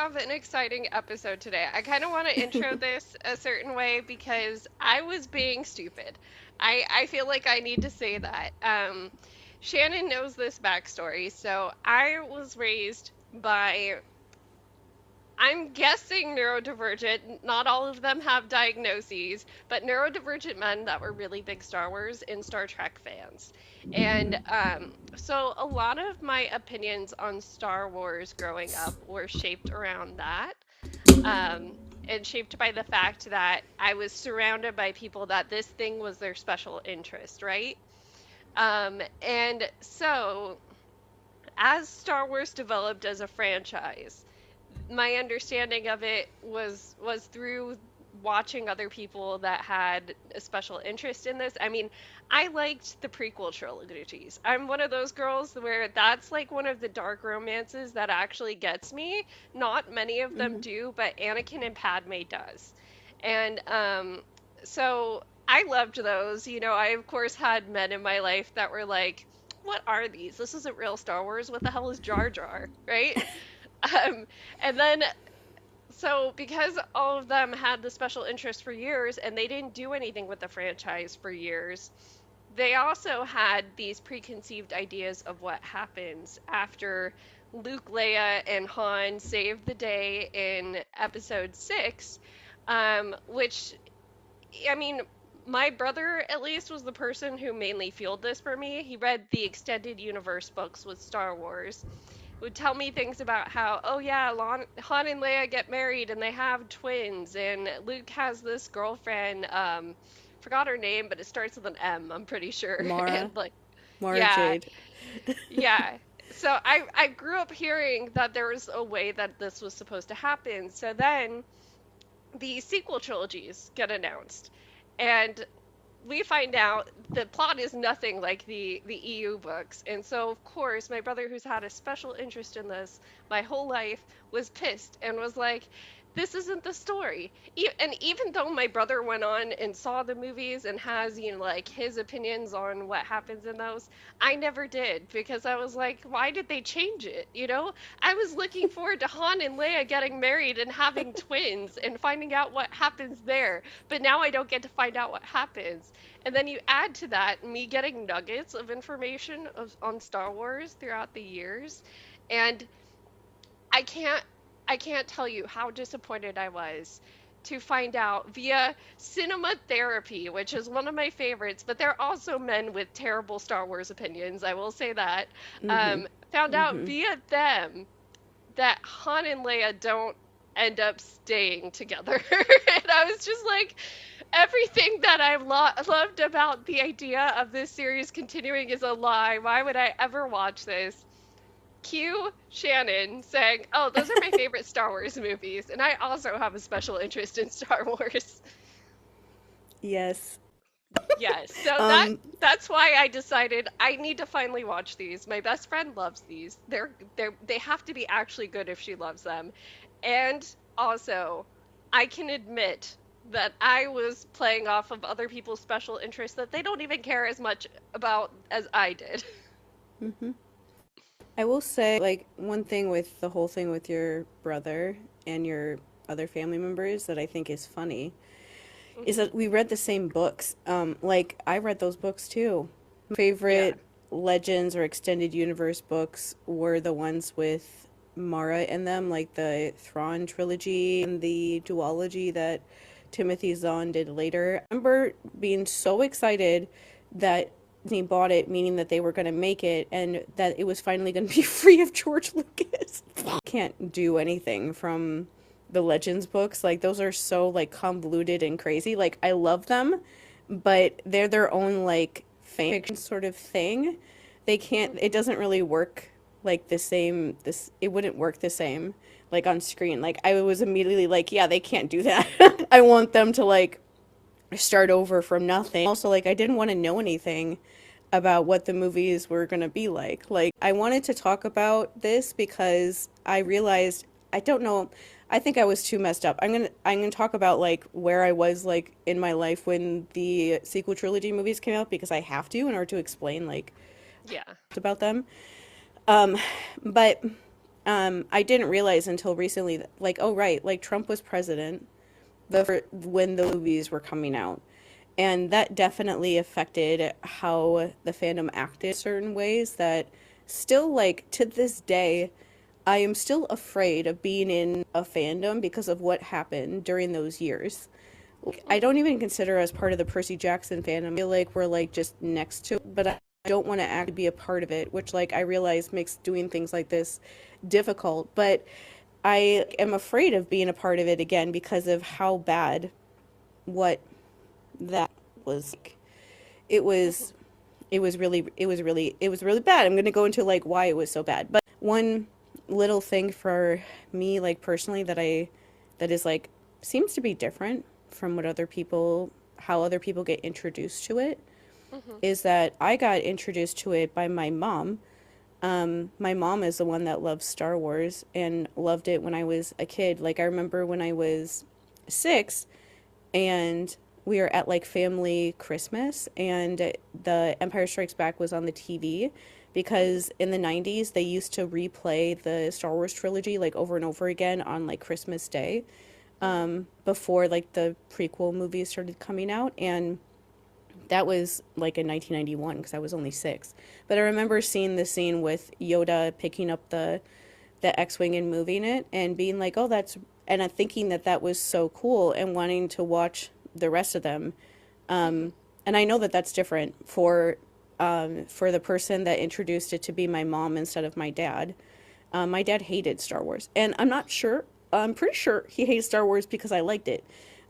have an exciting episode today. I kind of want to intro this a certain way because I was being stupid. I feel like I need to say that. Shannon knows this backstory. So I was raised by, I'm guessing neurodivergent. Not all of them have diagnoses, but neurodivergent men that were really big Star Wars and Star Trek fans. And so a lot of my opinions on Star Wars growing up were shaped around that. And shaped by the fact that I was surrounded by people that this thing was their special interest, right? And so as Star Wars developed as a franchise, my understanding of it was through watching other people that had a special interest in this. I mean, I liked the prequel trilogies. I'm one of those girls where that's like one of the dark romances that actually gets me. Not many of them Mm-hmm. do, but Anakin and Padme does. And so I loved those. You know, I of course had men in my life that were like, what are these? This isn't real Star Wars. What the hell is Jar Jar, right? Um, and then, so because all of them had the special interest for years and they didn't do anything with the franchise for years, they also had these preconceived ideas of what happens after Luke, Leia, and Han save the day in episode 6, which, I mean, my brother at least was the person who mainly fueled this for me. He read the extended universe books with Star Wars, would tell me things about how, oh yeah, Han and Leia get married and they have twins, and Luke has this girlfriend, forgot her name, but it starts with an M, I'm pretty sure. And Mara. like, Mara yeah, Jade. yeah. So I grew up hearing that there was a way that this was supposed to happen. So then the sequel trilogies get announced. And we find out the plot is nothing like the EU books. And so of course my brother, who's had a special interest in this my whole life, was pissed and was like, this isn't the story. And even though my brother went on and saw the movies and has, you know, like his opinions on what happens in those, I never did, because I was like, why did they change it? You know, I was looking forward to Han and Leia getting married and having twins and finding out what happens there, but now I don't get to find out what happens. And then you add to that me getting nuggets of information on Star Wars throughout the years, and I can't I can't tell you how disappointed I was to find out via cinema therapy, which is one of my favorites, but they're also men with terrible Star Wars opinions, I will say that. Mm-hmm. Found out Mm-hmm. via them that Han and Leia don't end up staying together. And I was just like, everything that I loved about the idea of this series continuing is a lie. Why would I ever watch this? Cue Shannon saying, oh, those are my favorite Star Wars movies. And I also have a special interest in Star Wars. Yes. Yes. So Um, that's why I decided I need to finally watch these. My best friend loves these. They have to be actually good if she loves them. And also, I can admit that I was playing off of other people's special interests that they don't even care as much about as I did. mhm. I will say, like, one thing with the whole thing with your brother and your other family members that I think is funny is Hmm. that we read the same books. Like, I read those books too. Yeah. Favorite Legends or Extended Universe books were the ones with Mara in them, like the Thrawn trilogy and the duology that Timothy Zahn did later. I remember being so excited that Disney bought it, meaning that they were going to make it and that it was finally going to be free of George Lucas. Can't do anything from the Legends books. Like, those are so, like, convoluted and crazy. Like, I love them, but they're their own, like, fan fiction sort of thing. They can't, it Hmm. doesn't really work like the same, this, it wouldn't work the same, like, on screen. Like, I was immediately like, yeah, they can't do that. I want them to, like, start over from nothing. Also, like, I didn't want to know anything about what the movies were going to be like. Like, I wanted to talk about this because I realized, I don't know, I think I was too messed up. I'm going to talk about like where I was like in my life when the sequel trilogy movies came out because I have to in order to explain like Yeah. about them. Um but I didn't realize until recently that, like, oh right, like Trump was president when the movies were coming out, and that definitely affected how the fandom acted in certain ways that still, like, to this day, I am still afraid of being in a fandom because of what happened during those years. Like, I don't even consider us part of the Percy Jackson fandom. I feel like we're like just next to it, but I don't want to actually be a part of it, which, like, I realize makes doing things like this difficult. But I am afraid of being a part of it again because of how bad what that was. It was it was really bad. I'm going to go into like why it was so bad. But one little thing for me, like personally, that is like seems to be different from what other people how other people get introduced to it Mm-hmm. is that I got introduced to it by my mom. My mom is the one that loves Star Wars and loved it when I was a kid. Like, I remember when I was 6 and we were at like family Christmas and the Empire Strikes Back was on the TV because in the 90s they used to replay the Star Wars trilogy like over and over again on like Christmas Day, Mm-hmm. before like the prequel movies started coming out. And that was like in 1991 because I was only 6. But I remember seeing the scene with Yoda picking up the X-wing and moving it and being like, "Oh, that's," and I'm thinking that that was so cool and wanting to watch the rest of them. Mm-hmm. And I know that that's different for the person that introduced it to be my mom instead of my dad. My dad hated Star Wars, and I'm not sure. I'm pretty sure he hates Star Wars because I liked it,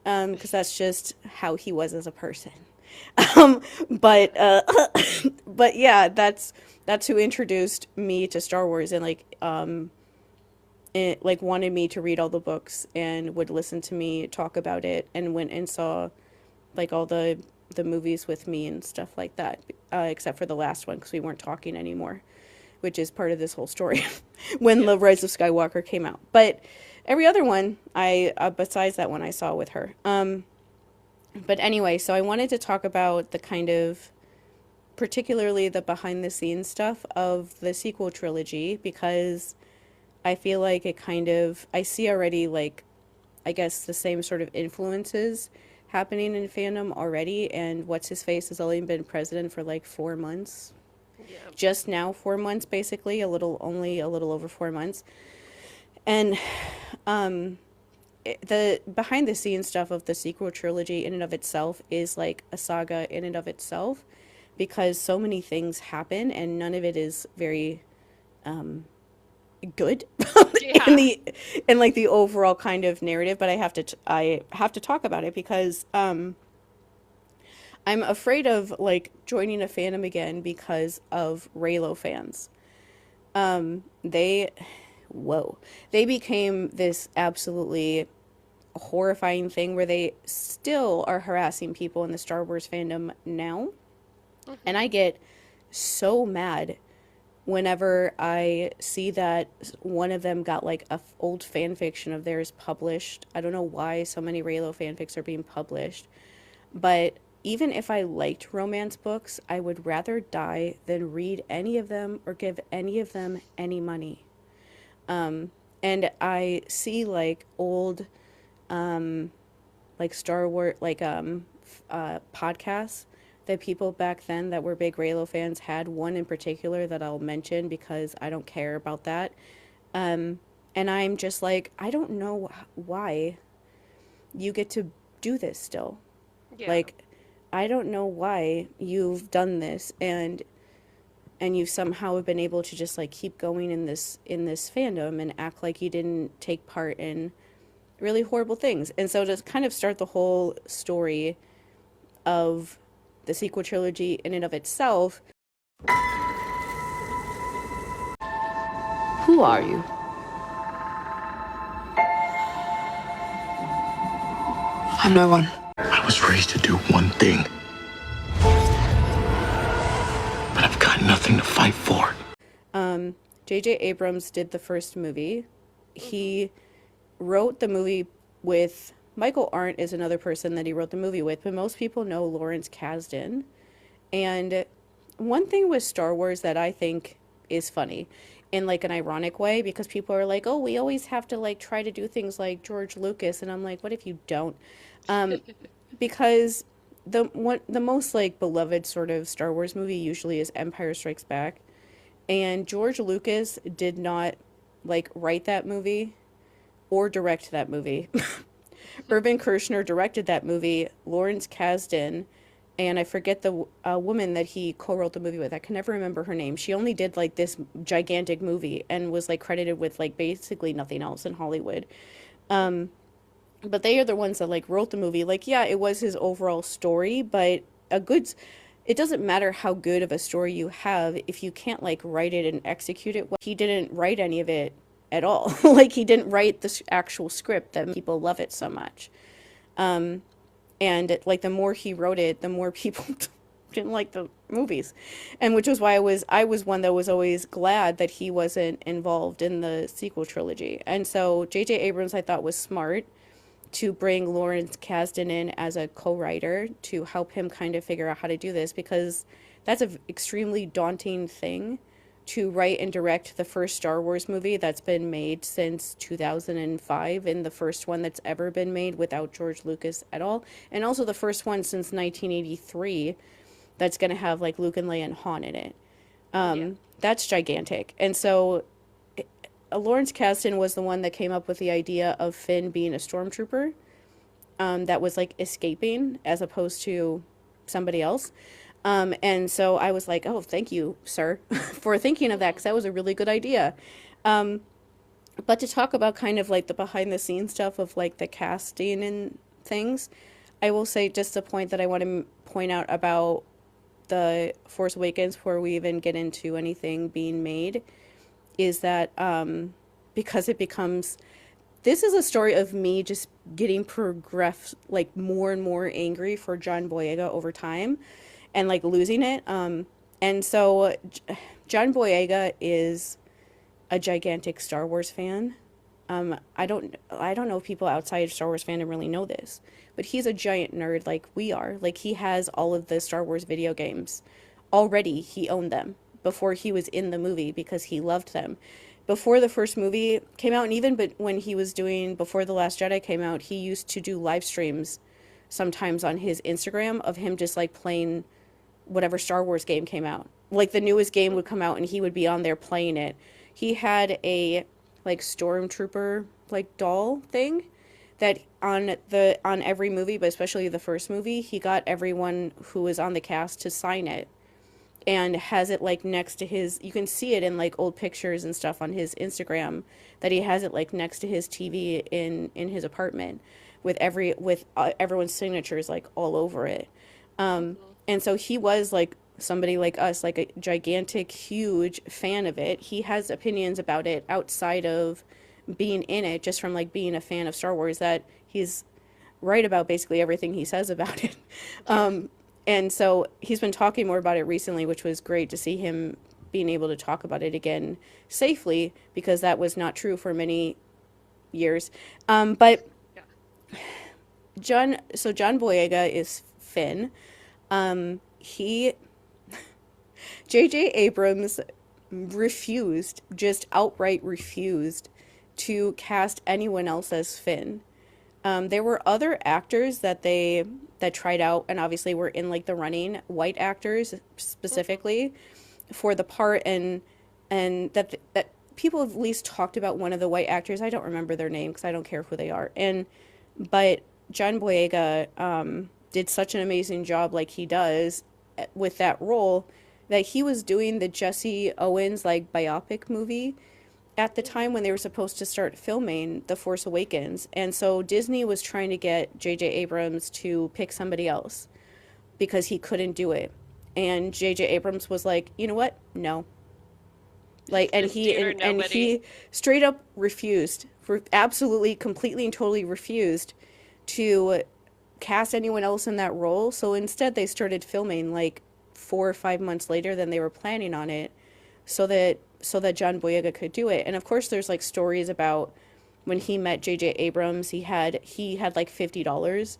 because that's just how he was as a person. Um, but but yeah, that's who introduced me to Star Wars and like it like wanted me to read all the books and would listen to me talk about it and went and saw like all the movies with me and stuff like that, except for the last one because we weren't talking anymore, which is part of this whole story when Yeah. the Rise of Skywalker came out. But every other one I besides that one I saw with her. But anyway, so I wanted to talk about the kind of particularly the behind the scenes stuff of the sequel trilogy because I feel like it kind of I see already like I guess the same sort of influences happening in fandom already, and what's his face has only been president for like 4 months. Yeah. Just now 4 months basically, a little over 4 months. And the behind the scenes stuff of the sequel trilogy in and of itself is like a saga in and of itself because so many things happen and none of it is very good in Yeah. the in like the overall kind of narrative, but I have to talk about it because I'm afraid of like joining a fandom again because of Reylo fans. They whoa. They became this absolutely horrifying thing where they still are harassing people in the Star Wars fandom now. And Mm-hmm. I get so mad whenever I see that one of them got like a old fan fiction of theirs published. I don't know why so many Reylo fanfics are being published, but even if I liked romance books, I would rather die than read any of them or give any of them any money. And I see like old like Star Wars podcasts that people back then that were big Reylo fans had. One in particular that I'll mention because I don't care about that. And I'm just like, I don't know why you get to do this still. Yeah. Like, I don't know why you've done this and you somehow have been able to just like keep going in this fandom and act like you didn't take part in really horrible things. And so to kind of start the whole story of the sequel trilogy in and of itself. Who are you? I'm no one. I was raised to do one thing, but I've got nothing to fight for. J.J. Abrams did the first movie. Mm-hmm. He wrote the movie with Michael Arndt is another person that he wrote the movie with, but most people know Lawrence Kasdan. And one thing with Star Wars that I think is funny in like an ironic way, because people are like, oh, we always have to like try to do things like George Lucas, and I'm like, what if you don't? Um, because the most like beloved sort of Star Wars movie usually is Empire Strikes Back, and George Lucas did not like write that movie or direct that movie. Irvin Kershner directed that movie. Lawrence Kasdan, and I forget the woman that he co-wrote the movie with. I can never remember her name. She only did like this gigantic movie and was like credited with like basically nothing else in Hollywood. But they are the ones that like wrote the movie. Like, yeah, it was his overall story, but a good it doesn't matter how good of a story you have if you can't like write it and execute it well. He didn't write any of it at all. Like, he didn't write the actual script that people love it so much. And like the more he wrote it, the more people didn't like the movies, and which was why I was one that was always glad that he wasn't involved in the sequel trilogy. And so J.J. Abrams, I thought, was smart to bring Lawrence Kasdan in as a co-writer to help him kind of figure out how to do this, because that's an extremely daunting thing to write and direct the first Star Wars movie that's been made since 2005, and the first one that's ever been made without George Lucas at all, and also the first one since 1983 that's going to have like Luke and Leia and Han in it. Yeah. That's gigantic. And so Lawrence Kasdan was the one that came up with the idea of Finn being a stormtrooper, that was like escaping as opposed to somebody else. And so I was like, oh, thank you, sir, for thinking of that, because that was a really good idea. But to talk about kind of like the behind the scenes stuff of like the casting and things, I will say just a point that I want to point out about the Force Awakens before we even get into anything being made is that because it becomes, this is a story of me just getting like more and more angry for John Boyega over time and like losing it. And so John Boyega is a gigantic Star Wars fan. I don't know if people outside Star Wars fandom really know this, but he's a giant nerd like we are. Like, he has all of the Star Wars video games already. He owned them before he was in the movie because he loved them. Before the first movie came out, and even but when he was doing before The Last Jedi came out, he used to do live streams sometimes on his Instagram of him just like playing whatever Star Wars game came out. Like, the newest game would come out and he would be on there playing it. He had a like stormtrooper like doll thing that on every movie, but especially the first movie, he got everyone who was on the cast to sign it, and has it like next to his, you can see it in like old pictures and stuff on his Instagram, that he has it like next to his TV in his apartment with everyone's signatures like all over it. And so he was like somebody like us, like a gigantic, huge fan of it. He has opinions about it outside of being in it, just from like being a fan of Star Wars, that he's right about basically everything he says about it. And so he's been talking more about it recently, which was great to see him being able to talk about it again safely, because that was not true for many years. But Yeah. John Boyega is Finn. He J.J. Abrams just outright refused to cast anyone else as Finn. There were other actors that tried out and obviously were in like the running, white actors specifically for the part, and that people have at least talked about one of the white actors. I don't remember their name because I don't care who they are. But John Boyega did such an amazing job, like he does with that role, that he was doing the Jesse Owens like biopic movie at the time when they were supposed to start filming The Force Awakens. And so Disney was trying to get J.J. Abrams to pick somebody else because he couldn't do it. And J.J. Abrams was like, you know what? No. Like, and he straight up refused, absolutely, completely and totally refused to cast anyone else in that role. So instead they started filming like 4 or 5 months later than they were planning on it, so that John Boyega could do it. And of course there's like stories about when he met J.J. Abrams, he had like $50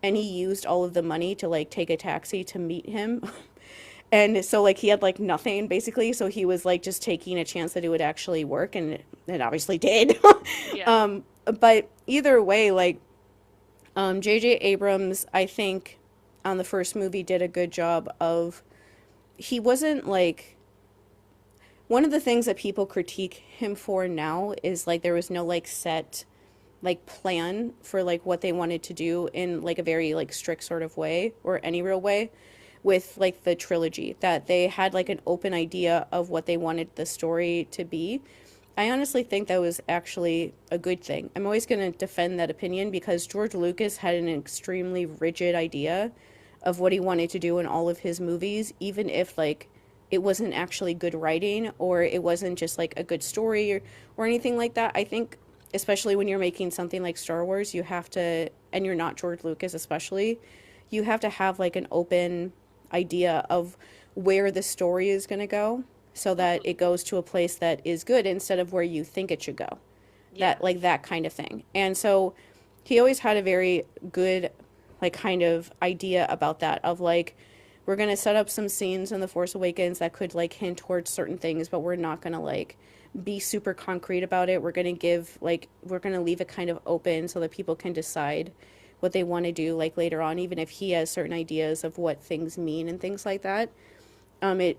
and he used all of the money to like take a taxi to meet him. And so like he had like nothing basically, so he was like just taking a chance that it would actually work, and it obviously did. Yeah. But either way, like J.J. Abrams, I think on the first movie did a good job of, he wasn't like, one of the things that people critique him for now is like there was no like set like plan for like what they wanted to do in like a very like strict sort of way or any real way with like the trilogy, that they had like an open idea of what they wanted the story to be. I honestly think that was actually a good thing. I'm always going to defend that opinion because George Lucas had an extremely rigid idea of what he wanted to do in all of his movies, even if like it wasn't actually good writing or it wasn't just like a good story or anything like that. I think especially when you're making something like Star Wars, you have to, and you're not George Lucas especially, you have to have like an open idea of where the story is going to go so that it goes to a place that is good instead of where you think it should go. Yeah. That like that kind of thing. And so he always had a very good like kind of idea about that, of like, we're going to set up some scenes in The Force Awakens that could like hint towards certain things, but we're not going to like be super concrete about it. We're going to give like, we're going to leave it kind of open so that people can decide what they want to do like later on, even if he has certain ideas of what things mean and things like that.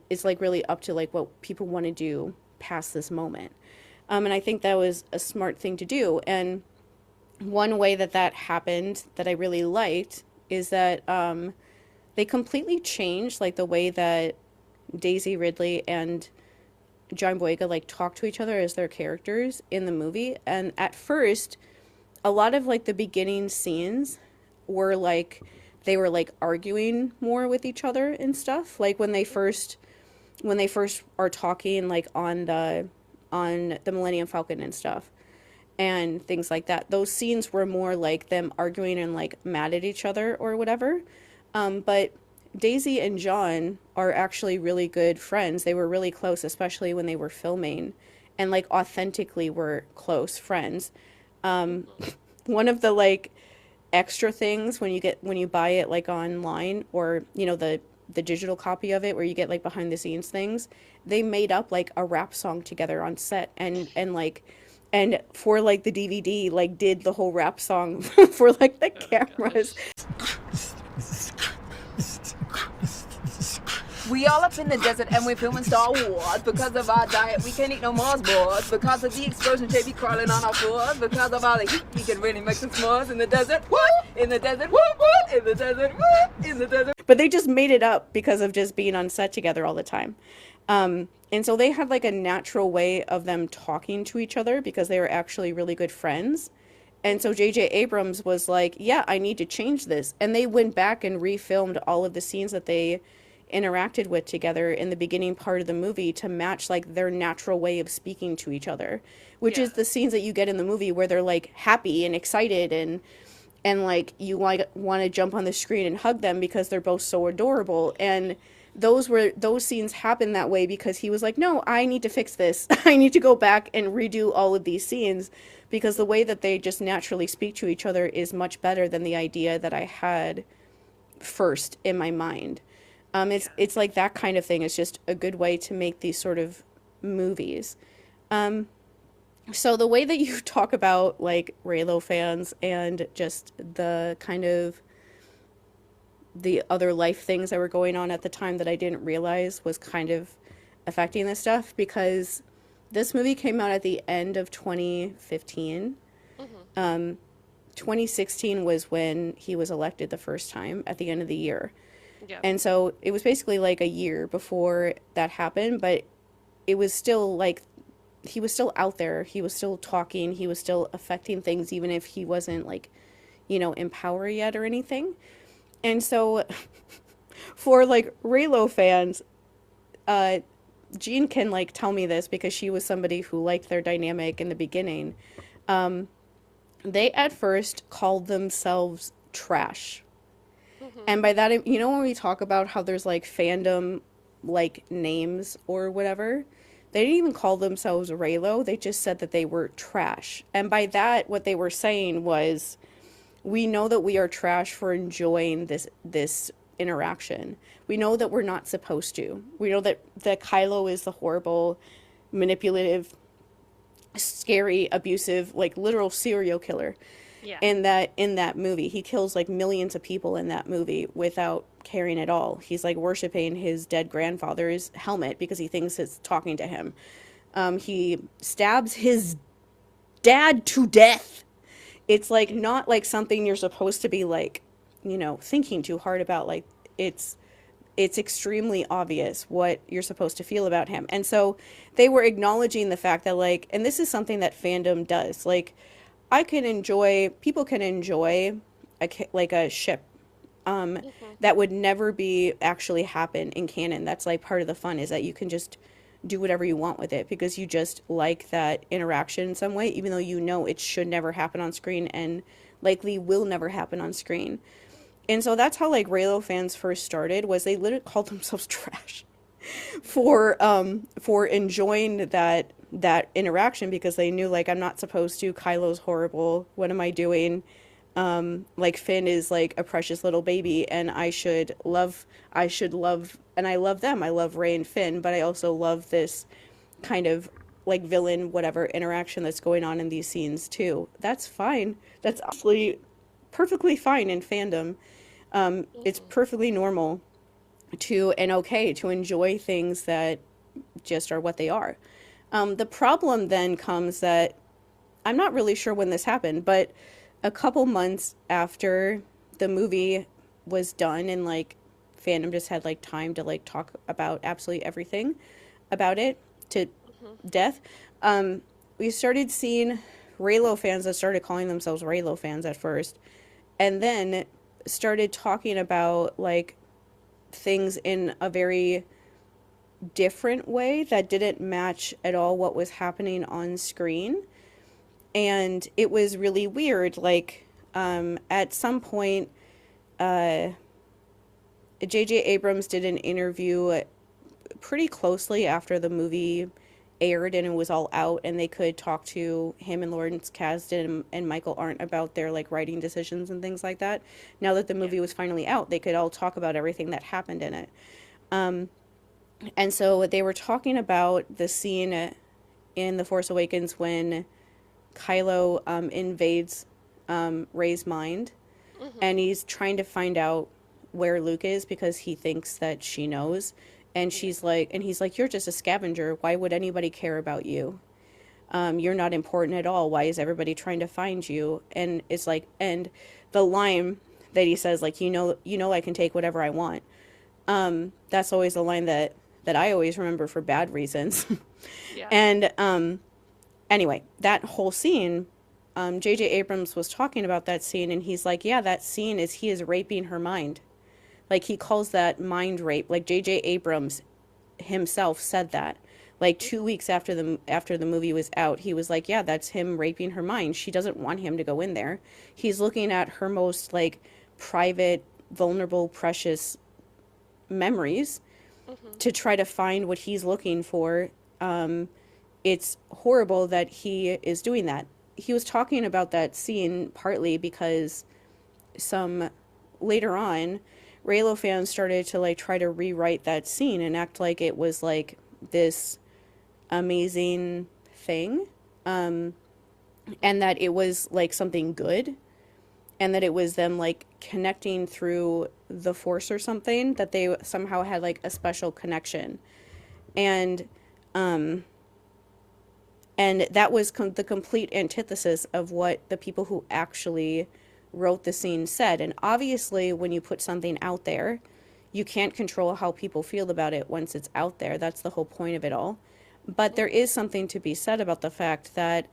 It's like really up to like what people want to do past this moment. And I think that was a smart thing to do. And one way that that happened that I really liked is that they completely changed like the way that Daisy Ridley and John Boyega like talk to each other as their characters in the movie. And at first, a lot of like the beginning scenes were like, they were like arguing more with each other and stuff. Like when they first are talking like on the Millennium Falcon and stuff and things like that. Those scenes were more like them arguing and like mad at each other or whatever. But Daisy and John are actually really good friends. They were really close, especially when they were filming, and like authentically were close friends. One of the like extra things when you buy it like online, or you know, the digital copy of it where you get like behind the scenes things, they made up like a rap song together on set, and for like the DVD like did the whole rap song for like the cameras. We all up in the desert and we're filming Star Wars. Because of our diet, we can't eat no Mars bars. Because of the explosion, they be crawling on our floors. Because of all the heat, we can really make some s'mores in the desert. What? In the desert. What? In the desert. What? In the desert. But they just made it up because of just being on set together all the time. And so they had like a natural way of them talking to each other because they were actually really good friends. And so J.J. Abrams was like, yeah, I need to change this. And they went back and refilmed all of the scenes that they interacted with together in the beginning part of the movie to match like their natural way of speaking to each other, which is the scenes that you get in the movie where they're like happy and excited and like you like want to jump on the screen and hug them because they're both so adorable. And those scenes happen that way because he was like, no, I need to fix this. I need to go back and redo all of these scenes because the way that they just naturally speak to each other is much better than the idea that I had first in my mind. It's like that kind of thing. It's just a good way to make these sort of movies. So the way that you talk about like Reylo fans and just the kind of the other life things that were going on at the time that I didn't realize was kind of affecting this stuff, because this movie came out at the end of 2015. 2016 was when he was elected the first time at the end of the year. Yeah. And so it was basically like a year before that happened, but it was still like, he was still out there. He was still talking. He was still affecting things, even if he wasn't like, you know, in power yet or anything. And so for like Reylo fans, Jean can like tell me this because she was somebody who liked their dynamic in the beginning. They at first called themselves trash. And by that, you know, when we talk about how there's like fandom like names or whatever, they didn't even call themselves Reylo. They just said that they were trash. And by that, what they were saying was, we know that we are trash for enjoying this interaction. We know that we're not supposed to. We know that Kylo is the horrible, manipulative, scary, abusive, like literal serial killer. Yeah. In that movie, he kills like millions of people in that movie without caring at all. He's like worshiping his dead grandfather's helmet because he thinks it's talking to him. He stabs his dad to death. It's like not like something you're supposed to be like, thinking too hard about. Like it's extremely obvious what you're supposed to feel about him. And so they were acknowledging the fact that like, and this is something that fandom does. Like people can enjoy a ship that would never be actually happen in canon. That's like part of the fun, is that you can just do whatever you want with it because you just like that interaction in some way, even though it should never happen on screen and likely will never happen on screen. And so that's how like Reylo fans first started, was they literally called themselves trash for enjoying that interaction, because they knew like, I'm not supposed to, Kylo's horrible, what am I doing? Like Finn is like a precious little baby and I should love, and I love them. I love Rey and Finn, but I also love this kind of like villain, whatever interaction that's going on in these scenes too. That's fine. That's actually perfectly fine in fandom. It's perfectly normal and okay to enjoy things that just are what they are. The problem then comes that I'm not really sure when this happened, but a couple months after the movie was done and like fandom just had like time to like talk about absolutely everything about it to death, we started seeing Reylo fans that started calling themselves Reylo fans at first, and then started talking about like things in a very different way that didn't match at all what was happening on screen. And it was really weird. Like, at some point, J.J. Abrams did an interview pretty closely after the movie aired and it was all out, and they could talk to him and Lawrence Kasdan and Michael Arndt about their like writing decisions and things like that. Now that the movie was finally out, they could all talk about everything that happened in it. And so they were talking about the scene in The Force Awakens when Kylo invades Rey's mind, and he's trying to find out where Luke is because he thinks that she knows. And he's like, you're just a scavenger. Why would anybody care about you? You're not important at all. Why is everybody trying to find you? And it's like, and the line that he says, like, I can take whatever I want. That's always the line that I always remember for bad reasons. Yeah. And anyway, that whole scene, J.J. Abrams was talking about that scene, and he's like, yeah, that scene he is raping her mind. Like, he calls that mind rape. Like, J.J. Abrams himself said that. Like, 2 weeks after the movie was out, he was like, yeah, that's him raping her mind. She doesn't want him to go in there. He's looking at her most, like, private, vulnerable, precious memories to try to find what he's looking for. It's horrible that he is doing that. He was talking about that scene partly because later on, Reylo fans started to like try to rewrite that scene and act like it was like this amazing thing, and that it was like something good, and that it was them like connecting through the Force or something, that they somehow had like a special connection, and that was the complete antithesis of what the people who actually wrote the scene said. And obviously when you put something out there, you can't control how people feel about it once it's out there. That's the whole point of it all. But there is something to be said about the fact that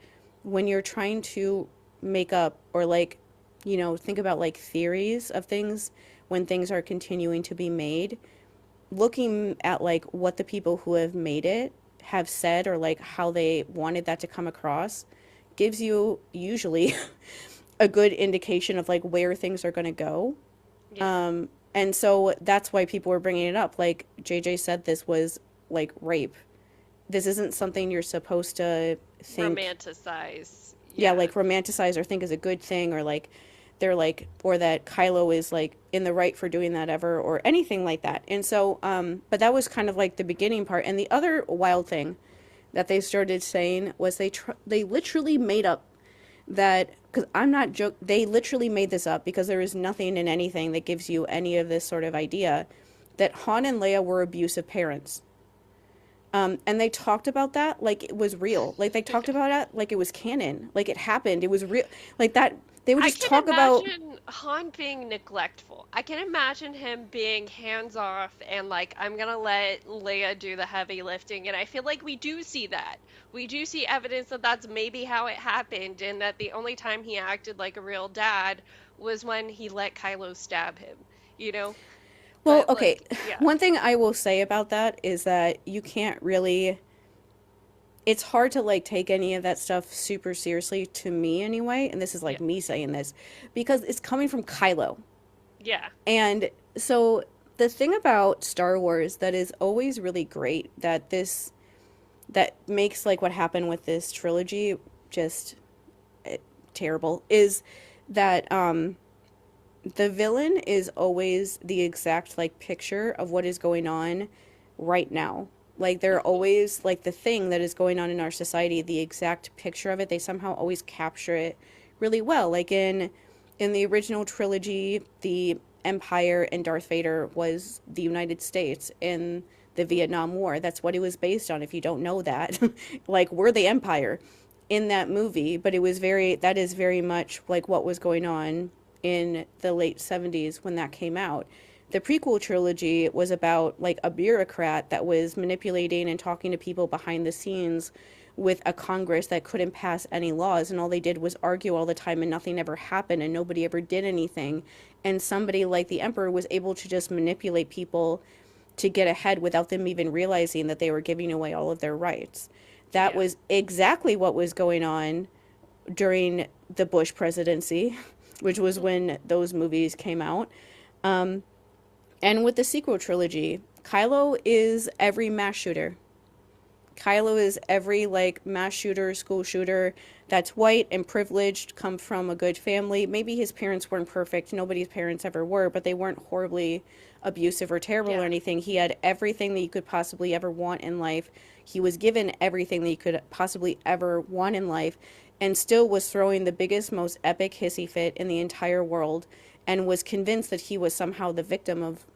when you're trying to make up or like, think about like theories of things, when things are continuing to be made, looking at like what the people who have made it have said or like how they wanted that to come across gives you usually a good indication of like where things are going to go. Yeah. And so that's why people were bringing it up. Like JJ said, this was like rape. This isn't something you're supposed to think. Romanticize. Yeah, like romanticize or think is a good thing, or like they're like, or that Kylo is like in the right for doing that ever, or anything like that. And so, but that was kind of like the beginning part. And the other wild thing that they started saying was they literally made up that, because I'm not joke, they literally made this up because there is nothing in anything that gives you any of this sort of idea that Han and Leia were abusive parents. And they talked about that like it was real. Like they talked about it like it was canon. Like it happened. It was real. Like that. They would I just can talk about. imagine Han being neglectful. I can imagine him being hands off and like, I'm gonna let Leia do the heavy lifting. And I feel like we do see that. We do see evidence that that's maybe how it happened, and that the only time he acted like a real dad was when he let Kylo stab him, you know? Well, But okay. like, yeah. One thing I will say about that is that you can't really. It's hard to like take any of that stuff super seriously, to me anyway. And this is Yeah. like me saying this because it's coming from Kylo. Yeah. And so the thing about Star Wars that is always really great, that makes like what happened with this trilogy just terrible, is that the villain is always the exact like picture of what is going on right now. Like they're always like the thing that is going on in our society, the exact picture of it. They somehow always capture it really well. Like in the original trilogy, the Empire and Darth Vader was the United States in the Vietnam War. That's what it was based on. If you don't know that, like we're the Empire in that movie, but that is very much like what was going on in the late 70s when that came out. The prequel trilogy was about like a bureaucrat that was manipulating and talking to people behind the scenes with a Congress that couldn't pass any laws, and all they did was argue all the time, and nothing ever happened, and nobody ever did anything. And somebody like the Emperor was able to just manipulate people to get ahead without them even realizing that they were giving away all of their rights. That Yeah. was exactly what was going on during the Bush presidency, which was when those movies came out. And with the sequel trilogy, Kylo is every mass shooter. Kylo is every like mass shooter, school shooter that's white and privileged, come from a good family. Maybe his parents weren't perfect. Nobody's parents ever were, but they weren't horribly abusive or terrible or Yeah. anything. He had everything that you could possibly ever want in life. He was given everything that you could possibly ever want in life, and still was throwing the biggest, most epic hissy fit in the entire world, and was convinced that he was somehow the victim of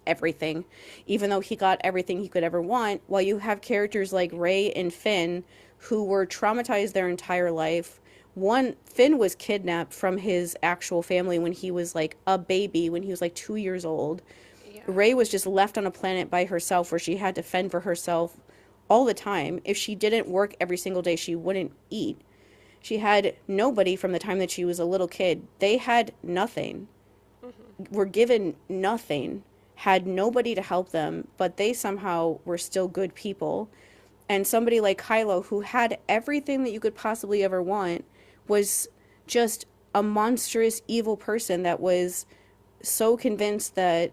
everything, even though he got everything he could ever want. While you have characters like Rey and Finn who were traumatized their entire life. Finn was kidnapped from his actual family when he was like a baby, when he was like 2 years old. Yeah. Rey was just left on a planet by herself where she had to fend for herself all the time. If she didn't work every single day, she wouldn't eat. She had nobody from the time that she was a little kid. They had nothing, were given nothing, had nobody to help them, but they somehow were still good people. And somebody like Kylo, who had everything that you could possibly ever want, was just a monstrous evil person that was so convinced that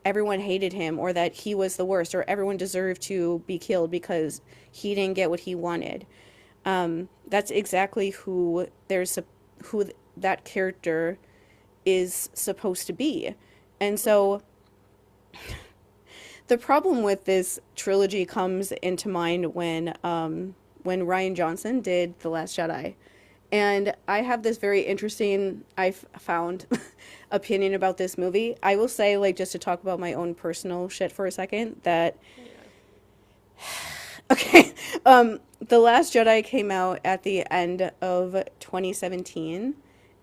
everyone hated him, or that he was the worst, or everyone deserved to be killed because he didn't get what he wanted. That's exactly who that character is supposed to be. And so the problem with this trilogy comes into mind when Rian Johnson did The Last Jedi. And I have this very interesting, I've found, opinion about this movie. I will say, like, just to talk about my own personal shit for a second, that... Okay, The Last Jedi came out at the end of 2017,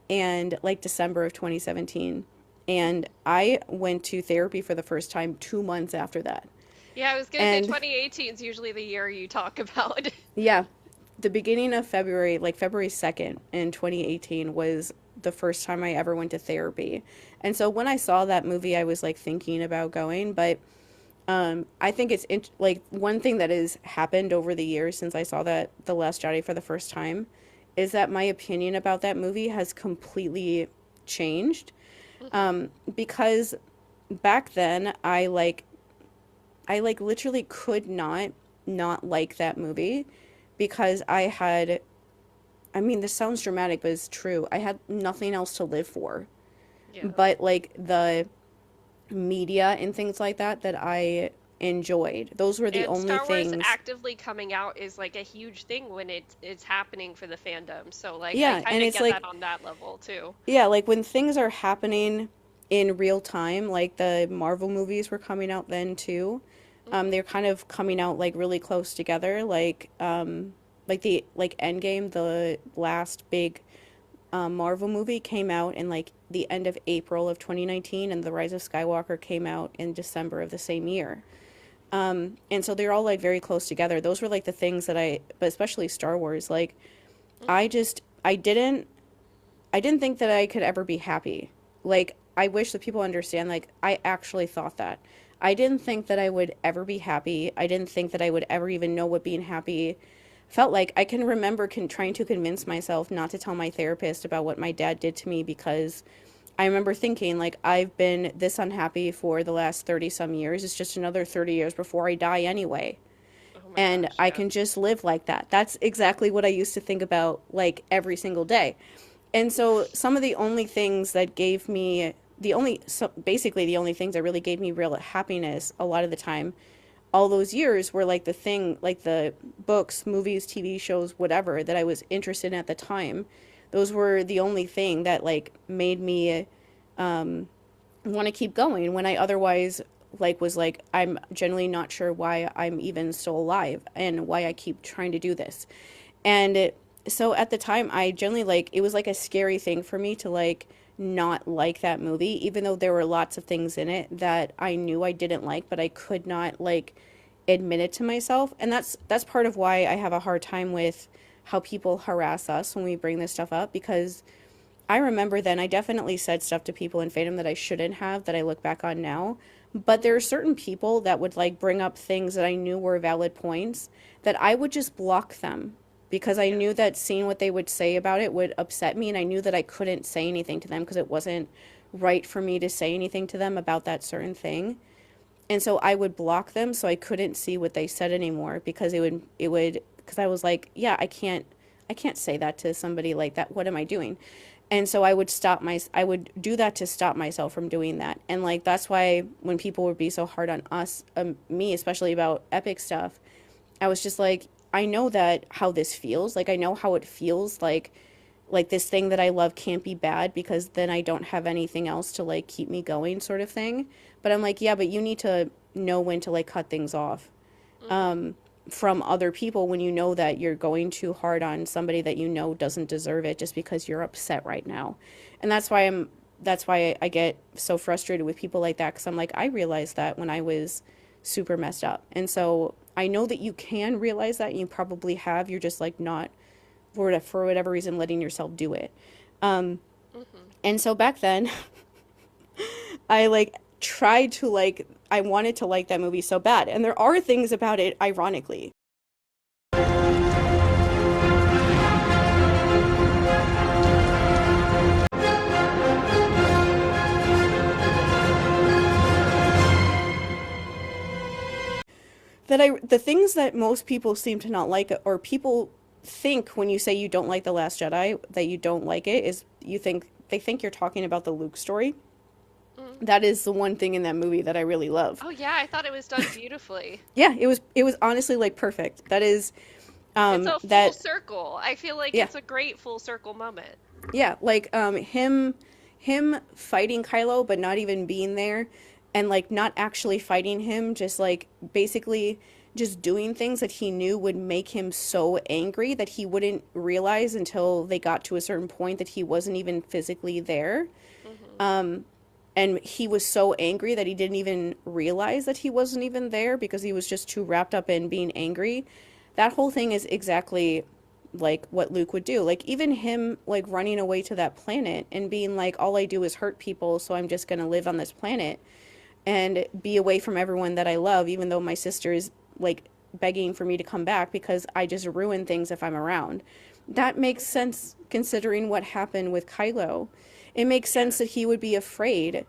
and, like, December of 2017. And I went to therapy for the first time 2 months after that. Yeah, I was gonna say 2018 is usually the year you talk about. Yeah, the beginning of February, like February 2nd in 2018 was the first time I ever went to therapy. And so when I saw that movie, I was like thinking about going, but I think it's like one thing that has happened over the years since I saw that The Last Jedi for the first time is that my opinion about that movie has completely changed. Because back then I literally could not like that movie, because I I mean, this sounds dramatic, but it's true. I had nothing else to live for. Yeah. But like the media and things like that that I enjoyed. Those were the And only Star Wars things. actively coming out is like a huge thing when it's happening for the fandom. So like I Yeah, kind and of it's get like that on that level too. yeah, like when things are happening in real time, like the Marvel movies were coming out then too. Hmm. They're kind of coming out like really close together, like the like Endgame, the last big Marvel movie came out in like the end of April of 2019, and The Rise of Skywalker came out in December of the same year. And so they're all like very close together. Those were like the things that but especially Star Wars, like I Hmm. just, I didn't think that I could ever be happy. Like, I wish that people understand, like, I actually thought that. I didn't think that I would ever be happy. I didn't think that I would ever even know what being happy felt like. I can remember trying to convince myself not to tell my therapist about what my dad did to me because I remember thinking, like, I've been this unhappy for the last 30 some years. It's just another 30 years before I die anyway. Oh my And gosh, I yeah. can just live like that. That's exactly what I used to think about, like, every single day. And so some of the only things that gave me basically the only things that really gave me real happiness a lot of the time all those years were like the books, movies, TV shows, whatever that I was interested in at the time. Those were the only thing that like made me want to keep going when I otherwise like was like I'm generally not sure why I'm even still alive and why I keep trying to do this. So at the time I generally like it was like a scary thing for me to like not like that movie even though there were lots of things in it that I knew I didn't like but I could not like admit it to myself. And that's part of why I have a hard time with how people harass us when we bring this stuff up because I remember then I definitely said stuff to people in fandom that I shouldn't have that I look back on now. But there are Hmm. certain people that would like bring up things that I knew were valid points that I would just block them because I Yeah. knew that seeing what they would say about it would upset me and I knew that I couldn't say anything to them because it wasn't right for me to say anything to them about that certain thing. And so I would block them so I couldn't see what they said anymore because it would because I was like, yeah, I can't say that to somebody like that. What am I doing? And so I would do that to stop myself from doing that. And like that's why when people would be so hard on us, me especially about epic stuff, I was just like, I know that how this feels. Like I know how it feels like this thing that I love can't be bad because then I don't have anything else to like keep me going sort of thing. But I'm like, yeah, but you need to know when to like cut things off Hmm. from other people when you know that you're going too hard on somebody that you know doesn't deserve it just because you're upset right now. And that's why I get so frustrated with people like that because I'm like I realized that when I was super messed up. And so I know that you can realize that and you probably have. You're just like not for whatever reason letting yourself do it. Hmm. And so back then I like tried to like I wanted to like that movie so bad. And there are things about it ironically the things that most people seem to not like or people think when you say you don't like The Last Jedi that you don't like it is they think you're talking about the Luke story. Hmm. That is the one thing in that movie that I really love. Oh yeah, I thought it was done beautifully. Yeah, it was honestly like perfect. That is It's a full that circle. I feel like yeah. it's a great full circle moment. Yeah, like him fighting Kylo but not even being there and like not actually fighting him, just like basically just doing things that he knew would make him so angry that he wouldn't realize until they got to a certain point that he wasn't even physically there. Hmm. And he was so angry that he didn't even realize that he wasn't even there because he was just too wrapped up in being angry. That whole thing is exactly like what Luke would do. Like even him like running away to that planet and being like all I do is hurt people, so I'm just going to live on this planet and be away from everyone that I love even though my sister is like begging for me to come back because I just ruin things if I'm around. That makes sense considering what happened with Kylo. It makes Yeah. sense that he would be afraid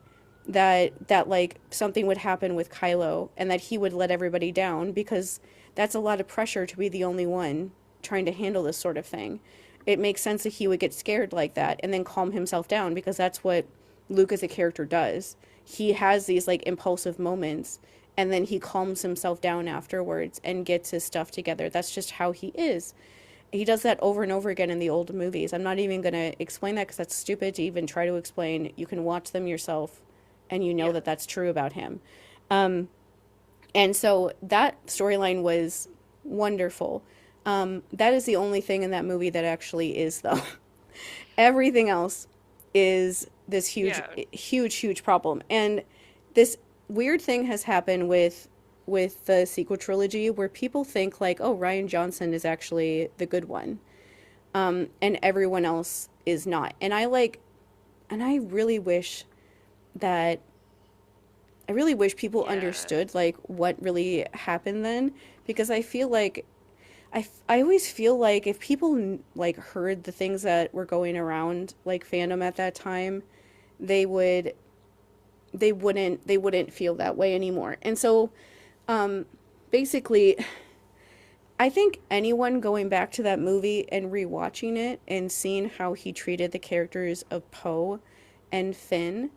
that like something would happen with Kylo and that he would let everybody down because that's a lot of pressure to be the only one trying to handle this sort of thing. it makes sense that he would get scared like that and then calm himself down, because that's what Luke as a character does. He has these like impulsive moments and then he calms himself down afterwards and gets his stuff together. That's just how he is. He does that over and over again in the old movies. I'm not even going to explain that because that's stupid to even try to explain. You can watch them yourself and you know that that's true about him. And so that storyline was wonderful. That is the only thing in that movie that actually is, though. Everything else is this huge problem. And this weird thing has happened with the sequel trilogy where people think like, oh, Rian Johnson is actually the good one. And everyone else is not. And I really wish people understood like what really happened then, because I feel like I always feel like if people like heard the things that were going around like fandom at that time, they wouldn't feel that way anymore. And so basically I think anyone going back to that movie and rewatching it and seeing how he treated the characters of Poe and Finn,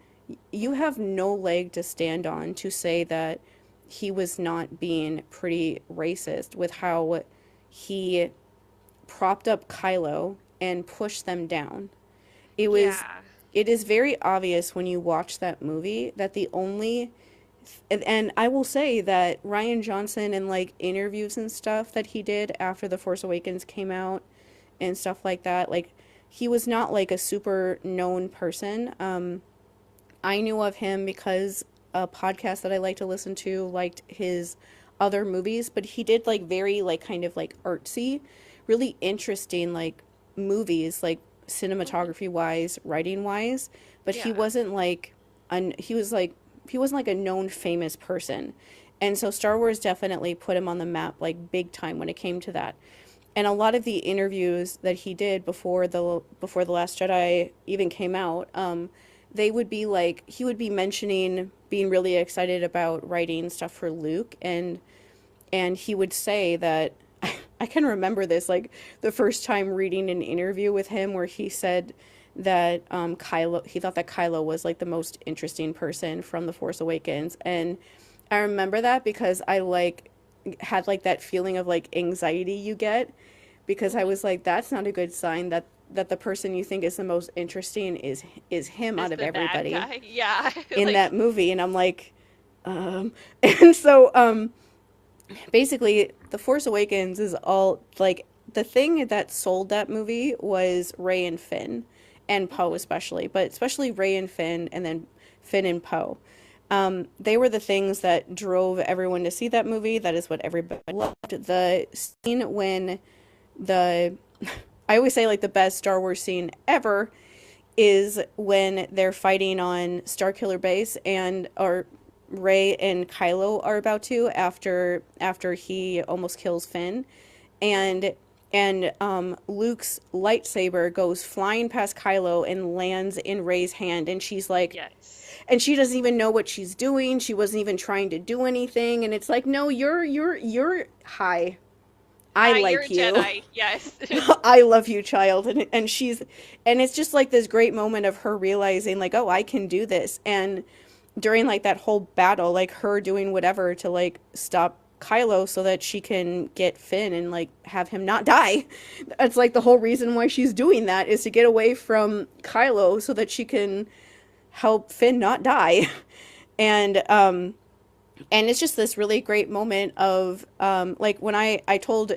you have no leg to stand on to say that he was not being pretty racist with how he propped up Kylo and pushed them down. It is very obvious when you watch that movie that the only, and I will say that Rian Johnson in like interviews and stuff that he did after The Force Awakens came out and stuff like that, like he was not like a super known person. I knew of him because a podcast that I like to listen to liked his other movies, but he did like very like kind of like artsy, really interesting like movies, like cinematography wise, writing wise, but he wasn't like he wasn't like a known famous person. And so Star Wars definitely put him on the map like big time when it came to that. And a lot of the interviews that he did before the Last Jedi even came out, they would be like, he would be mentioning being really excited about writing stuff for Luke, and he would say that, I can remember this, like the first time reading an interview with him where he said that he thought that Kylo was like the most interesting person from The Force Awakens. And I remember that because I like had like that feeling of like anxiety you get, because I was like, that's not a good sign that the person you think is the most interesting is him out of everybody in like, that movie. And I'm like, and so basically The Force Awakens is all like, the thing that sold that movie was Rey and Finn and Poe especially, but especially Rey and Finn, and then Finn and Poe. They were the things that drove everyone to see that movie. That is what everybody loved. The scene when I always say like the best Star Wars scene ever is when they're fighting on Starkiller Base, or Rey and Kylo are about to after he almost kills Finn, and Luke's lightsaber goes flying past Kylo and lands in Rey's hand, and she's like, and she doesn't even know what she's doing. She wasn't even trying to do anything, and it's like, no, you're high. I like you're a you. Jedi. Yes. I love you, child. And it's just like this great moment of her realizing like, oh, I can do this. And during like that whole battle, like her doing whatever to like stop Kylo so that she can get Finn and like have him not die. That's like the whole reason why she's doing that, is to get away from Kylo so that she can help Finn not die. And it's just this really great moment of, like when I told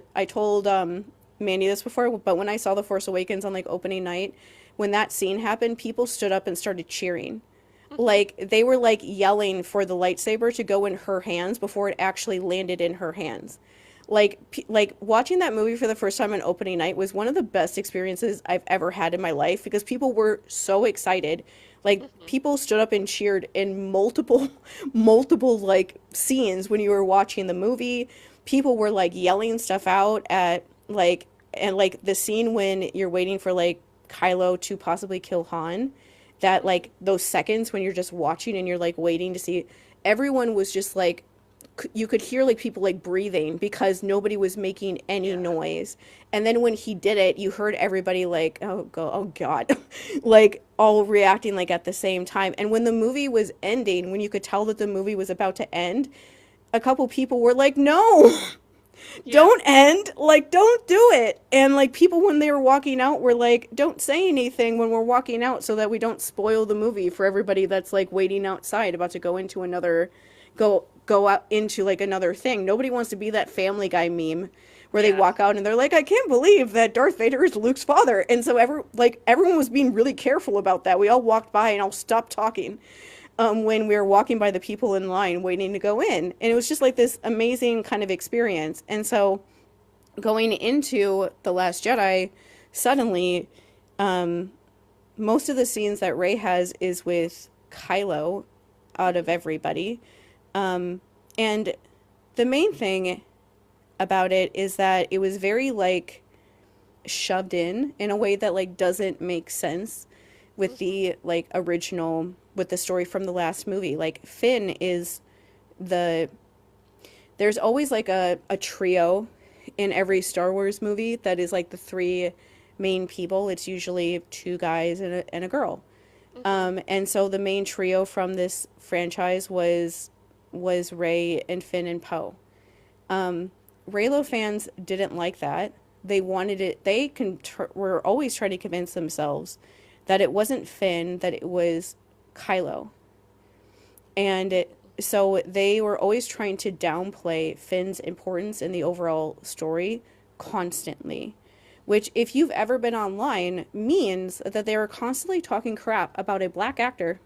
Mandy this before, but when I saw The Force Awakens on like opening night, when that scene happened, people stood up and started cheering. Like they were like yelling for the lightsaber to go in her hands before it actually landed in her hands. Like watching that movie for the first time on opening night was one of the best experiences I've ever had in my life, because people were so excited. Like people stood up and cheered in multiple like scenes when you were watching the movie. People were like yelling stuff out at like, and like the scene when you're waiting for like Kylo to possibly kill Han, that like those seconds when you're just watching and you're like waiting to see, everyone was just like you could hear like people like breathing because nobody was making any noise. And then when he did it, you heard everybody like, oh God, like all reacting like at the same time. And when the movie was ending, when you could tell that the movie was about to end, a couple people were like, no, don't end, like don't do it. And like people when they were walking out were like, don't say anything when we're walking out so that we don't spoil the movie for everybody that's like waiting outside about to go into another go out into like another thing. Nobody wants to be that Family Guy meme where they walk out and they're like, I can't believe that Darth Vader is Luke's father. And so everyone was being really careful about that. We all walked by and all stopped talking when we were walking by the people in line waiting to go in. And it was just like this amazing kind of experience. And so going into The Last Jedi, suddenly most of the scenes that Rey has is with Kylo out of everybody. And the main thing about it is that it was very like shoved in a way that like doesn't make sense with the like original, with the story from the last movie. Like Finn is there's always like a trio in every Star Wars movie that is like the three main people. It's usually two guys and a girl. And so the main trio from this franchise was Rey and Finn and Poe. Reylo fans didn't like that. They wanted it. They were always trying to convince themselves that it wasn't Finn, that it was Kylo. And so they were always trying to downplay Finn's importance in the overall story constantly. Which, if you've ever been online, means that they were constantly talking crap about a black actor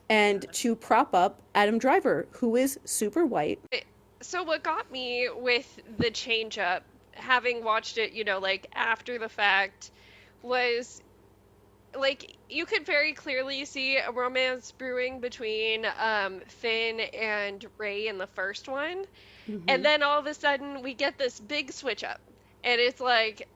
and to prop up Adam Driver, who is super white. So what got me with the change up, having watched it, like after the fact, was like you could very clearly see a romance brewing between Finn and Rey in the first one. And then all of a sudden we get this big switch up. And it's like,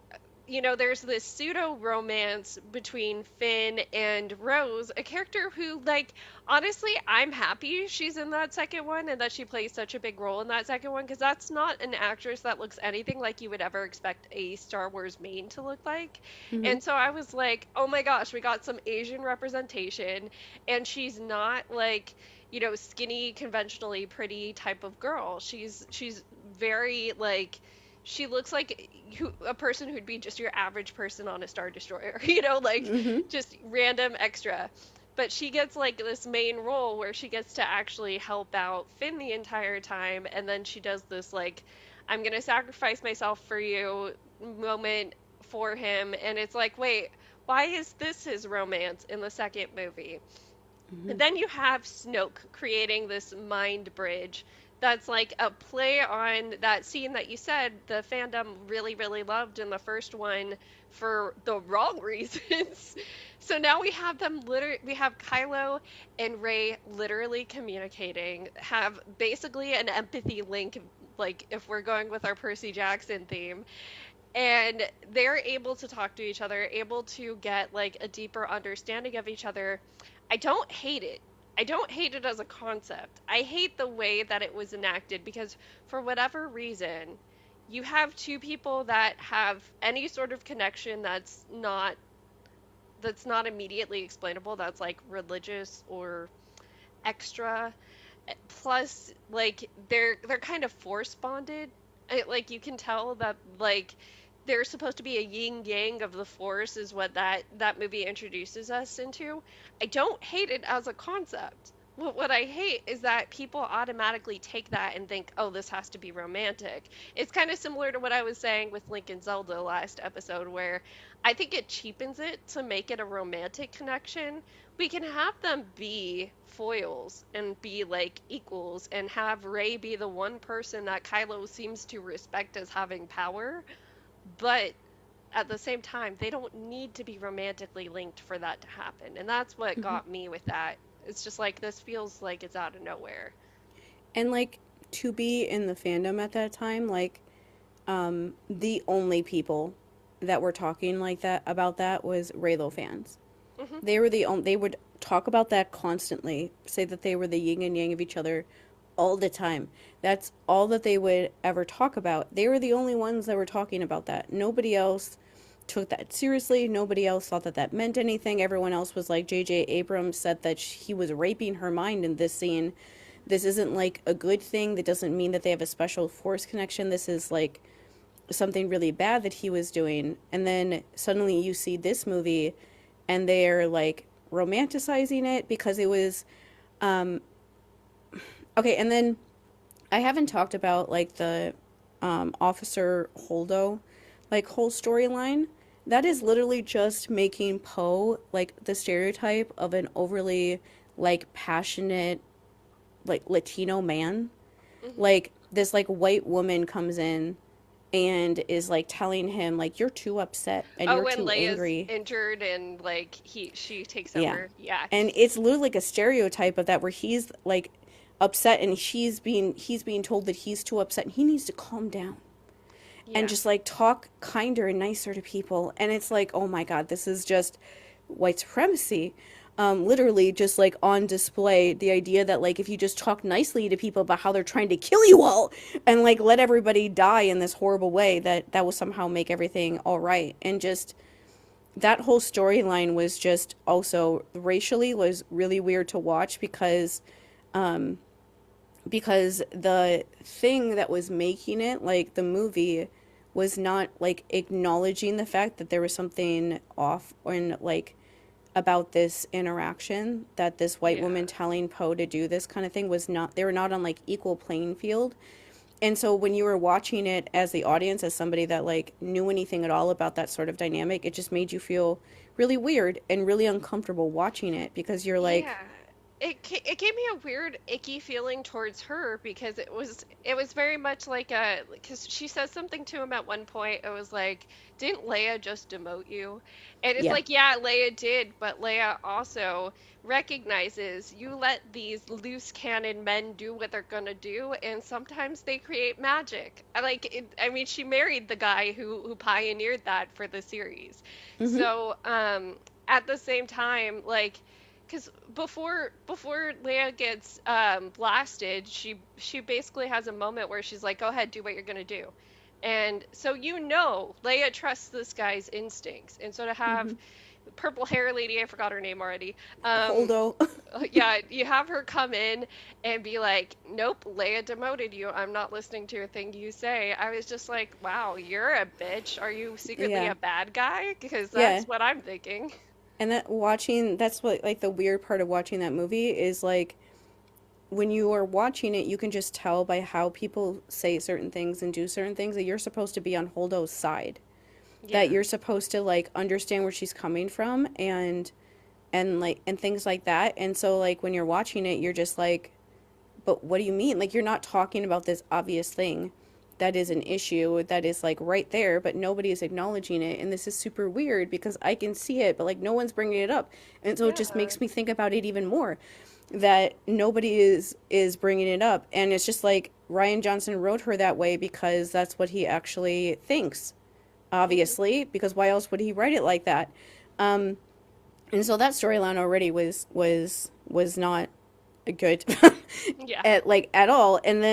there's this pseudo-romance between Finn and Rose, a character who, like, honestly, I'm happy she's in that second one and that she plays such a big role in that second one, because that's not an actress that looks anything like you would ever expect a Star Wars main to look like. And so I was like, oh my gosh, we got some Asian representation, and she's not, like, skinny, conventionally pretty type of girl. She's very, like... She looks like a person who'd be just your average person on a Star Destroyer, just random extra. But she gets like this main role where she gets to actually help out Finn the entire time, and then she does this like, I'm gonna sacrifice myself for you moment for him, and it's like, wait, why is this his romance in the second movie? And then you have Snoke creating this mind bridge that's like a play on that scene that you said the fandom really, really loved in the first one for the wrong reasons. So now we have we have Kylo and Rey literally communicating, have basically an empathy link, like if we're going with our Percy Jackson theme. And they're able to talk to each other, able to get like a deeper understanding of each other. I don't hate it. I don't hate it as a concept. I hate the way that it was enacted because for whatever reason, you have two people that have any sort of connection that's not immediately explainable, that's like religious or extra. Plus, like they're kind of force bonded. Like you can tell that like there's supposed to be a yin yang of the Force is what that movie introduces us into. I don't hate it as a concept. What I hate is that people automatically take that and think, oh, this has to be romantic. It's kind of similar to what I was saying with Link and Zelda last episode, where I think it cheapens it to make it a romantic connection. We can have them be foils and be like equals and have Rey be the one person that Kylo seems to respect as having power. But at the same time, they don't need to be romantically linked for that to happen. And that's what got me with that. It's just like, this feels like it's out of nowhere. And like, to be in the fandom at that time, like, the only people that were talking like that about that was Reylo fans. They were they would talk about that constantly, say that they were the yin and yang of each other all the time. That's all that they would ever talk about. They were the only ones that were talking about that. Nobody else took that seriously. Nobody else thought that that meant anything. Everyone else was like, J.J. Abrams said that he was raping her mind in this scene. This isn't like a good thing. That doesn't mean that they have a special force connection. This is like something really bad that he was doing. And then suddenly you see this movie and they're like romanticizing it because it was okay. And then I haven't talked about like the Officer Holdo like whole storyline. That is literally just making Poe like the stereotype of an overly like passionate like Latino man. Like this like white woman comes in and is like telling him like you're too upset and Oh, you're when too Leia's angry. injured and like she takes Yeah. over. Yeah. And it's literally like a stereotype of that where he's like upset and he's being told that he's too upset and he needs to calm down Yeah. and just like talk kinder and nicer to people. And it's like, oh my God, this is just white supremacy. Literally just like on display, the idea that like if you just talk nicely to people about how they're trying to kill you all and like let everybody die in this horrible way, that will somehow make everything all right. And just that whole storyline was just also racially was really weird to watch because the thing that was making it like the movie was not like acknowledging the fact that there was something off and like about this interaction, that this white woman telling Poe to do this kind of thing was not, they were not on like equal playing field. And so when you were watching it as the audience, as somebody that like knew anything at all about that sort of dynamic, it just made you feel really weird and really uncomfortable watching it because you're like, Yeah. It gave me a weird icky feeling towards her because it was very much like a, because she says something to him at one point. It was like, didn't Leia just demote you? And it's yeah, like, yeah, Leia did, but Leia also recognizes you let these loose cannon men do what they're gonna do, and sometimes they create magic. I mean, she married the guy who pioneered that for the series. hmm So, at the same time, like, because before Leia gets blasted, she basically has a moment where she's like, "Go ahead, do what you're gonna do," and so Leia trusts this guy's instincts, and so to have hmm purple hair lady, I forgot her name already. Um, Holdo. yeah, you have her come in and be like, "Nope, Leia demoted you. I'm not listening to a thing you say." I was just like, "Wow, you're a bitch. Are you secretly Yeah, a bad guy?" Because yeah. that's what I'm thinking. And that's what like the weird part of watching that movie is like when you are watching it, you can just tell by how people say certain things and do certain things that you're supposed to be on Holdo's side. That Yeah. you're supposed to like understand where she's coming from and like and things like that. And so like when you're watching it, you're just like, but what do you mean? Like you're not talking about this obvious thing that is an issue that is like right there, but nobody is acknowledging it. And this is super weird because I can see it, but like no one's bringing it up. And so it just Yeah. makes me think about it even more that nobody is bringing it up. And it's just like Ryan Johnson wrote her that way because that's what he actually thinks, obviously, because why else would he write it like that? Um, and so that storyline already was not good Yeah. at all. And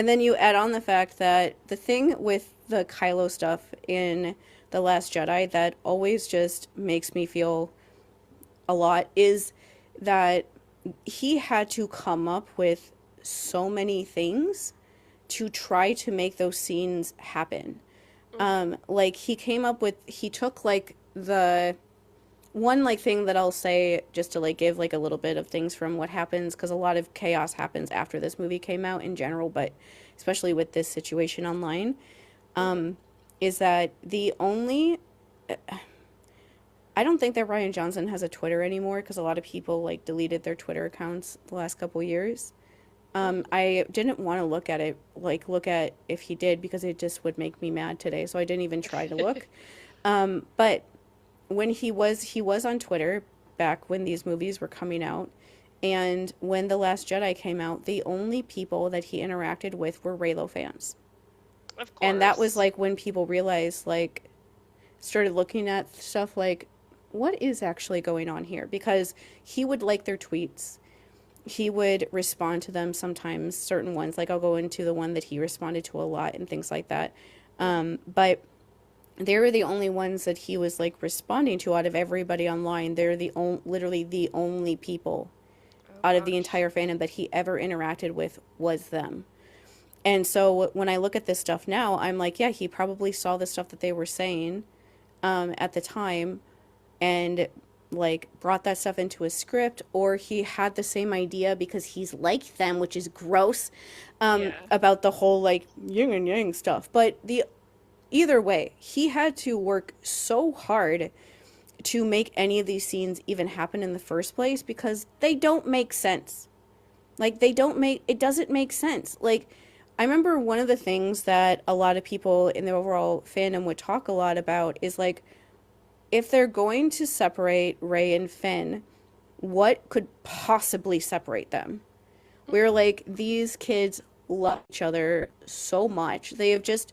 then you add on the fact that the thing with the Kylo stuff in The Last Jedi that always just makes me feel a lot is that he had to come up with so many things to try to make those scenes happen. Like he took like the one like thing that I'll say just to like give like a little bit of things from what happens because a lot of chaos happens after this movie came out in general, but especially with this situation online, is that the only I don't think that Ryan Johnson has a Twitter anymore because a lot of people like deleted their Twitter accounts the last couple years. I didn't want to look at it, like look at if he did because it just would make me mad today, so I didn't even try to look. But when he was on Twitter back when these movies were coming out, and when The Last Jedi came out, the only people that he interacted with were Reylo fans. Of And that was course. like when people realized like started looking at stuff like what is actually going on here because he would like their tweets. he would respond to them sometimes, certain ones. Like, I'll go into the one that he responded to a lot and things like that. But they were the only ones that he was like responding to out of everybody online. They're literally the only people Oh out of the gosh. entire fandom that he ever interacted with was them. And so when I look at this stuff now, I'm like, yeah, he probably saw the stuff that they were saying at the time and like brought that stuff into a script, or he had the same idea because he's like them, which is gross, Yeah. about the whole like yin and yang stuff. But the either way, he had to work so hard to make any of these scenes even happen in the first place because they don't make sense. Like, it doesn't make sense. Like, I remember one of the things that a lot of people in the overall fandom would talk a lot about is like, if they're going to separate Rey and Finn, what could possibly separate them? We're like, these kids love each other so much. They have just,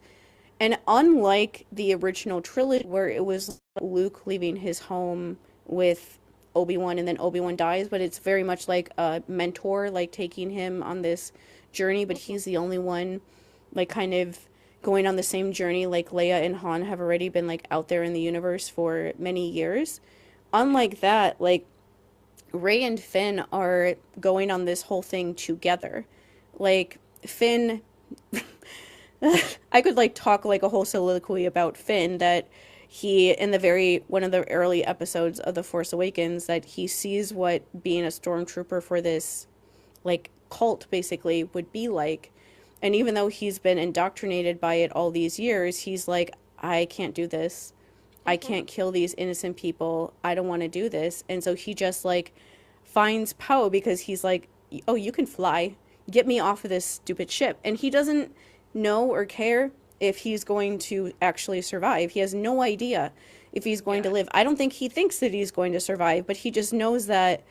and unlike the original trilogy where it was Luke leaving his home with Obi-Wan and then Obi-Wan dies, but it's very much like a mentor, like taking him on this journey, but he's the only one like kind of going on the same journey. Like Leia and Han have already been like out there in the universe for many years. Unlike that, like Rey and Finn are going on this whole thing together. Like Finn I could like talk like a whole soliloquy about Finn, that he in the very one of the early episodes of The Force Awakens, that he sees what being a stormtrooper for this like cult basically would be like. And even though he's been indoctrinated by it all these years, he's like, I can't do this. I can't kill these innocent people. I don't want to do this. And so he just like finds Poe because he's like, oh, you can fly. Get me off of this stupid ship. And he doesn't know or care if he's going to actually survive. He has no idea if he's going to live. I don't think he thinks that he's going to survive, but he just knows that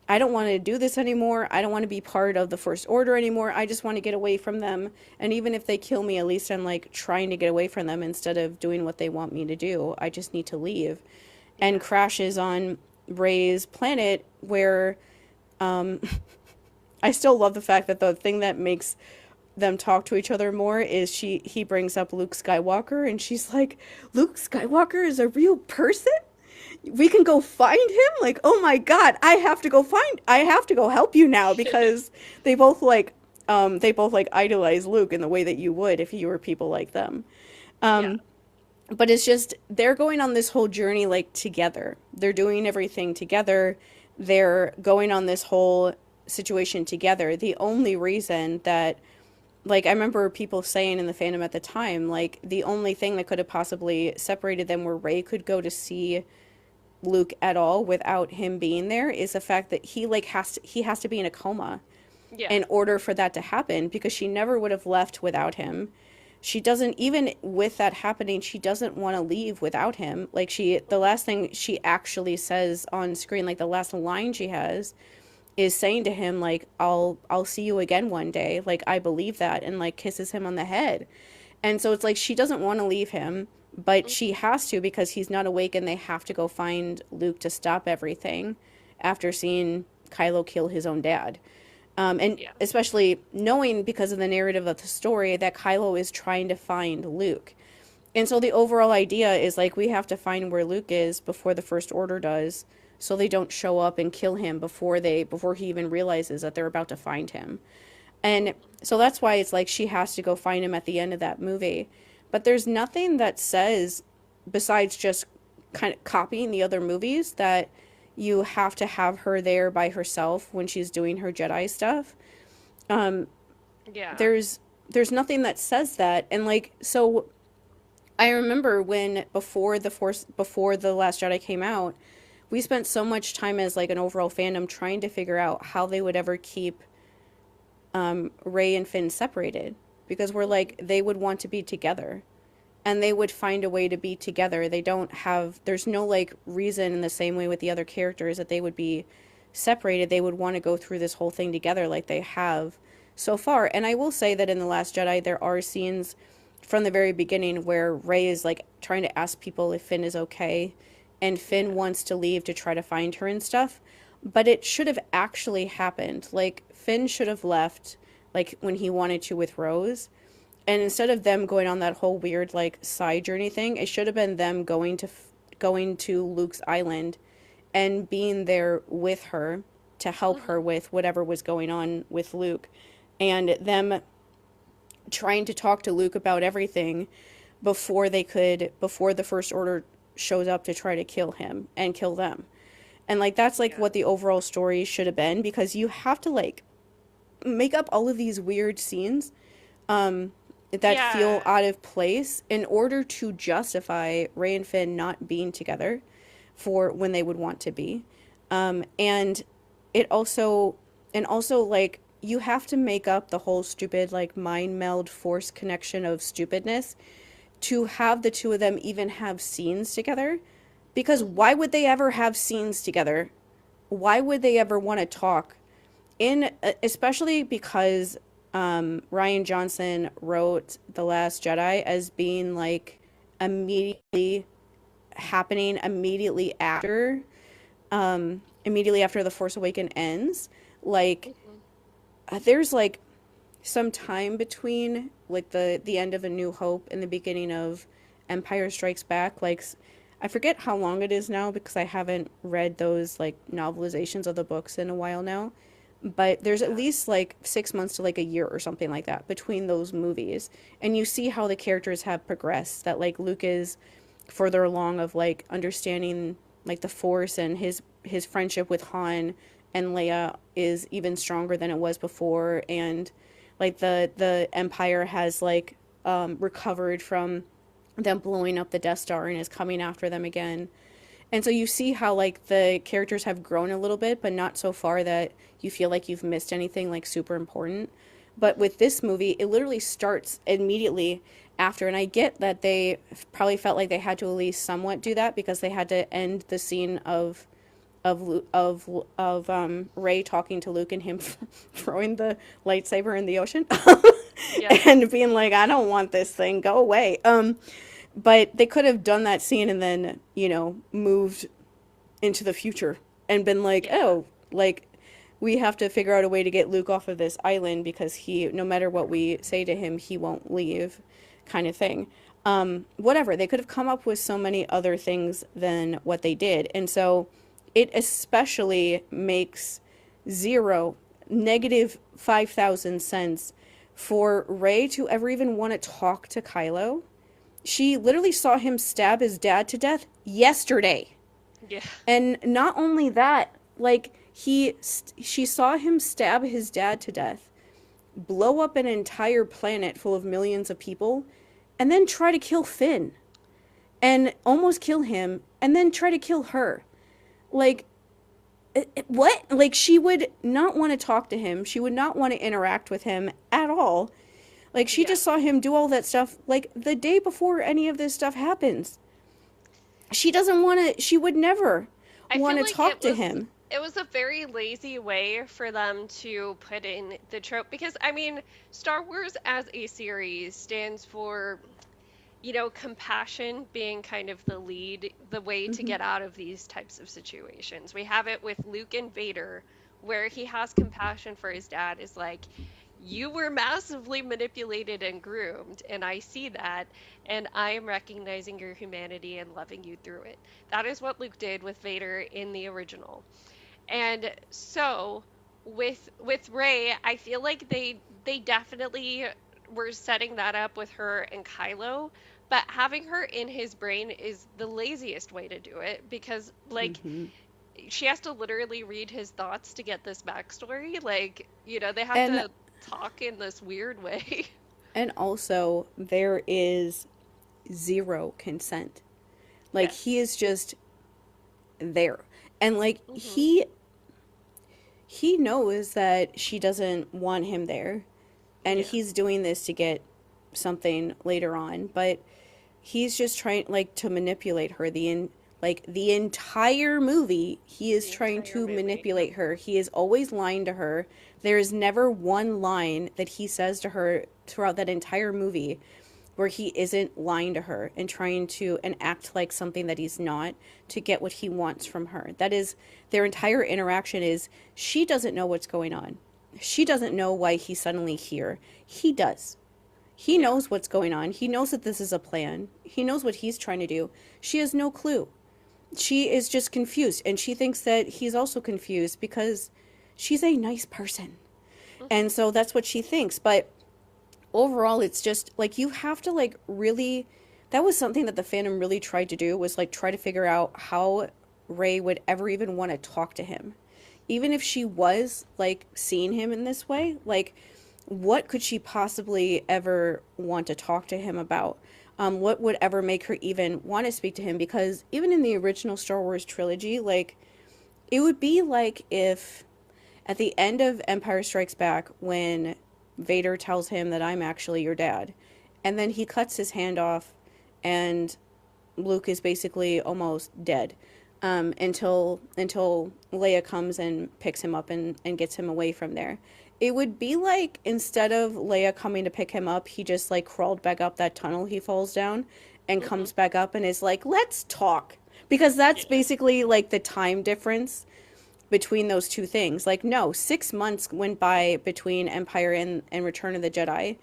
I don't want to do this anymore. I don't want to be part of the First Order anymore. I just want to get away from them. And even if they kill me, at least I'm like trying to get away from them instead of doing what they want me to do. I just need to leave. And crashes on Rey's planet where I still love the fact that the thing that makes them talk to each other more is he brings up Luke Skywalker and she's like, Luke Skywalker is a real person? We can go find him? Like, oh my god, I have to go help you now, because they both like idolize Luke in the way that you would if you were people like them. But it's just, they're going on this whole journey like together. They're doing everything together. They're going on this whole situation together. The only reason that, like, I remember people saying in the fandom at the time, like, the only thing that could have possibly separated them where Rey could go to see Luke at all without him being there is the fact that he has to be in a coma in order for that to happen, because she never would have left without him. She doesn't, even with that happening, she doesn't want to leave without him. Like, the last thing she actually says on screen, like the last line she has, is saying to him, like, I'll see you again one day. Like, I believe that, and like kisses him on the head. And so it's like, she doesn't want to leave him, but she has to, because he's not awake and they have to go find Luke to stop everything after seeing Kylo kill his own dad. Especially knowing, because of the narrative of the story, that Kylo is trying to find Luke. And so the overall idea is like, we have to find where Luke is before the First Order does, so they don't show up and kill him before he even realizes that they're about to find him. And so that's why it's like she has to go find him at the end of that movie. But there's nothing that says, besides just kind of copying the other movies, that you have to have her there by herself when she's doing her Jedi stuff. There's nothing that says that. And like, so I remember before The Last Jedi came out, we spent so much time as like an overall fandom trying to figure out how they would ever keep Rey and Finn separated, because we're like, they would want to be together and they would find a way to be together. There's no like reason in the same way with the other characters that they would be separated. They would want to go through this whole thing together like they have so far. And I will say that in The Last Jedi, there are scenes from the very beginning where Rey is like trying to ask people if Finn is okay, and Finn wants to leave to try to find her and stuff. but it should have actually happened. Like, Finn should have left, like, when he wanted to with Rose. And instead of them going on that whole weird, like, side journey thing, it should have been them going to Luke's island and being there with her to help her with whatever was going on with Luke. And them trying to talk to Luke about everything before the First Order shows up to try to kill him and kill them. And, like, that's, like, what the overall story should have been, because you have to, like, make up all of these weird scenes that feel out of place in order to justify Rey and Finn not being together for when they would want to be. And also, like, you have to make up the whole stupid, like, mind meld force connection of stupidness to have the two of them even have scenes together. Because why would they ever have scenes together? Why would they ever want to talk? Especially because Rian Johnson wrote The Last Jedi as being, like, immediately happening immediately after The Force Awakens ends. Like, there's, like, some time between, like, the end of A New Hope and the beginning of Empire Strikes Back. Like, I forget how long it is now because I haven't read those, like, novelizations of the books in a while now. But there's at least, like, 6 months to, like, a year or something like that between those movies. And you see how the characters have progressed. That, like, Luke is further along of, like, understanding, like, the Force, and his friendship with Han and Leia is even stronger than it was before. And, like, the Empire has, like, recovered from them blowing up the Death Star and is coming after them again. And so you see how, like, the characters have grown a little bit, but not so far that you feel like you've missed anything, like, super important. But with this movie, it literally starts immediately after, and I get that they probably felt like they had to at least somewhat do that because they had to end the scene of Rey talking to Luke and him throwing the lightsaber in the ocean and being like, I don't want this thing, go away. But they could have done that scene and then, you know, moved into the future and been like, oh, like, we have to figure out a way to get Luke off of this island because no matter what we say to him, he won't leave, kind of thing. Whatever. They could have come up with so many other things than what they did. And so it especially makes negative 5,000 cents for Rey to ever even want to talk to Kylo. She literally saw him stab his dad to death yesterday. Yeah. And not only that, like, she saw him stab his dad to death, blow up an entire planet full of millions of people, and then try to kill Finn. And almost kill him, and then try to kill her. Like, what? Like, she would not want to talk to him. She would not want to interact with him at all. Like, she just saw him do all that stuff, like, the day before any of this stuff happens. She would never want to talk to him. It was a very lazy way for them to put in the trope, because, I mean, Star Wars as a series stands for, you know, compassion being kind of the way to get out of these types of situations. We have it with Luke and Vader, where he has compassion for his dad, is like, you were massively manipulated and groomed, and I see that, and I am recognizing your humanity and loving you through it. That is what Luke did with Vader in the original. And so with Rey, I feel like they definitely were setting that up with her and Kylo, but having her in his brain is the laziest way to do it, because, like, she has to literally read his thoughts to get this backstory. Like, you know, they have to talk in this weird way. And also, there is zero consent. Like, he is just there. And, like, he knows that she doesn't want him there. And he's doing this to get something later on. But he's just trying, like, to manipulate her. The entire movie, he is trying to manipulate her. He is always lying to her. There is never one line that he says to her throughout that entire movie where he isn't lying to her and trying to and act like something that he's not to get what he wants from her. That is their entire interaction. Is she doesn't know what's going on. She doesn't know why he's suddenly here. He does. He knows what's going on. He knows that this is a plan. He knows what he's trying to do. She has no clue. She is just confused, and she thinks that he's also confused because she's a nice person. And so that's what she thinks. But overall, it's just like you have to like really, that was something that the fandom really tried to do, was like try to figure out how Rey would ever even want to talk to him. Even if she was like seeing him in this way, like what could she possibly ever want to talk to him about? What would ever make her even want to speak to him? Because even in the original Star Wars trilogy, like it would be like if at the end of Empire Strikes Back, when Vader tells him that I'm actually your dad, and then he cuts his hand off and Luke is basically almost dead, until Leia comes and picks him up and gets him away from there. It would be like instead of Leia coming to pick him up, he just like crawled back up that tunnel he falls down and comes back up and is like, let's talk. Because that's basically like the time difference between those two things. Like, no, 6 months went by between Empire and Return of the Jedi.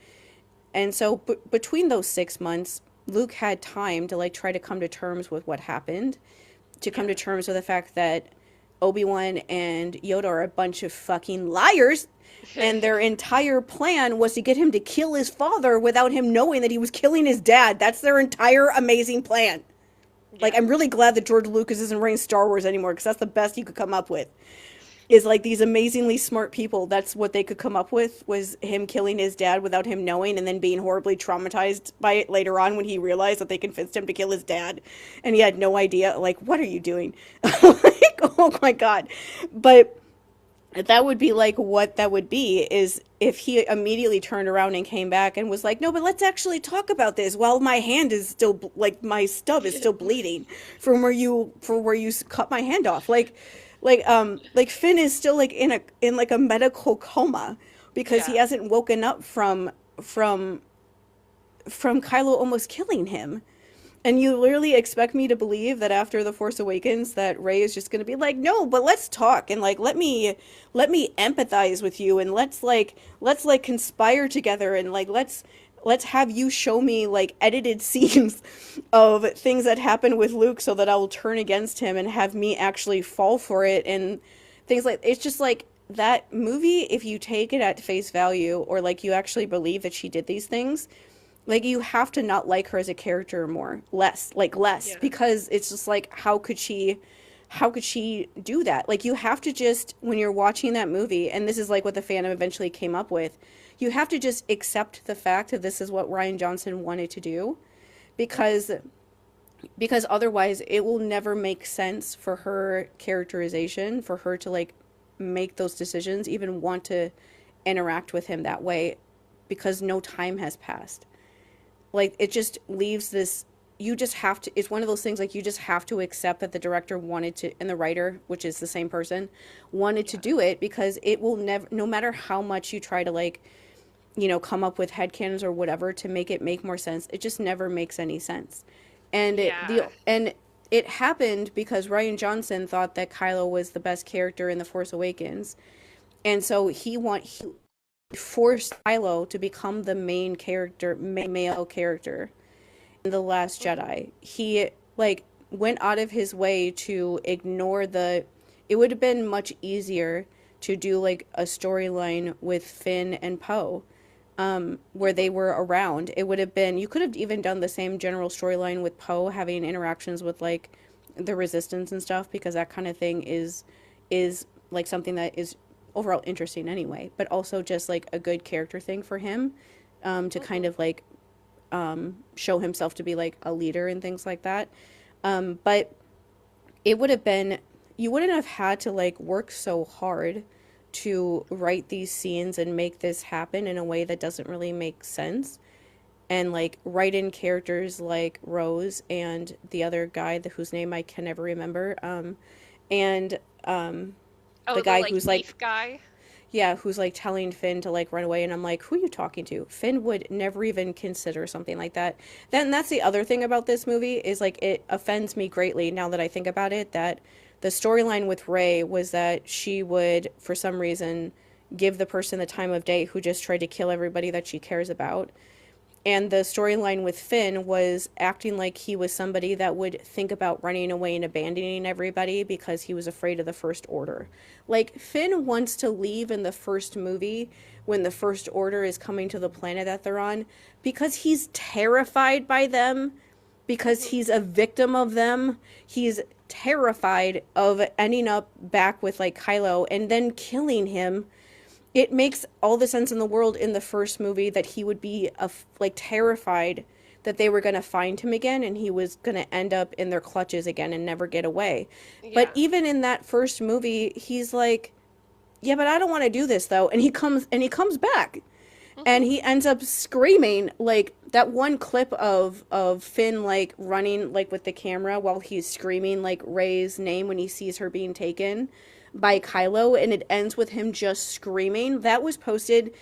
And so between those 6 months, Luke had time to like try to come to terms with what happened, to come to terms with the fact that Obi-Wan and Yoda are a bunch of fucking liars. And their entire plan was to get him to kill his father without him knowing that he was killing his dad. That's their entire amazing plan. Yeah. Like, I'm really glad that George Lucas isn't writing Star Wars anymore, because that's the best you could come up with. Is like these amazingly smart people, that's what they could come up with, was him killing his dad without him knowing, and then being horribly traumatized by it later on when he realized that they convinced him to kill his dad. And he had no idea. Like, what are you doing? Like, oh my God. But that would be like what that would be, is if he immediately turned around and came back and was like, no, but let's actually talk about this while my hand is still, like, my stub is still bleeding from where you cut my hand off. Like Finn is still like in a medical coma because he hasn't woken up from Kylo almost killing him. And you literally expect me to believe that after The Force Awakens that Rey is just going to be like, no, but let's talk, and like let me empathize with you, and let's conspire together, and like let's have you show me like edited scenes of things that happen with Luke so that I'll turn against him and have me actually fall for it, and things like, it's just like that movie, if you take it at face value, or like you actually believe that she did these things, like, you have to not like her as a character less, because it's just like, how could she do that? Like, you have to just, when you're watching that movie, and this is like what the fandom eventually came up with, you have to just accept the fact that this is what Rian Johnson wanted to do, because otherwise it will never make sense for her characterization, for her to like make those decisions, even want to interact with him that way, because no time has passed. Like, it just leaves this, you just have to, it's one of those things, like, you just have to accept that the director wanted to, and the writer, which is the same person, wanted to do it, because it will never, no matter how much you try to, like, you know, come up with headcanons or whatever to make it make more sense, it just never makes any sense. And it happened because Rian Johnson thought that Kylo was the best character in The Force Awakens. And so he forced Reylo to become the main character, male character in The Last Jedi. He like went out of his way to ignore it would have been much easier to do like a storyline with Finn and Poe, where they were around. It would have been, you could have even done the same general storyline with Poe having interactions with like the Resistance and stuff, because that kind of thing is like something that is overall interesting anyway, but also just like a good character thing for him, to kind of like show himself to be like a leader and things like that. But it would have been, you wouldn't have had to like work so hard to write these scenes and make this happen in a way that doesn't really make sense, and like write in characters like Rose and the other guy whose name I can never remember, the guy who's like guy. Yeah, who's like telling Finn to like run away, and I'm like, who are you talking to? Finn would never even consider something like that. Then that's the other thing about this movie is like it offends me greatly now that I think about it that the storyline with Rey was that she would for some reason give the person the time of day who just tried to kill everybody that she cares about. And the storyline with Finn was acting like he was somebody that would think about running away and abandoning everybody because he was afraid of the First Order. Like, Finn wants to leave in the first movie when the First Order is coming to the planet that they're on because he's terrified by them, because he's a victim of them. He's terrified of ending up back with, like, Kylo and then killing him. It makes all the sense in the world in the first movie that he would be like terrified that they were going to find him again and he was going to end up in their clutches again and never get away. Yeah. But even in that first movie, he's like, yeah, but I don't want to do this though. And he comes back. Mm-hmm. And he ends up screaming, like that one clip of Finn like running like with the camera while he's screaming like Rey's name when he sees her being taken by Kylo, and it ends with him just screaming. That was posted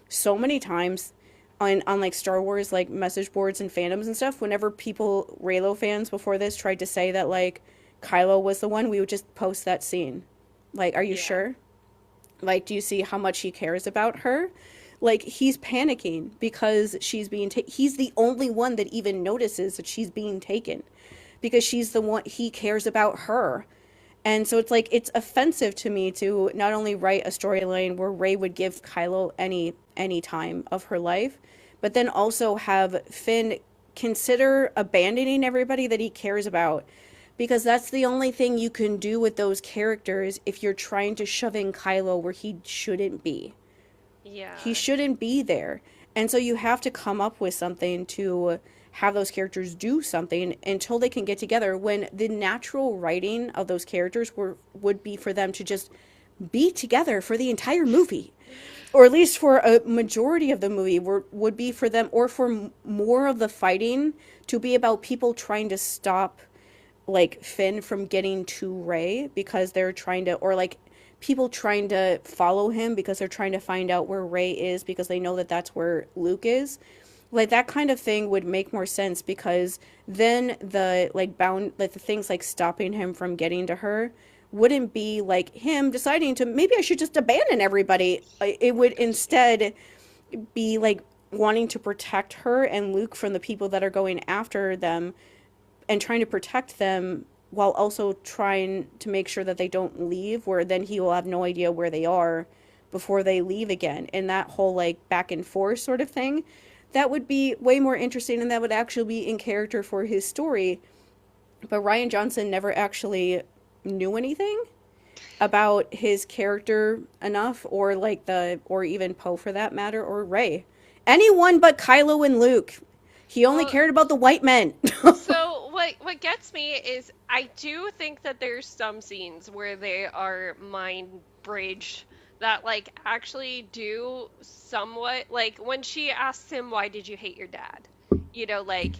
so many times on like Star Wars like message boards and fandoms and stuff. Whenever people, Reylo fans before this, tried to say that like Kylo was the one, we would just post that scene. Like, are you sure? Like, do you see how much he cares about her? Like, he's panicking because she's being taken. He's the only one that even notices that she's being taken because she's the one, he cares about her. And so it's like, it's offensive to me to not only write a storyline where Rey would give Kylo any time of her life, but then also have Finn consider abandoning everybody that he cares about. Because that's the only thing you can do with those characters if you're trying to shove in Kylo where he shouldn't be. Yeah. He shouldn't be there. And so you have to come up with something to have those characters do something until they can get together, when the natural writing of those characters would be for them to just be together for the entire movie, or at least for a majority of the movie would be for them, or for more of the fighting to be about people trying to stop like Finn from getting to Rey because they're trying to, or like people trying to follow him because they're trying to find out where Rey is because they know that that's where Luke is. Like, that kind of thing would make more sense, because then the, like, the things, like, stopping him from getting to her wouldn't be, like, him deciding to, maybe I should just abandon everybody. It would instead be, like, wanting to protect her and Luke from the people that are going after them and trying to protect them while also trying to make sure that they don't leave, where then he will have no idea where they are before they leave again. And that whole, like, back and forth sort of thing, that would be way more interesting, and that would actually be in character for his story. But Rian Johnson never actually knew anything about his character enough, or like or even Poe for that matter, or Rey. Anyone but Kylo and Luke. He only cared about the white men. So what gets me is I do think that there's some scenes where they are mind bridged that like actually do somewhat, like when she asks him, why did you hate your dad? You know, like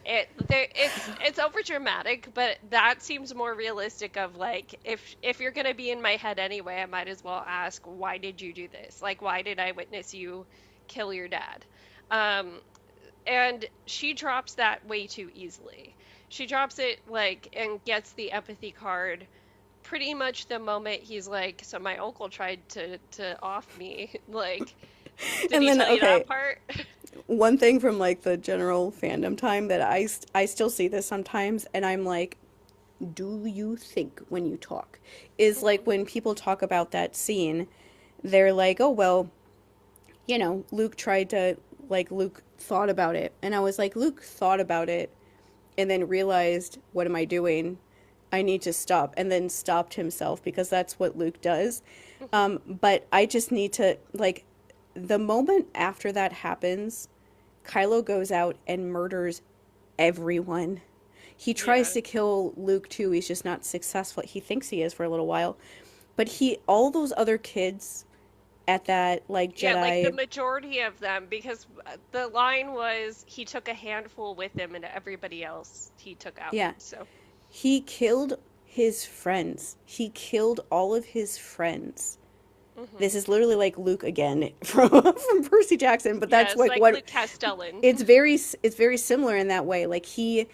it's over dramatic, but that seems more realistic of like, if you're gonna be in my head anyway, I might as well ask, why did you do this? Like, why did I witness you kill your dad? And she drops that way too easily. She drops it like and gets the empathy card pretty much the moment he's like, so my uncle tried to off me. Like, did he tell you that part? One thing from like the general fandom time that I still see this sometimes, and I'm like, do you think when you talk? Is like when people talk about that scene, they're like, oh, well, you know, Luke thought about it. And I was like, Luke thought about it and then realized, what am I doing? I need to stop, and then stopped himself, because that's what Luke does. But I just need to, like, the moment after that happens, Kylo goes out and murders everyone. He tries to kill Luke too. He's just not successful. He thinks he is for a little while. But all those other kids at that, like, Jedi... Yeah, like the majority of them, because the line was, he took a handful with him and everybody else he took out. Yeah. So... He killed his friends. He killed all of his friends This is literally like Luke again from Percy Jackson, but that's Yes, like like what Luke Castellan. it's very similar in that way. Like he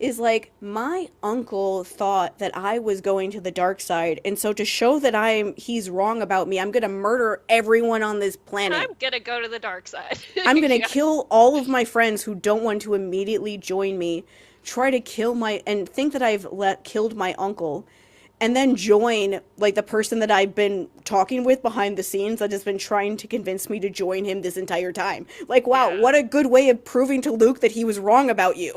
is like, my uncle thought that I was going to the dark side, and so to show that he's wrong about me, I'm gonna murder everyone on this planet. I'm gonna go to the dark side. I'm gonna Yeah. kill all of my friends who don't want to immediately join me, try to kill and think that I've killed my uncle, and then join like the person that I've been talking with behind the scenes that has been trying to convince me to join him this entire time. Like, wow, Yeah. what a good way of proving to Luke that he was wrong about you.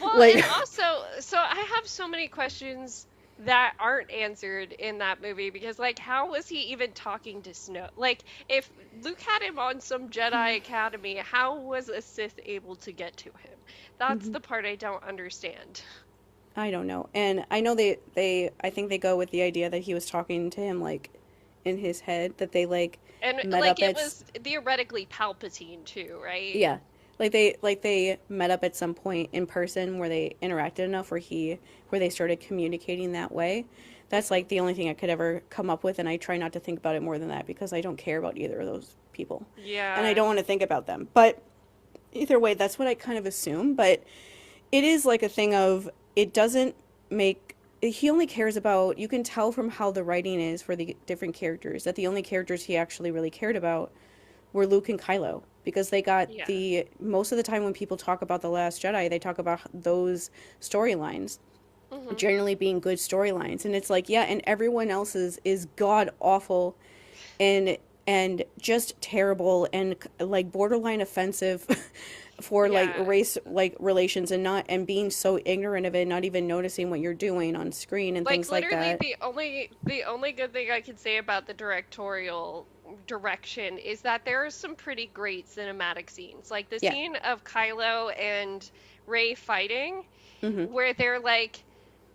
Well, Like, and also, so I have so many questions that aren't answered in that movie because, like, how was he even talking to Snow? Like, if Luke had him on some Jedi Academy, how was a Sith able to get to him? That's the part I don't understand. I don't know. And I know I think they go with the idea that he was talking to him like in his head, that they like And, met like, up it at was theoretically Palpatine, too, right? yeah. Like they met up at some point in person where they interacted enough where they started communicating that way. That's like the only thing I could ever come up with, and I try not to think about it more than that because I don't care about either of those people. And I Yeah. don't want to think about them. But either way, that's what I kind of assume, but it is like a thing of, it doesn't make, he only cares about, you can tell from how the writing is for the different characters that the only characters he actually really cared about were Luke and Kylo, because they got Yeah. most of the time when people talk about The Last Jedi, they talk about those storylines generally being good storylines, and it's like, yeah, and everyone else's is god awful and just terrible and like borderline offensive for like Yeah. race like relations, and not, and being so ignorant of it, not even noticing what you're doing on screen and Like, things like literally, that. the only good thing I can say about the directorial direction is that there are some pretty great cinematic scenes. Like the Yeah. scene of Kylo and Rey fighting, Hmm. where they're like,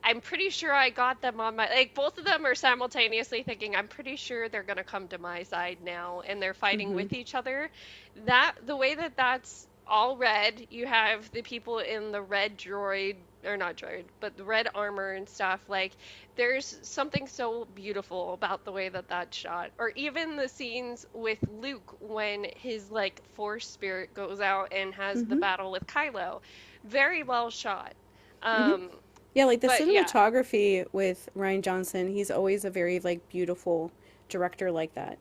I'm pretty sure I got them on my, like, both of them are simultaneously thinking, I'm pretty sure they're gonna come to my side now, and they're fighting with each other. The way that that's all red, you have the people in the red droid, or not droid, but the red armor and stuff, like, there's something so beautiful about the way that that's shot. Or even the scenes with Luke when his, like, force spirit goes out and has the battle with Kylo. Very well shot. Um, Yeah, like the but yeah, cinematography with Ryan Johnson, he's always a very like beautiful director like that.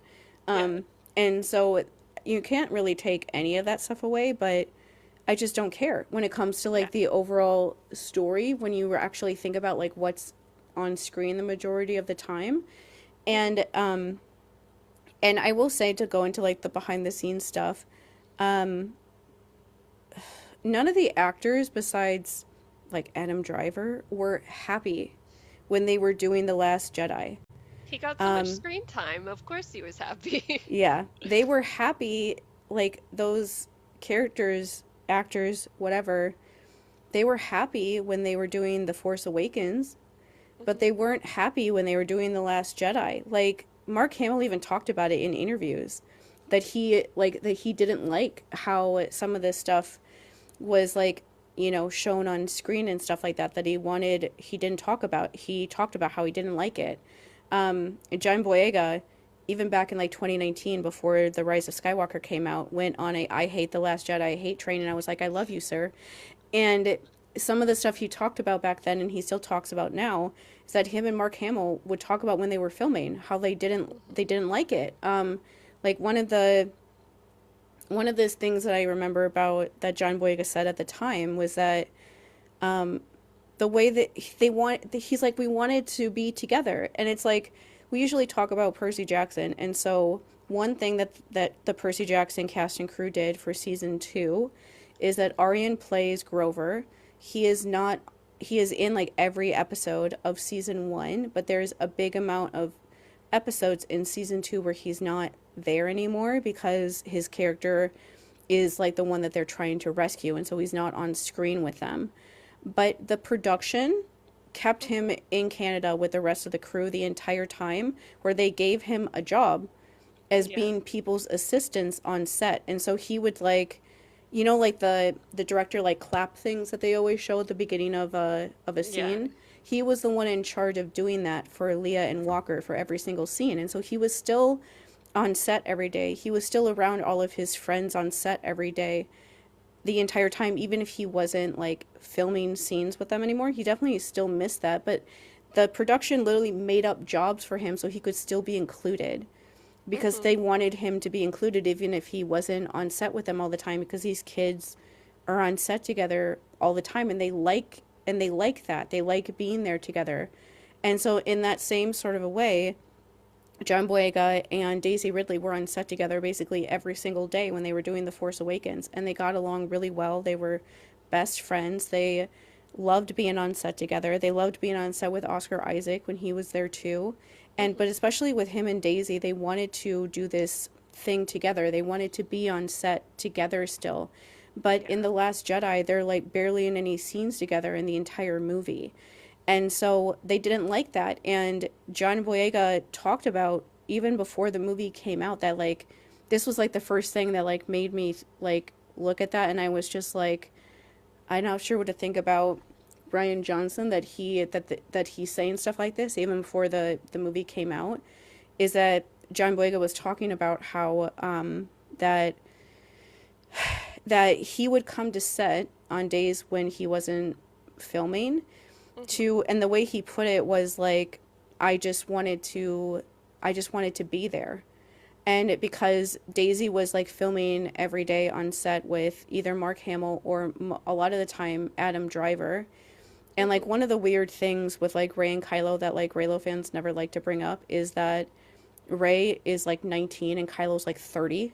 yeah, And so you can't really take any of that stuff away, but I just don't care when it comes to yeah. like the overall story when you actually think about like what's on screen the majority of the time. And and I will say, to go into like the behind the scenes stuff, none of the actors besides like Adam Driver were happy when they were doing The Last Jedi. He got so much screen time. Of course he was happy. Yeah, they were happy, like those characters, actors, whatever, they were happy when they were doing The Force Awakens, but they weren't happy when they were doing The Last Jedi. Like Mark Hamill even talked about it in interviews that he didn't like how some of this stuff was like, you know, shown on screen and stuff like that he didn't talk about. He talked about how he didn't like it. John Boyega, even back in like 2019 before The Rise of Skywalker came out, went on a I hate The Last Jedi, I hate train, and I was like, I love you, sir. And some of the stuff he talked about back then, and he still talks about now, is that him and Mark Hamill would talk about when they were filming how they didn't like it. Like one of the things that I remember about that John Boyega said at the time was that the way that he's like, we wanted to be together, and it's like, we usually talk about Percy Jackson, and so one thing that the Percy Jackson cast and crew did for season 2 is that Arian plays Grover. He is in like every episode of season 1, but there's a big amount of episodes in season 2 where he's not there anymore because his character is like the one that they're trying to rescue, and so he's not on screen with them. But the production kept him in Canada with the rest of the crew the entire time, where they gave him a job as Yeah. being people's assistants on set. And so he would like, you know, like the director like clap things that they always show at the beginning of a scene. he was the one in charge of doing that for Leah and Walker for every single scene. And so he was still on set every day. He was still around all of his friends on set every day the entire time, even if he wasn't like filming scenes with them anymore. He definitely still missed that, but the production literally made up jobs for him so he could still be included, because they wanted him to be included even if he wasn't on set with them all the time, because these kids are on set together all the time, and they like that. They like being there together. And so in that same sort of a way, John Boyega and Daisy Ridley were on set together basically every single day when they were doing The Force Awakens, and they got along really well. They were best friends. They loved being on set together. They loved being on set with Oscar Isaac when he was there too. And but especially with him and Daisy, they wanted to do this thing together. They wanted to be on set together still. But in The Last Jedi, they're like barely in any scenes together in the entire movie. And so they didn't like that. And John Boyega talked about, even before the movie came out, that like this was like the first thing that like made me like look at that, and I was just like, I'm not sure what to think about Rian Johnson, that he's saying stuff like this even before the movie came out. Is that John Boyega was talking about how that he would come to set on days when he wasn't filming and the way he put it was like, I just wanted to be there. And because Daisy was like filming every day on set with either Mark Hamill or a lot of the time Adam Driver. And like one of the weird things with like Rey and Kylo that like Reylo fans never like to bring up is that Rey is like 19 and Kylo's like 30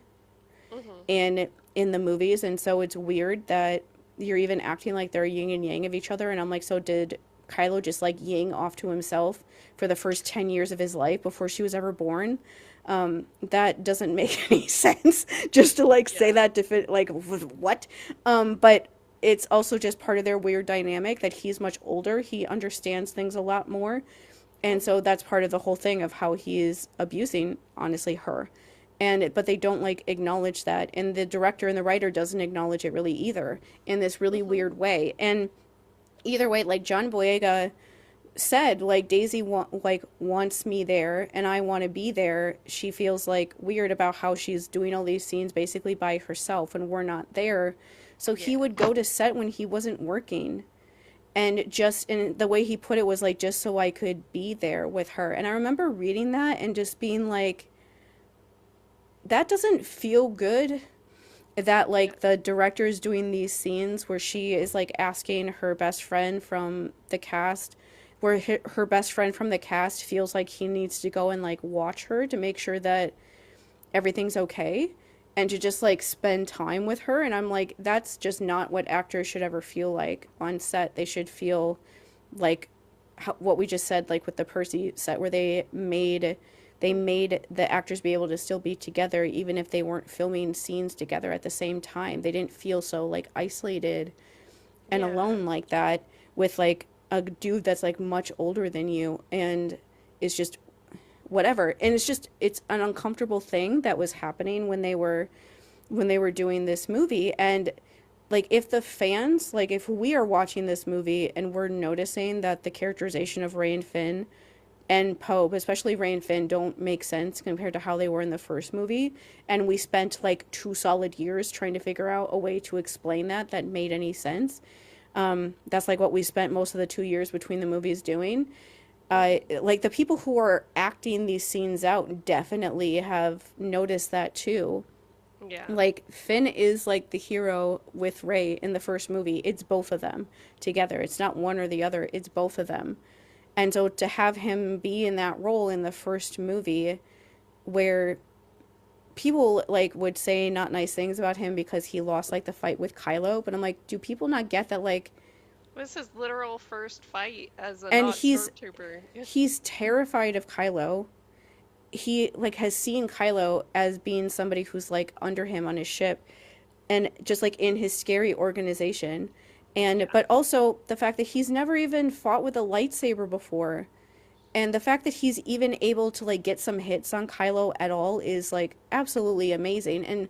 in the movies. And so it's weird that you're even acting like they're yin and yang of each other. And I'm like, so did Kylo just like ying off to himself for the first 10 years of his life before she was ever born? That doesn't make any sense, just to like say that to fit, like what? But it's also just part of their weird dynamic that he's much older. He understands things a lot more. And so that's part of the whole thing of how he is abusing, honestly, her. But they don't like acknowledge that. And the director and the writer doesn't acknowledge it really either, in this really weird way. And either way, like John Boyega said, like Daisy wants me there and I want to be there. She feels like weird about how she's doing all these scenes basically by herself and we're not there. So he would go to set when he wasn't working. And the way he put it was like, just so I could be there with her. And I remember reading that and just being like, that doesn't feel good. That like the director is doing these scenes where she is like asking her best friend from the cast, where her best friend from the cast feels like he needs to go and like watch her to make sure that everything's okay, and to just like spend time with her. And I'm like, that's just not what actors should ever feel like on set. They should feel like what we just said, like with the Percy set, where they made the actors be able to still be together even if they weren't filming scenes together at the same time. They didn't feel so like isolated and alone like that with like a dude that's like much older than you and is just whatever. And it's an uncomfortable thing that was happening when they were doing this movie. And like if the fans, like if we are watching this movie and we're noticing that the characterization of Rey and Finn and Poe, especially Rey and Finn, don't make sense compared to how they were in the first movie, and we spent like 2 solid years trying to figure out a way to explain that made any sense. That's like what we spent most of the 2 years between the movies doing. Like the people who are acting these scenes out definitely have noticed that too. Yeah. Like Finn is like the hero with Rey in the first movie. It's both of them together. It's not one or the other. It's both of them. And so to have him be in that role in the first movie where people like would say not nice things about him because he lost like the fight with Kylo, but I'm like, do people not get that like This is his literal first fight as a stormtrooper. Yeah. He's terrified of Kylo. He like has seen Kylo as being somebody who's like under him on his ship and just like in his scary organization. And but also the fact that he's never even fought with a lightsaber before, and the fact that he's even able to like get some hits on Kylo at all is like absolutely amazing. And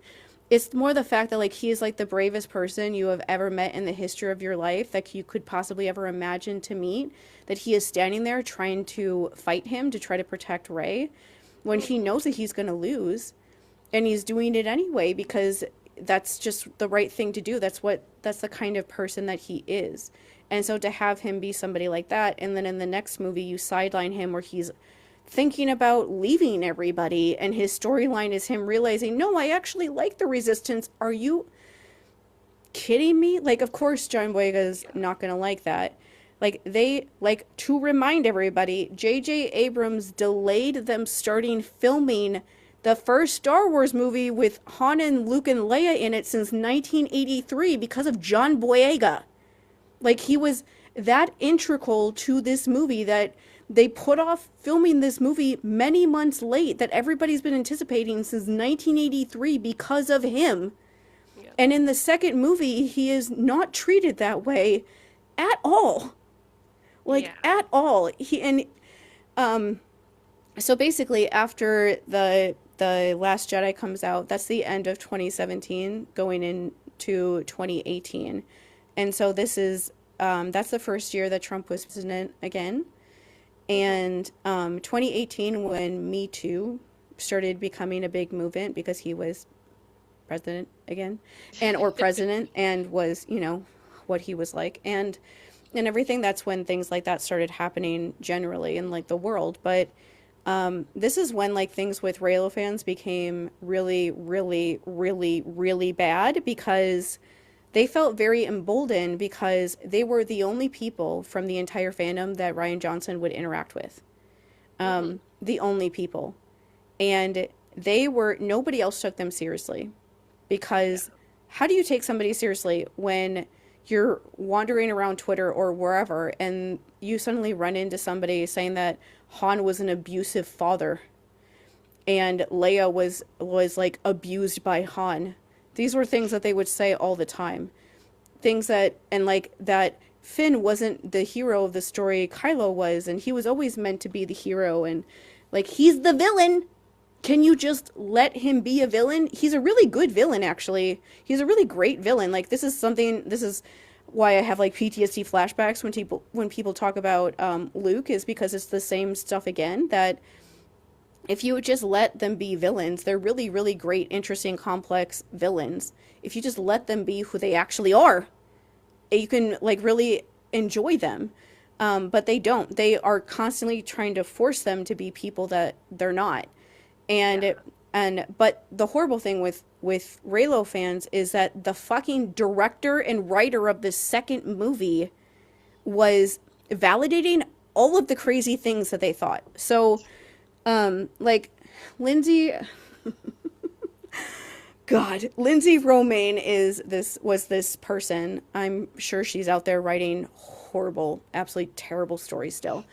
it's more the fact that like he is like the bravest person you have ever met in the history of your life that you could possibly ever imagine to meet, that he is standing there trying to fight him to try to protect Rey when he knows that he's going to lose, and he's doing it anyway because that's just the right thing to do. That's the kind of person that he is. And so to have him be somebody like that, and then in the next movie you sideline him where he's thinking about leaving everybody, and his storyline is him realizing, no, I actually like the Resistance. Are you kidding me? Like, of course John Boyega's not gonna like that. Like, they, like, to remind everybody, J.J. Abrams delayed them starting filming the first Star Wars movie with Han and Luke and Leia in it since 1983 because of John Boyega. Like, he was that integral to this movie that they put off filming this movie many months late that everybody's been anticipating since 1983 because of him. Yeah. And in the second movie, he is not treated that way at all. Like, at all. So basically, after the Last Jedi comes out, that's the end of 2017, going into 2018. And so this is, that's the first year that Trump was president again. And 2018, when Me Too started becoming a big movement because he was president again, or president, and was, you know, what he was like, and everything, that's when things like that started happening generally in, like, the world. But this is when, like, things with Reylo fans became really, really, really, really bad because they felt very emboldened because they were the only people from the entire fandom that Rian Johnson would interact with. The only people. And nobody else took them seriously. Because how do you take somebody seriously when you're wandering around Twitter or wherever and you suddenly run into somebody saying that Han was an abusive father and Leia was like abused by Han? These were things that they would say all the time. Things that, and like that Finn wasn't the hero of the story, Kylo was, and he was always meant to be the hero, and like, he's the villain. Can you just let him be a villain? He's a really good villain, actually. He's a really great villain. Like, this is why I have like PTSD flashbacks when people talk about Luke, is because it's the same stuff again, that if you would just let them be villains, they're really, really great, interesting, complex villains. If you just let them be who they actually are, you can, like, really enjoy them. But they don't. They are constantly trying to force them to be people that they're not. But the horrible thing with Reylo fans is that the fucking director and writer of the second movie was validating all of the crazy things that they thought. So, like, Lindsay Romaine was this person. I'm sure she's out there writing horrible, absolutely terrible stories still.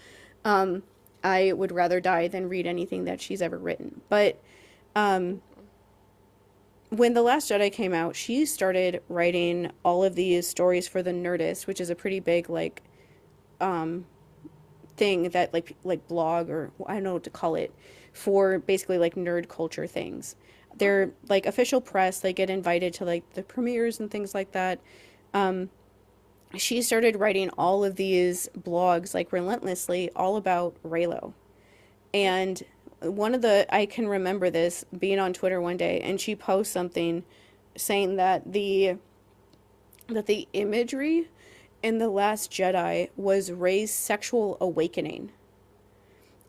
I would rather die than read anything that she's ever written. But when The Last Jedi came out, she started writing all of these stories for the Nerdist, which is a pretty big, like, thing that, like blog, or I don't know what to call it, for basically, like, nerd culture things. They're, like, official press. They get invited to, like, the premieres and things like that. She started writing all of these blogs, like, relentlessly, all about Reylo. And I can remember this, being on Twitter one day, and she posts something saying that the imagery in The Last Jedi was Rey's sexual awakening.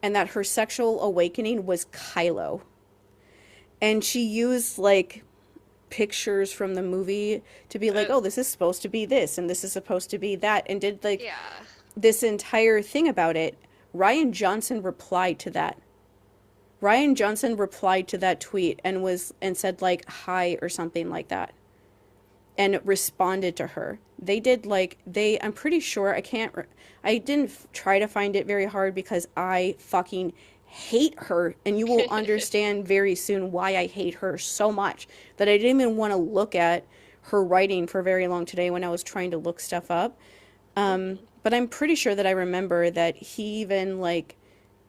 And that her sexual awakening was Kylo. And she used, like, pictures from the movie to be like, oh, this is supposed to be this, and this is supposed to be that, and did, like, this entire thing about it. Rian Johnson replied to that. Rian Johnson replied to that tweet and said, like, hi, or something like that. And responded to her. They did, like, I'm pretty sure, I didn't try to find it very hard because I fucking hate her, and you will understand very soon why I hate her so much that I didn't even want to look at her writing for very long today when I was trying to look stuff up. But I'm pretty sure that I remember that he even, like,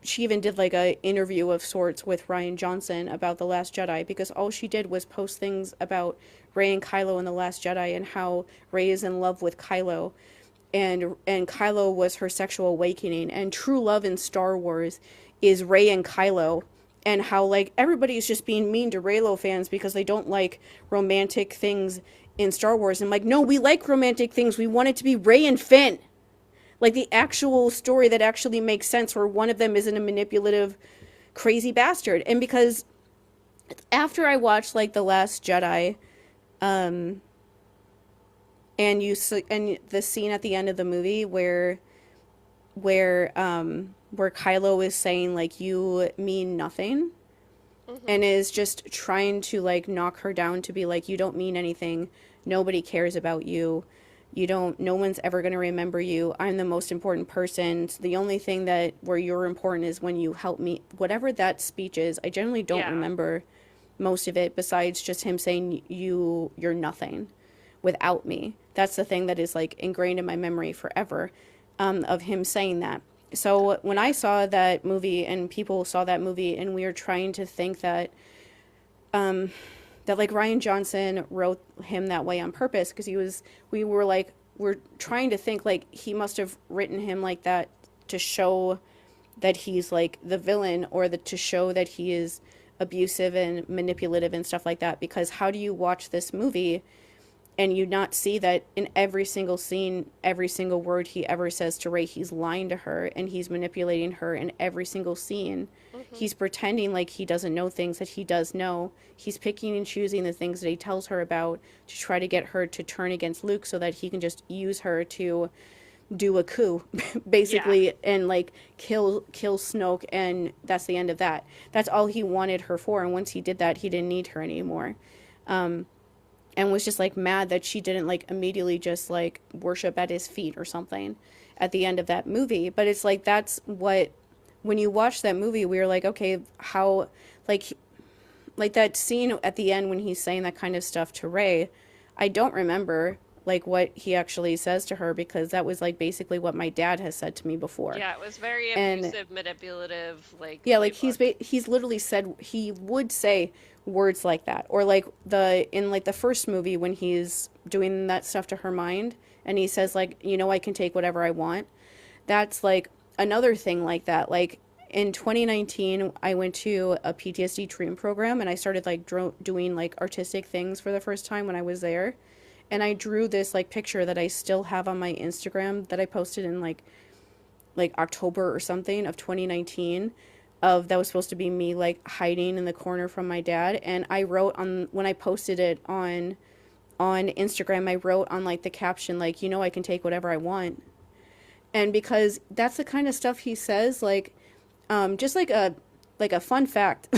she even did like a interview of sorts with Rian Johnson about The Last Jedi, because all she did was post things about Rey and Kylo in The Last Jedi and how Rey is in love with Kylo, and Kylo was her sexual awakening, and true love in Star Wars is Rey and Kylo, and how like everybody is just being mean to Reylo fans because they don't like romantic things in Star Wars. And like, no, we like romantic things. We want it to be Rey and Finn. Like the actual story that actually makes sense, where one of them isn't a manipulative, crazy bastard. And because after I watched like The Last Jedi, and the scene at the end of the movie where Kylo is saying like, you mean nothing, and is just trying to like knock her down to be like, you don't mean anything, nobody cares about you, no one's ever going to remember you, I'm the most important person, so the only thing that where you're important is when you help me, whatever that speech is. I generally don't remember most of it, besides just him saying you're nothing without me. That's the thing that is like ingrained in my memory forever, of him saying that. So when I saw that movie and people saw that movie, and we were trying to think that that like Rian Johnson wrote him that way on purpose, because we're trying to think like he must have written him like that to show that he's like the villain, or to show that he is abusive and manipulative and stuff like that. Because how do you watch this movie and you not see that in every single scene, every single word he ever says to Rey, he's lying to her and he's manipulating her in every single scene. He's pretending like he doesn't know things that he does know. He's picking and choosing the things that he tells her about to try to get her to turn against Luke so that he can just use her to do a coup, basically, and like kill Snoke, and that's the end of that. That's all he wanted her for, and once he did that, he didn't need her anymore. And was just like mad that she didn't like immediately just like worship at his feet or something at the end of that movie. But it's like, that's what, when you watch that movie, we were like, okay, how, like that scene at the end when he's saying that kind of stuff to Rey, I don't remember like what he actually says to her, because that was like basically what my dad has said to me before. Yeah, it was very abusive, manipulative, like yeah, like he's literally said, he would say words like that, or like in the first movie when he's doing that stuff to her mind and he says like, I can take whatever I want. That's like another thing like that. Like in 2019, I went to a PTSD treatment program, and I started like doing like artistic things for the first time when I was there. And I drew this like picture that I still have on my Instagram that I posted in like October or something of 2019, that was supposed to be me like hiding in the corner from my dad. And I wrote when I posted it on Instagram, I wrote on like the caption like, I can take whatever I want. And because that's the kind of stuff he says, like just like a fun fact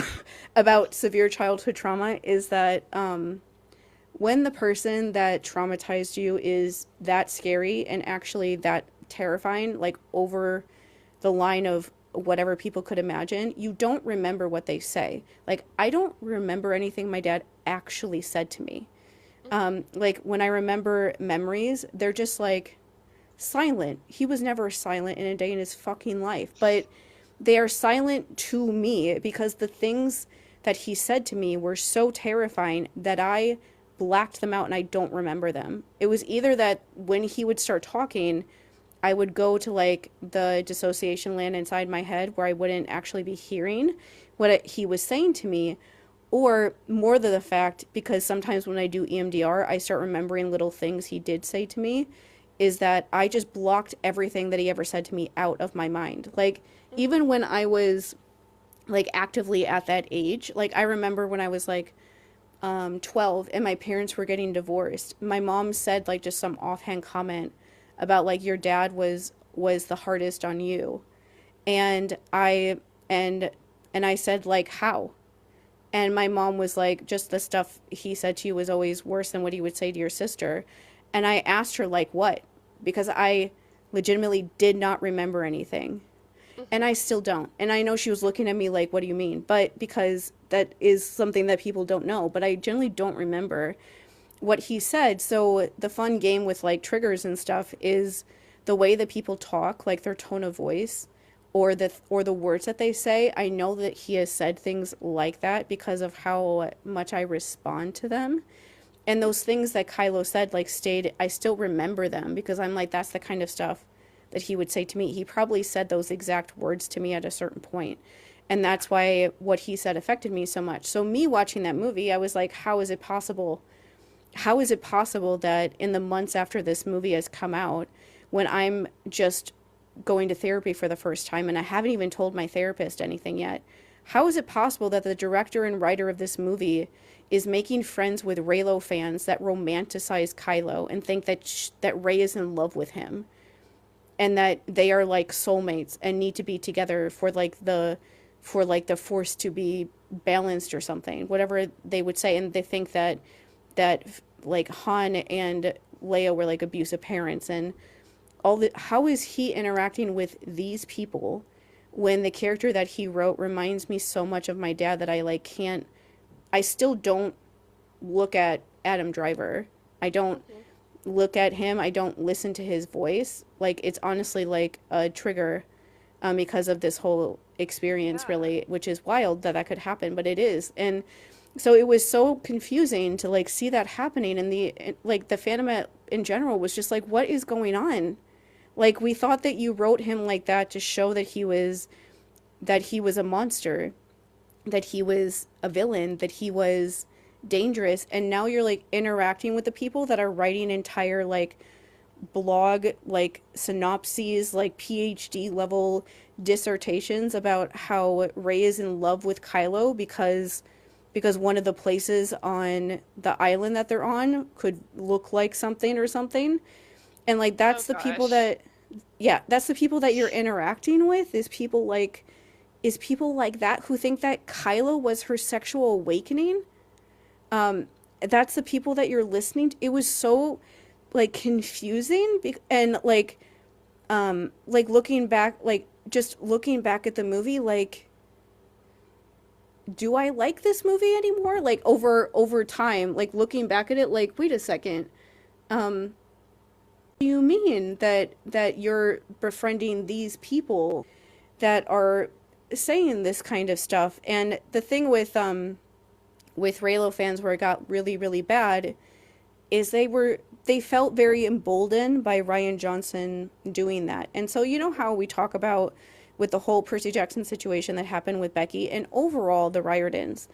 about severe childhood trauma is that when the person that traumatized you is that scary and actually that terrifying, like over the line of whatever people could imagine, you don't remember what they say. Like, I don't remember anything my dad actually said to me. Like, when I remember memories, they're just like silent. He was never silent in a day in his fucking life, but they are silent to me because the things that he said to me were so terrifying that I blacked them out and I don't remember them. It was either that when he would start talking, I would go to like the dissociation land inside my head where I wouldn't actually be hearing what he was saying to me, or more to the fact, because sometimes when I do EMDR, I start remembering little things he did say to me, is that I just blocked everything that he ever said to me out of my mind. Like, even when I was like actively at that age, like I remember when I was like 12 and my parents were getting divorced, my mom said like just some offhand comment about like, your dad was the hardest on you. And I said like, how? And my mom was like, just the stuff he said to you was always worse than what he would say to your sister. And I asked her like, what? Because I legitimately did not remember anything. And I still don't. And I know she was looking at me like, what do you mean? But because that is something that people don't know. But I generally don't remember what he said. So the fun game with like triggers and stuff is the way that people talk, like their tone of voice, or the words that they say. I know that he has said things like that because of how much I respond to them. And those things that Kylo said, like, stayed, I still remember them because I'm like, that's the kind of stuff that he would say to me. He probably said those exact words to me at a certain point. And that's why what he said affected me so much. So me watching that movie, I was like, how is it possible? How is it possible that in the months after this movie has come out, when I'm just going to therapy for the first time and I haven't even told my therapist anything yet, how is it possible that the director and writer of this movie is making friends with Reylo fans that romanticize Kylo and think that Rey is in love with him and that they are like soulmates and need to be together for the force to be balanced or something, whatever they would say, and they think that like Han and Leia were like abusive parents and all the, how is he interacting with these people when the character that he wrote reminds me so much of my dad that I still don't look at Adam Driver. I don't look at him. I don't listen to his voice. Like, it's honestly like a trigger because of this whole experience, really, which is wild that could happen, but it is. And so it was so confusing to like see that happening, and the fandom in general was just like, what is going on? Like, we thought that you wrote him like that to show that he was a monster, that he was a villain, that he was dangerous, and now you're like interacting with the people that are writing entire like blog like synopses, like PhD level dissertations about how Rey is in love with Kylo because one of the places on the island that they're on could look like something or something. And like that's the people that that's the people that you're interacting with, is people like that who think that Kylo was her sexual awakening. That's the people that you're listening to. It was so like confusing and like looking back, like just looking back at the movie, like, do I like this movie anymore? Like over time, like looking back at it, like, wait a second, do you mean that you're befriending these people that are saying this kind of stuff? And the thing with Reylo fans where it got really, really bad is they felt very emboldened by Rian Johnson doing that. And so you know how we talk about with the whole Percy Jackson situation that happened with Becky, and overall the Riordans,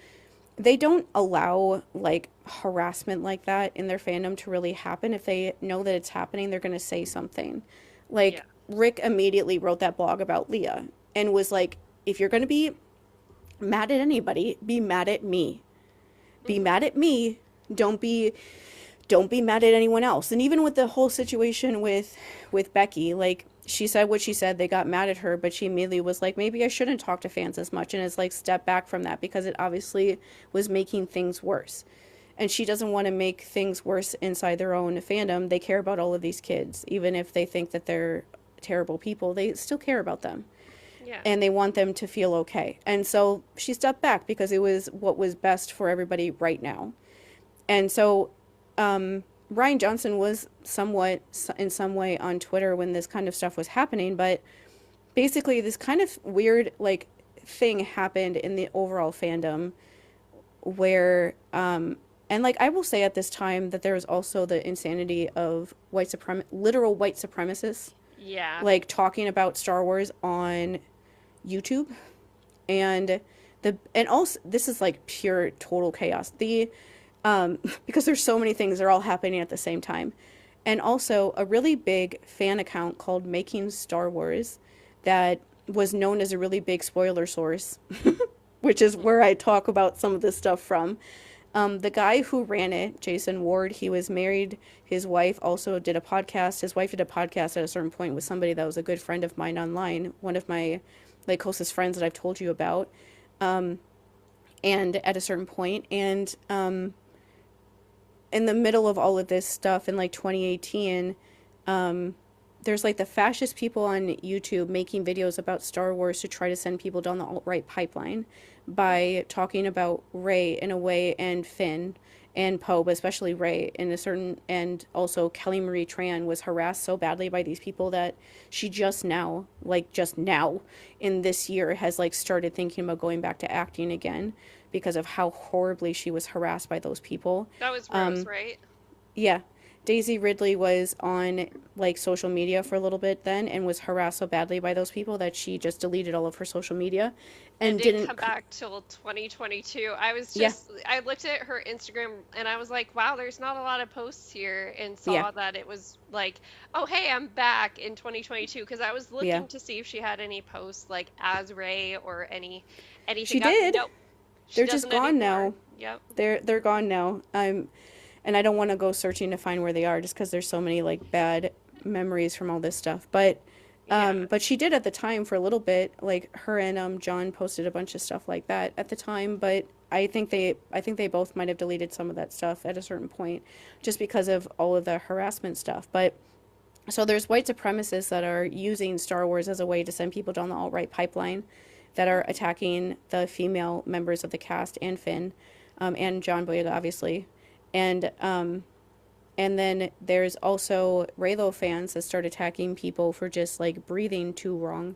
they don't allow like harassment like that in their fandom to really happen. If they know that it's happening, they're going to say something. Like, Rick immediately wrote that blog about Leah and was like, if you're going to be mad at anybody, be mad at me. Be mad at me. Don't be mad at anyone else. And even with the whole situation with Becky, like, she said what she said, they got mad at her, but she immediately was like, maybe I shouldn't talk to fans as much, and it's like, step back from that because it obviously was making things worse. And she doesn't want to make things worse inside their own fandom. They care about all of these kids. Even if they think that they're terrible people, they still care about them. Yeah. And they want them to feel okay. And so she stepped back because it was what was best for everybody right now. And so Rian Johnson was somewhat in some way on Twitter when this kind of stuff was happening, but basically this kind of weird like thing happened in the overall fandom where and like I will say at this time that there was also the insanity of literal white supremacists, like talking about Star Wars on YouTube, and also this is like pure total chaos. Because there's so many things, they're all happening at the same time. And also a really big fan account called Making Star Wars that was known as a really big spoiler source, which is where I talk about some of this stuff from. The guy who ran it, Jason Ward, he was married. His wife also did a podcast. His wife did a podcast at a certain point with somebody that was a good friend of mine online, one of my like closest friends that I've told you about. And at a certain point, and in the middle of all of this stuff in like 2018, there's like the fascist people on YouTube making videos about Star Wars to try to send people down the alt-right pipeline by talking about Rey in a way, and Finn, and Poe, but especially Rey, and also Kelly Marie Tran was harassed so badly by these people that she just now in this year has like started thinking about going back to acting again because of how horribly she was harassed by those people. That was Rose, right? Yeah. Daisy Ridley was on like social media for a little bit then and was harassed so badly by those people that she just deleted all of her social media and Didn't come back till 2022. Yeah. I looked at her Instagram and I was like, wow, there's not a lot of posts here, and saw Yeah. that it was like, oh, hey, I'm back in 2022, because I was Yeah. looking to see if she had any posts like as Rey or anything. She did. Nope. She They're just doesn't gone anymore. now. Yep. They're gone now. And I don't want to go searching to find where they are just because there's so many like bad memories from all this stuff. But Yeah. but she did at the time for a little bit. Like her and John posted a bunch of stuff like that at the time. But I think they both might have deleted some of that stuff at a certain point, just because of all of the harassment stuff. But so there's white supremacists that are using Star Wars as a way to send people down the alt-right pipeline, that are attacking the female members of the cast and Finn, and John Boyega, obviously. And then there's also Reylo fans that start attacking people for just like breathing too wrong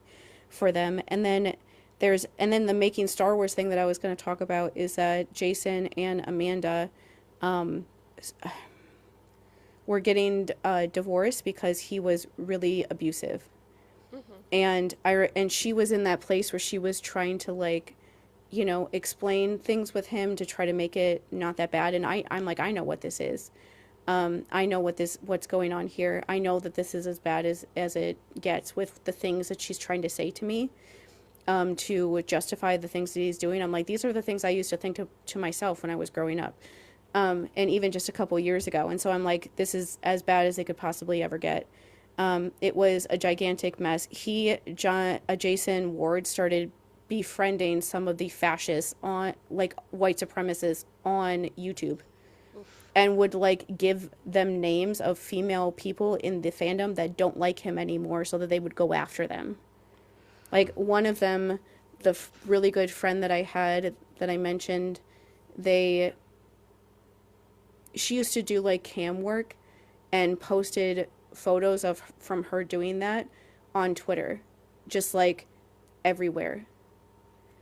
for them. And then the making Star Wars thing that I was going to talk about is that Jason and Amanda were getting divorced because he was really abusive. And she was in that place where she was trying to like, you know, explain things with him to try to make it not that bad. And I'm like, I know what this is. I know what's going on here. I know that this is as bad as it gets with the things that she's trying to say to me, to justify the things that he's doing. I'm like, these are the things I used to think to myself when I was growing up. And even just a couple years ago. And so I'm like, this is as bad as it could possibly ever get. It was a gigantic mess. Jason Ward started befriending some of the fascists on like white supremacists on YouTube. And would like give them names of female people in the fandom that don't like him anymore so that they would go after them. Like one of them, the really good friend that I had that I mentioned, she used to do like cam work and posted photos from her doing that on Twitter, just like everywhere.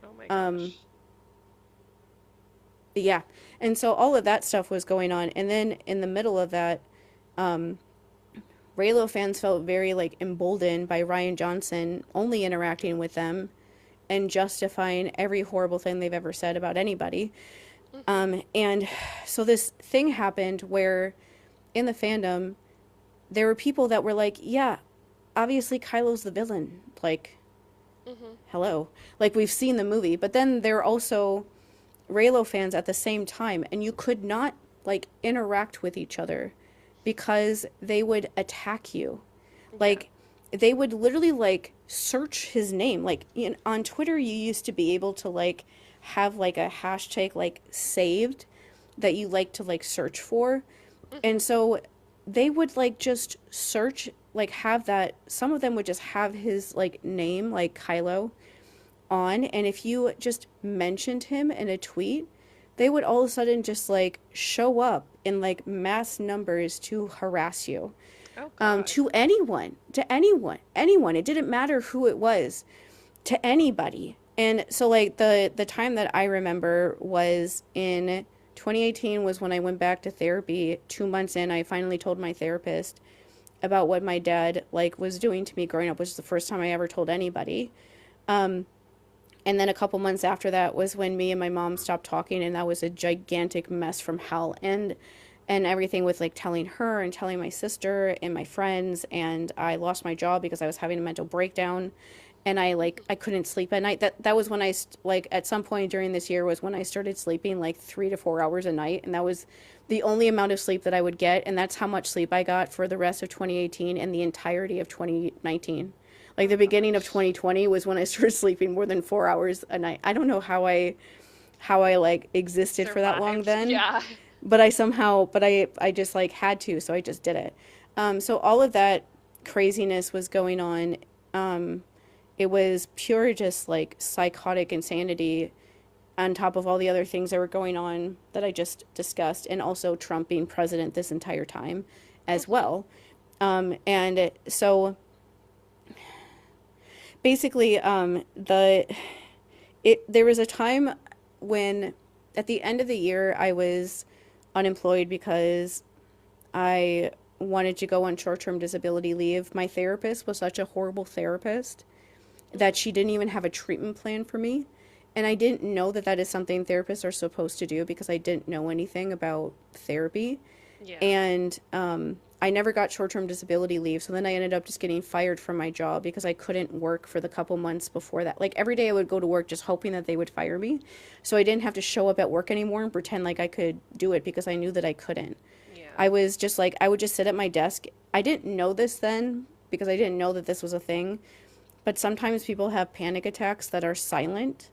Oh my gosh. Yeah. And so all of that stuff was going on. And then in the middle of that, Reylo fans felt very like emboldened by Rian Johnson only interacting with them and justifying every horrible thing they've ever said about anybody. And so this thing happened where in the fandom, there were people that were like, yeah, obviously Kylo's the villain. Like, hello. Like, we've seen the movie. But then there are also Reylo fans at the same time. And you could not, like, interact with each other because they would attack you. Like, they would literally, like, search his name. Like, on Twitter, you used to be able to, like, have, like, a hashtag, like, saved that you like to, like, search for. And so they would like just search, like have that, some of them would just have his like name, like Kylo on, and if you just mentioned him in a tweet, they would all of a sudden just like show up in like mass numbers to harass you. To anyone, it didn't matter who it was, to anybody. And so like the time that I remember was in 2018 was when I went back to therapy. 2 months in, I finally told my therapist about what my dad like was doing to me growing up, which is the first time I ever told anybody. And then a couple months after that was when me and my mom stopped talking, and that was a gigantic mess from hell. And everything with like telling her and telling my sister and my friends, and I lost my job because I was having a mental breakdown. And I couldn't sleep at night. That was when I, like, at some point during this year was when I started sleeping, like, 3 to 4 hours a night. And that was the only amount of sleep that I would get. And that's how much sleep I got for the rest of 2018 and the entirety of 2019. Like, the beginning of 2020 was when I started sleeping more than 4 hours a night. I don't know how I like, existed for that long then. Yeah. But I just, like, had to, so I just did it. So all of that craziness was going on. It was pure just like psychotic insanity. on top of all the other things that were going on that I just discussed, and also Trump being president this entire time as well. And so basically, there was a time when at the end of the year I was unemployed because I wanted to go on short-term disability leave. My therapist was such a horrible therapist that she didn't even have a treatment plan for me. And I didn't know that that is something therapists are supposed to do because I didn't know anything about therapy. Yeah. And I never got short-term disability leave. So then I ended up just getting fired from my job because I couldn't work for the couple months before that. Like every day I would go to work just hoping that they would fire me. So I didn't have to show up at work anymore and pretend like I could do it because I knew that I couldn't. Yeah. I was just like, I would just sit at my desk. I didn't know this then because I didn't know that this was a thing. But sometimes people have panic attacks that are silent.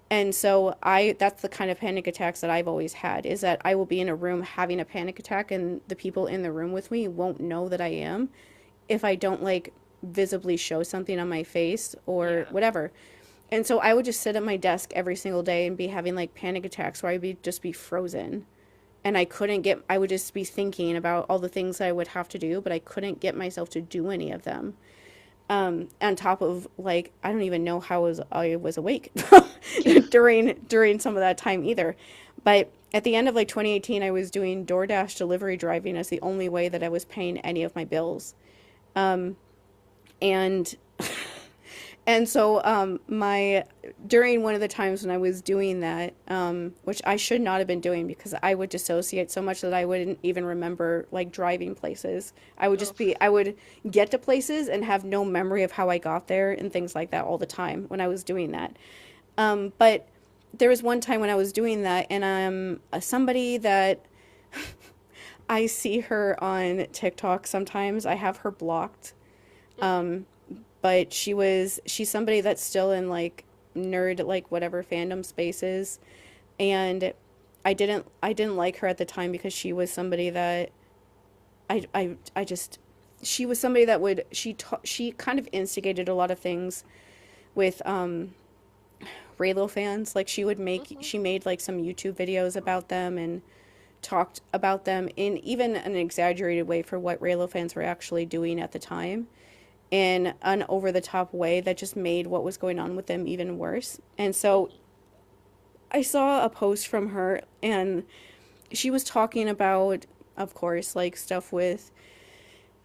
And so that's the kind of panic attacks that I've always had, is that I will be in a room having a panic attack and the people in the room with me won't know that I am if I don't like visibly show something on my face or whatever. And so I would just sit at my desk every single day and be having like panic attacks where just be frozen. And I would just be thinking about all the things that I would have to do, but I couldn't get myself to do any of them. On top of like, I don't even know how I was awake during some of that time either. But at the end of like 2018, I was doing DoorDash delivery driving as the only way that I was paying any of my bills. And so during one of the times when I was doing that, which I should not have been doing because I would dissociate so much that I wouldn't even remember like driving places. I would get to places and have no memory of how I got there and things like that all the time when I was doing that. But there was one time when I was doing that and I'm somebody that I see her on TikTok sometimes. I have her blocked. But she's somebody that's still in like nerd, like whatever fandom spaces. And I didn't like her at the time because she was somebody that she was somebody that she kind of instigated a lot of things with Reylo fans. Like she made like some YouTube videos about them and talked about them in even an exaggerated way for what Reylo fans were actually doing at the time, in an over-the-top way that just made what was going on with them even worse. And so I saw a post from her, and she was talking about, of course, like stuff with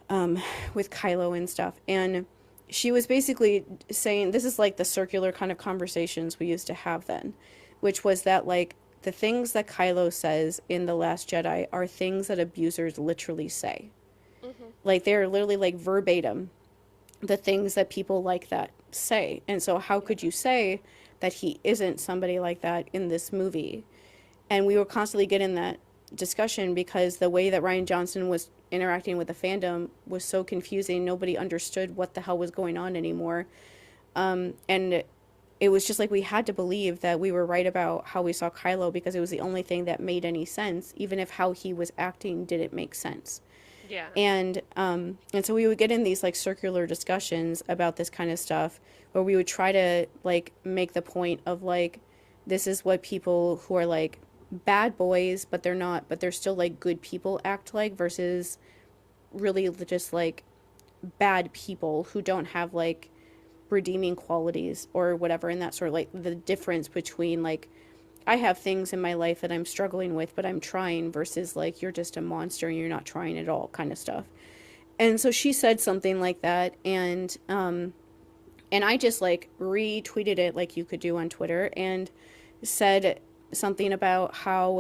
Kylo and stuff. And she was basically saying, this is like the circular kind of conversations we used to have then, which was that like the things that Kylo says in The Last Jedi are things that abusers literally say. Like they're literally like verbatim the things that people like that say. And so how could you say that he isn't somebody like that in this movie? And we were constantly getting that discussion because the way that Rian Johnson was interacting with the fandom was so confusing. Nobody understood what the hell was going on anymore. And it was just like we had to believe that we were right about how we saw Kylo because it was the only thing that made any sense, even if how he was acting didn't make sense. Yeah. And so we would get in these like circular discussions about this kind of stuff where we would try to like make the point of like, this is what people who are like bad boys, but they're still like good people act like, versus really just like bad people who don't have like redeeming qualities or whatever. And that sort of like the difference between like, I have things in my life that I'm struggling with, but I'm trying, versus like, you're just a monster and you're not trying at all kind of stuff. And so she said something like that. And I just like retweeted it like you could do on Twitter and said something about how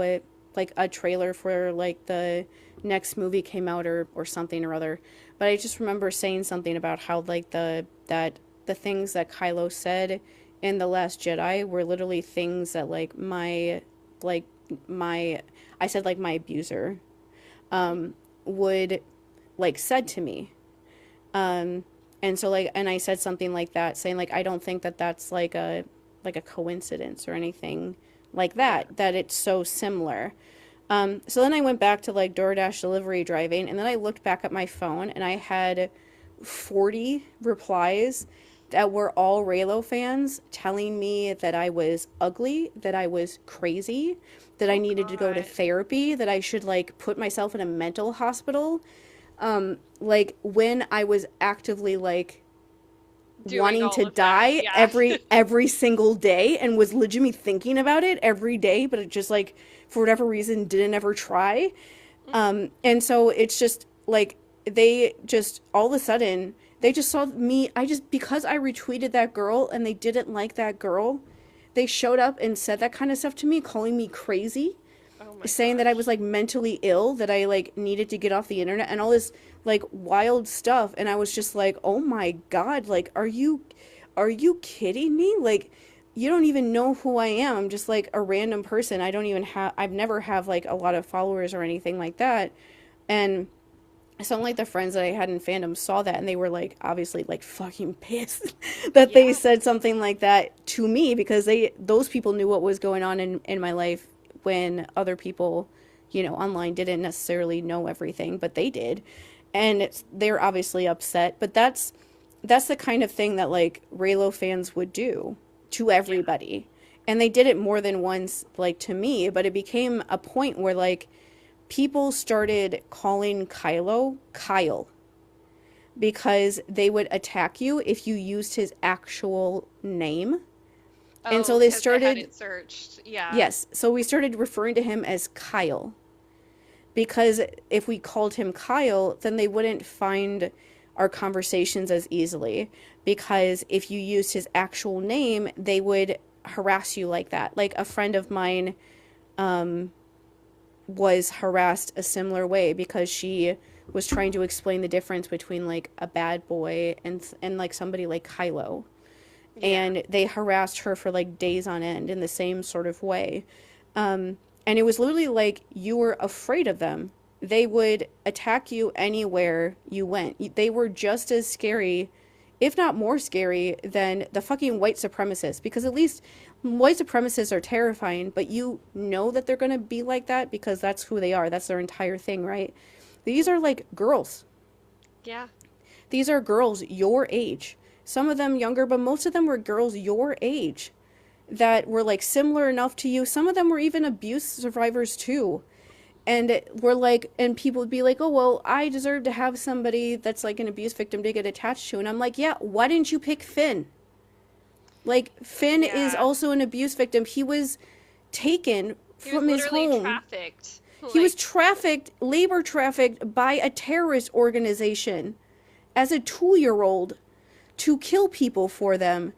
like a trailer for like the next movie came out or something or other. But I just remember saying something about how like the things that Kylo said in The Last Jedi were literally things that like my abuser would like said to me. And so like, and I said something like that, saying like, I don't think that that's like a coincidence or anything like that it's so similar. So then I went back to like DoorDash delivery driving, and then I looked back at my phone and I had 40 replies that were all Reylo fans telling me that I was ugly, that I was crazy, that I needed to go to God. therapy, that I should like put myself in a mental hospital. Like when I was actively like Doing wanting all to of that. die Yeah. every single day and was legitimately thinking about it every day, but it just like for whatever reason didn't ever try. And so it's just like they just all of a sudden they just saw me. I just because I retweeted that girl and they didn't like that girl, they showed up and said that kind of stuff to me, calling me crazy, Oh my saying that I was gosh. like mentally ill, that I like needed to get off the internet and all this like wild stuff. And I was just like, oh my God, like, are you kidding me? Like, you don't even know who I am. I'm just like a random person. I've never have like a lot of followers or anything like that. And some like the friends that I had in fandom saw that and they were like obviously like fucking pissed that they Yeah. said something like that to me because those people knew what was going on in my life when other people, online didn't necessarily know everything, but they did. And they're obviously upset, but that's the kind of thing that like Reylo fans would do to Yeah. everybody. And they did it more than once like to me, but it became a point where like people started calling Kylo Kyle because they would attack you if you used his actual name. And so Oh, they because they had started, it searched. Yeah. yes, so we started referring to him as Kyle because if we called him Kyle, then they wouldn't find our conversations as easily because if you used his actual name, they would harass you like that. Like a friend of mine was harassed a similar way because she was trying to explain the difference between like a bad boy and like somebody like Kylo, Yeah. and they harassed her for like days on end in the same sort of way. And it was literally like you were afraid of them. They would attack you anywhere you went. They were just as scary, if not more scary, than the fucking white supremacists. Because at least white supremacists are terrifying, but you know that they're going to be like that because that's who they are. That's their entire thing, right? These are like girls. Yeah. These are girls your age. Some of them younger, but most of them were girls your age that were like similar enough to you. Some of them were even abuse survivors too. And we're like, and people would be like, oh, well, I deserve to have somebody that's like an abuse victim to get attached to. And I'm like, yeah, why didn't you pick Finn? Like, Finn is Yeah. also an abuse victim. He was taken He was from his literally home. trafficked. He was Like, trafficked, labor trafficked by a terrorist organization as a 2-year-old to kill people for them.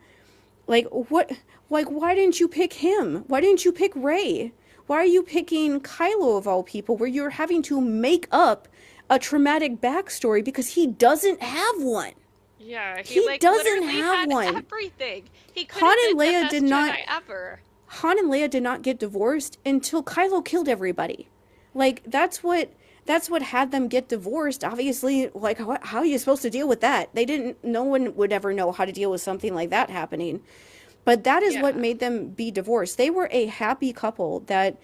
Like, what? Like, why didn't you pick him? Why didn't you pick Rey? Why are you picking Kylo of all people where you're having to make up a traumatic backstory because he doesn't have one? yeah, he He like doesn't literally have had one. everything. He could Han have and been the Leia best did not Jedi ever. Han and Leia did not get divorced until Kylo killed everybody. Like that's what had them get divorced. Obviously, like how are you supposed to deal with that? They didn't no one would ever know how to deal with something like that happening. But that is what Yeah. made them be divorced. They were a happy couple that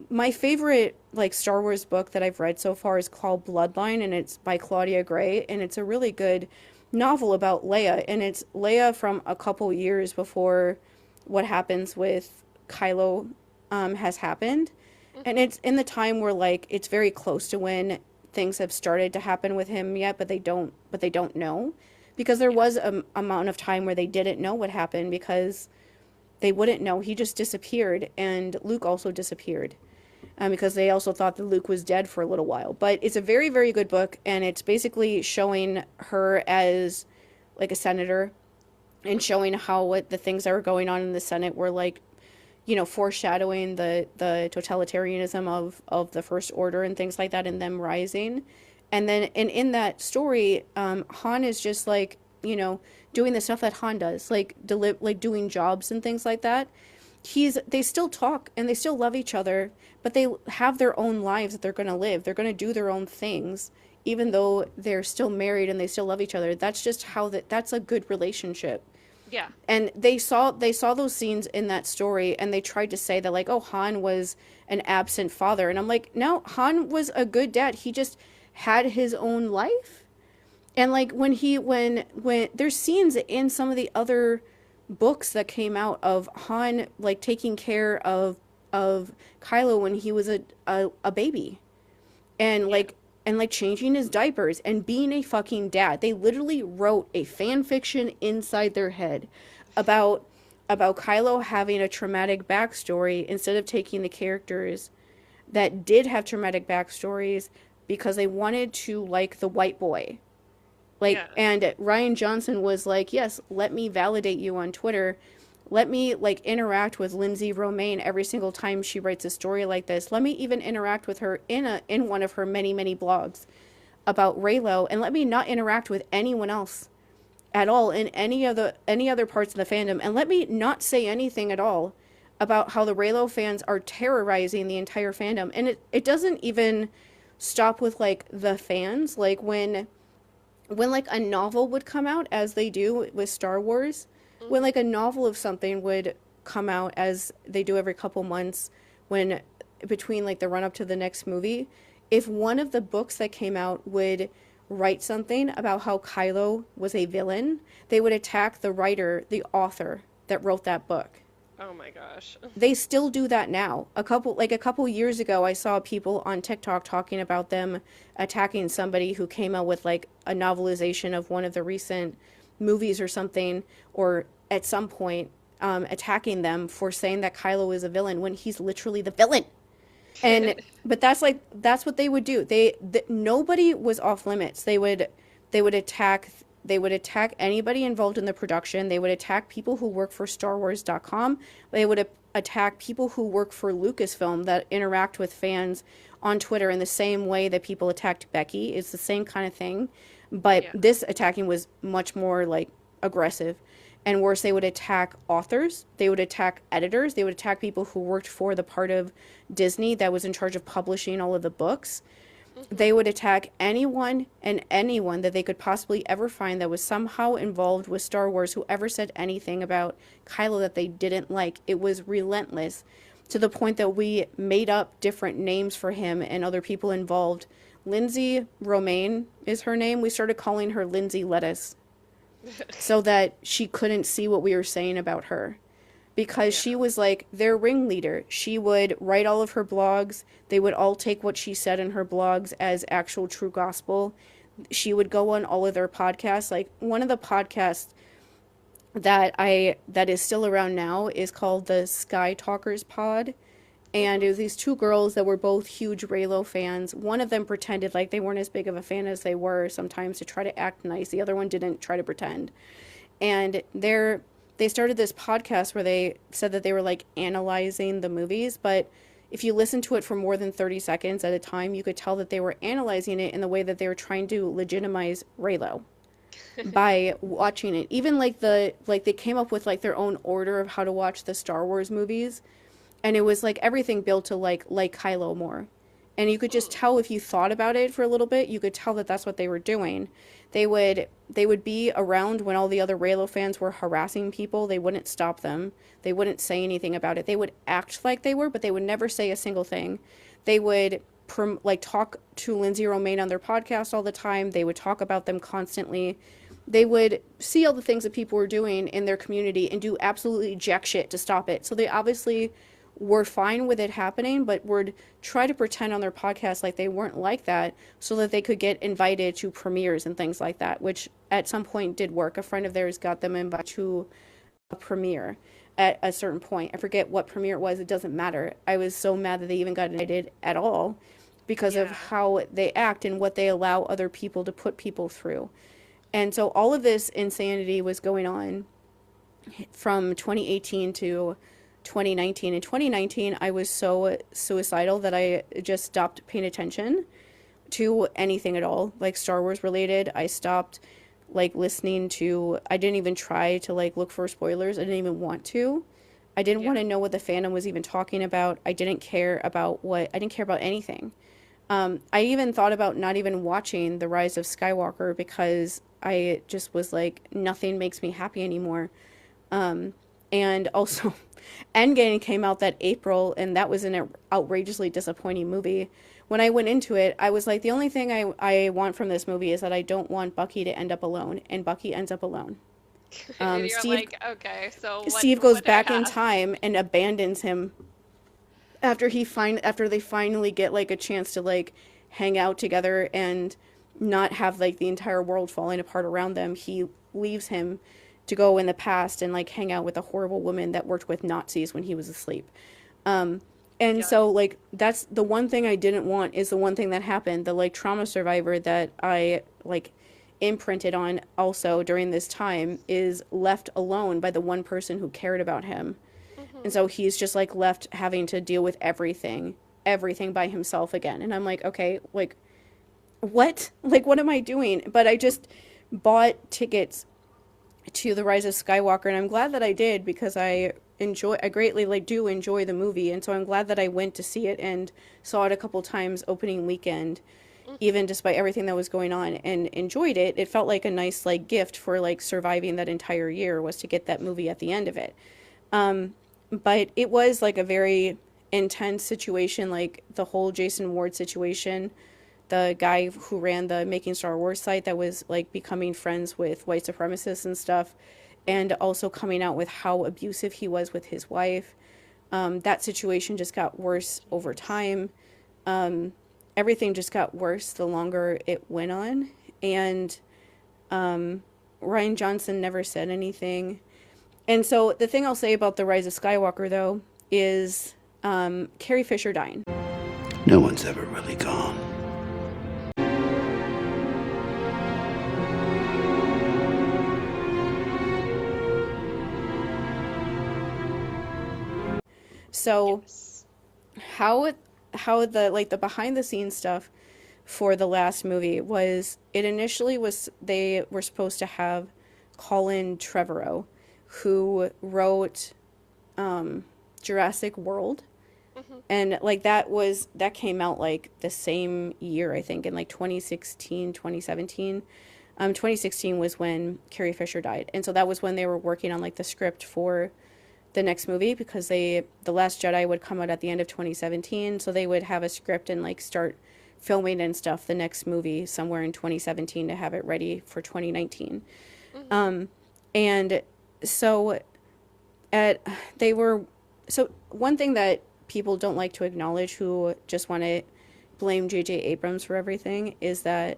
my favorite like Star Wars book that I've read so far is called Bloodline and it's by Claudia Gray and it's a really good novel about Leia and it's Leia from a couple years before what happens with Kylo has happened. And Hmm. it's in the time where like it's very close to when things have started to happen with him yet, but they don't know because there Yeah. was a amount of time where they didn't know what happened because they wouldn't know. He just disappeared, and Luke also disappeared because they also thought that Luke was dead for a little while. But it's a very, very good book, and it's basically showing her as like a senator and showing how what the things that were going on in the Senate were like, foreshadowing the totalitarianism of the First Order and things like that, and them rising. And in that story, Han is just like doing the stuff that Han does, like like doing jobs and things like that. They still talk and they still love each other, but they have their own lives that they're going to live. They're going to do their own things, even though they're still married and they still love each other. That's just how that's a good relationship. Yeah. And they saw those scenes in that story and they tried to say that like, oh, Han was an absent father. And I'm like, no, Han was a good dad. He just had his own life. And like when there's scenes in some of the other books that came out of Han like taking care of Kylo when he was a baby, and Yeah. like changing his diapers and being a fucking dad. They literally wrote a fan fiction inside their head about Kylo having a traumatic backstory instead of taking the characters that did have traumatic backstories because they wanted to like the white boy. Like, Yeah. and Rian Johnson was like, yes, let me validate you on Twitter. Let me like interact with Lindsay Romaine every single time she writes a story like this. Let me even interact with her in one of her many blogs about Reylo, and let me not interact with anyone else at all in any other parts of the fandom, and let me not say anything at all about how the Reylo fans are terrorizing the entire fandom. And it doesn't even stop with like the fans. Like when like a novel would come out, as they do with Star Wars, when like a novel of something would come out, as they do every couple months, when between like the run up to the next movie, if one of the books that came out would write something about how Kylo was a villain, they would attack the writer, the author that wrote that book. Oh my gosh. They still do that now. A couple years ago, I saw people on TikTok talking about them attacking somebody who came out with like a novelization of one of the recent movies or something, or at some point attacking them for saying that Kylo is a villain when he's literally the villain. And but that's what they would do. Nobody was off limits. They would attack anybody involved in the production. They would attack people who work for StarWars.com. They would attack people who work for Lucasfilm that interact with fans on Twitter in the same way that people attacked Becky. It's the same kind of thing, but Yeah. this attacking was much more like aggressive and worse. They would attack authors, they would attack editors, they would attack people who worked for the part of Disney that was in charge of publishing all of the books. They would attack anyone and anyone that they could possibly ever find that was somehow involved with Star Wars, who ever said anything about Kylo that they didn't like. It was relentless, to the point that we made up different names for him and other people involved. Lindsay Romaine is her name. We started calling her Lindsay Lettuce so that she couldn't see what we were saying about her, because she was like their ringleader. She would write all of her blogs. They would all take what she said in her blogs as actual true gospel. She would go on all of their podcasts. Like one of the podcasts that is still around now is called the Sky Talkers Pod. And it was these two girls that were both huge Reylo fans. One of them pretended like they weren't as big of a fan as they were sometimes to try to act nice. The other one didn't try to pretend. And they started this podcast where they said that they were like analyzing the movies, but if you listen to it for more than 30 seconds at a time, you could tell that they were analyzing it in the way that they were trying to legitimize Reylo by watching it. Even like they came up with like their own order of how to watch the Star Wars movies, and it was like everything built to like Kylo more. And you could just tell, if you thought about it for a little bit, you could tell that that's what they were doing. They would be around when all the other Reylo fans were harassing people. They wouldn't stop them. They wouldn't say anything about it. They would act like they were, but they would never say a single thing. They would talk to Lindsay Romaine on their podcast all the time. They would talk about them constantly. They would see all the things that people were doing in their community and do absolutely jack shit to stop it. So they obviously were fine with it happening, but would try to pretend on their podcast like they weren't like that so that they could get invited to premieres and things like that, which at some point did work. A friend of theirs got them invited to a premiere at a certain point. I forget what premiere it was. It doesn't matter. I was so mad that they even got invited at all because of how they act and what they allow other people to put people through. And so all of this insanity was going on from 2018 to 2019. In 2019, I was so suicidal that I just stopped paying attention to anything at all, like Star Wars related. I stopped like listening to, I didn't even try to like look for spoilers. I didn't even want to. I didn't want to know what the fandom was even talking about. I didn't care about anything. I even thought about not even watching The Rise of Skywalker because I just was like, nothing makes me happy anymore. And also, Endgame came out that April, and that was an outrageously disappointing movie. when I went into it, I was like, the only thing I want from this movie is that I don't want Bucky to end up alone, and Bucky ends up alone. And you're Steve like, okay, so Steve goes what do I back in have? time and abandons him after they finally get like a chance to like hang out together and not have like the entire world falling apart around them. He leaves him to go in the past and like hang out with a horrible woman that worked with Nazis when he was asleep. Um, and Yes. so like that's the one thing I didn't want is the one thing that happened. The like trauma survivor that I like imprinted on also during this time is left alone by the one person who cared about him. And Hmm. so he's just like left having to deal with everything by himself again. And I'm like, okay, like what? Like what am I doing? But I just bought tickets to The Rise of Skywalker, and I'm glad that I did because I greatly like do enjoy the movie, and so I'm glad that I went to see it and saw it a couple times opening weekend, even despite everything that was going on, and enjoyed it. It felt like a nice like gift for like surviving that entire year was to get that movie at the end of it. But it was like a very intense situation, like the whole Jason Ward situation, the guy who ran the Making Star Wars site that was like becoming friends with white supremacists and stuff, and also coming out with how abusive he was with his wife. That situation just got worse over time. Everything just got worse the longer it went on. And Ryan Johnson never said anything. And so the thing I'll say about The Rise of Skywalker, though, is Carrie Fisher dying. No one's ever really gone. So Yes. how how the like the behind the scenes stuff for the last movie was it initially was they were supposed to have Colin Trevorrow, who wrote Jurassic World, Hmm. and like that came out like the same year, I think, in like 2016, 2017. 2016 was when Carrie Fisher died, and so that was when they were working on like the script for the next movie, because the Last Jedi would come out at the end of 2017, so they would have a script and like start filming and stuff the next movie somewhere in 2017 to have it ready for 2019. Hmm. And so at they were so one thing that people don't like to acknowledge who just want to blame J.J. Abrams for everything is that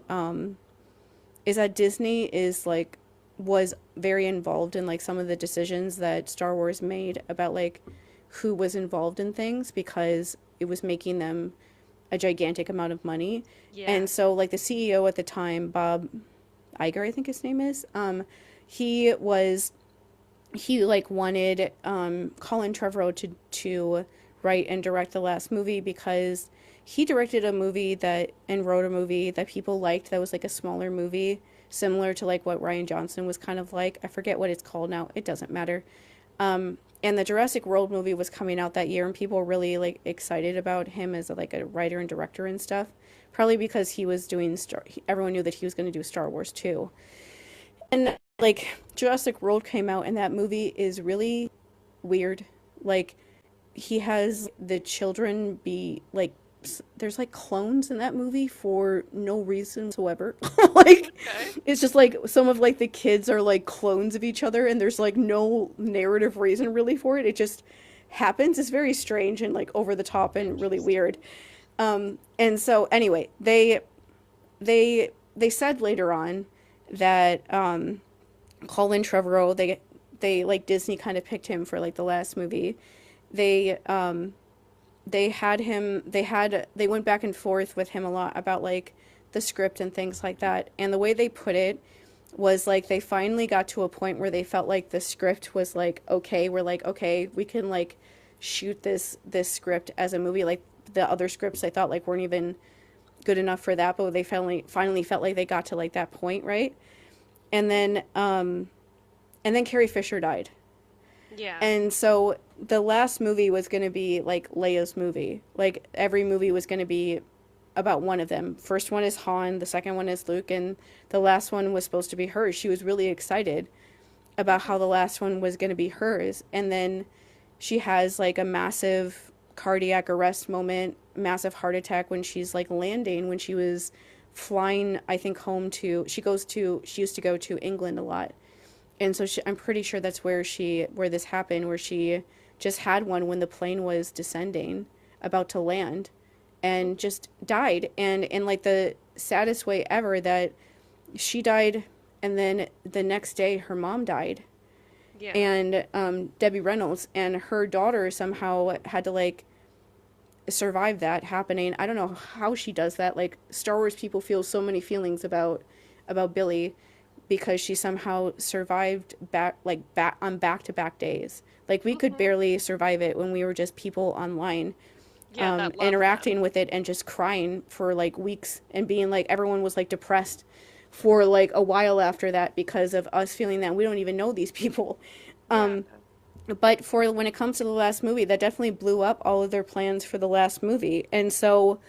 Disney is like was very involved in like some of the decisions that Star Wars made about like who was involved in things, because it was making them a gigantic amount of money. Yeah. And so like the CEO at the time, Bob Iger, I think his name is, he was he like wanted Colin Trevorrow to write and direct the last movie, because he directed a movie that and wrote a movie that people liked that was like a smaller movie similar to like what Ryan Johnson was kind of like. I forget what it's called now. It doesn't matter. And the Jurassic World movie was coming out that year, and people were really like excited about him as like a writer and director and stuff. Probably because he was doing everyone knew that he was going to do Star Wars too. And like Jurassic World came out, and that movie is really weird. Like he has the children be like there's like clones in that movie for no reason whatsoever. Like Okay. it's just like some of like the kids are like clones of each other, and there's like no narrative reason really for it. It just happens. It's very strange and like over the top and really Interesting. weird. And so anyway, they said later on that Colin Trevorrow, they like Disney kind of picked him for like the last movie. They they had him they went back and forth with him a lot about like the script and things like that. And the way they put it was like they finally got to a point where they felt like the script was like okay, we're like okay, we can like shoot this script as a movie. Like the other scripts I thought like weren't even good enough for that, but they finally felt like they got to like that point, right? And then Carrie Fisher died. Yeah. And so the last movie was going to be like Leia's movie. Like every movie was going to be about one of them. First one is Han, the second one is Luke, and the last one was supposed to be hers. She was really excited about how the last one was going to be hers. And then she has like a massive cardiac arrest moment, massive heart attack when she's like landing, when she was flying, I think home to, she used to go to England a lot. And so I'm pretty sure that's where this happened, where she just had one when the plane was descending, about to land, and just died. And in like the saddest way ever, that she died, and then the next day her mom died. Yeah. And Debbie Reynolds and her daughter somehow had to like survive that happening. I don't know how she does that. Like, Star Wars people feel so many feelings about Billie, because she somehow survived back on back-to-back days. Like, we could barely survive it when we were just people online, interacting with it and just crying for like weeks, and being like, everyone was like depressed for like a while after that because of us feeling that we don't even know these people. But for when it comes to the last movie, that definitely blew up all of their plans for the last movie. And so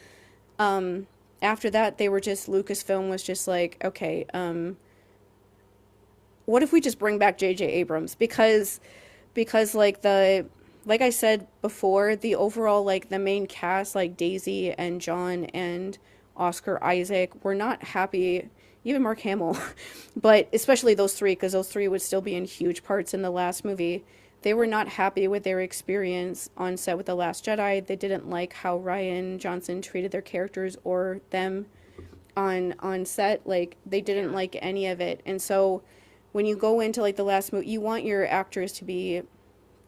after that, they were just, Lucasfilm was just like, okay, what if we just bring back J.J. Abrams? Because like I said before, the overall, like, the main cast, like Daisy and John and Oscar Isaac, were not happy. Even Mark Hamill, but especially those three, because those three would still be in huge parts in the last movie. They were not happy with their experience on set with The Last Jedi. They didn't like how Rian Johnson treated their characters or them on set. Like, they didn't like any of it. And so when you go into like the last movie, you want your actors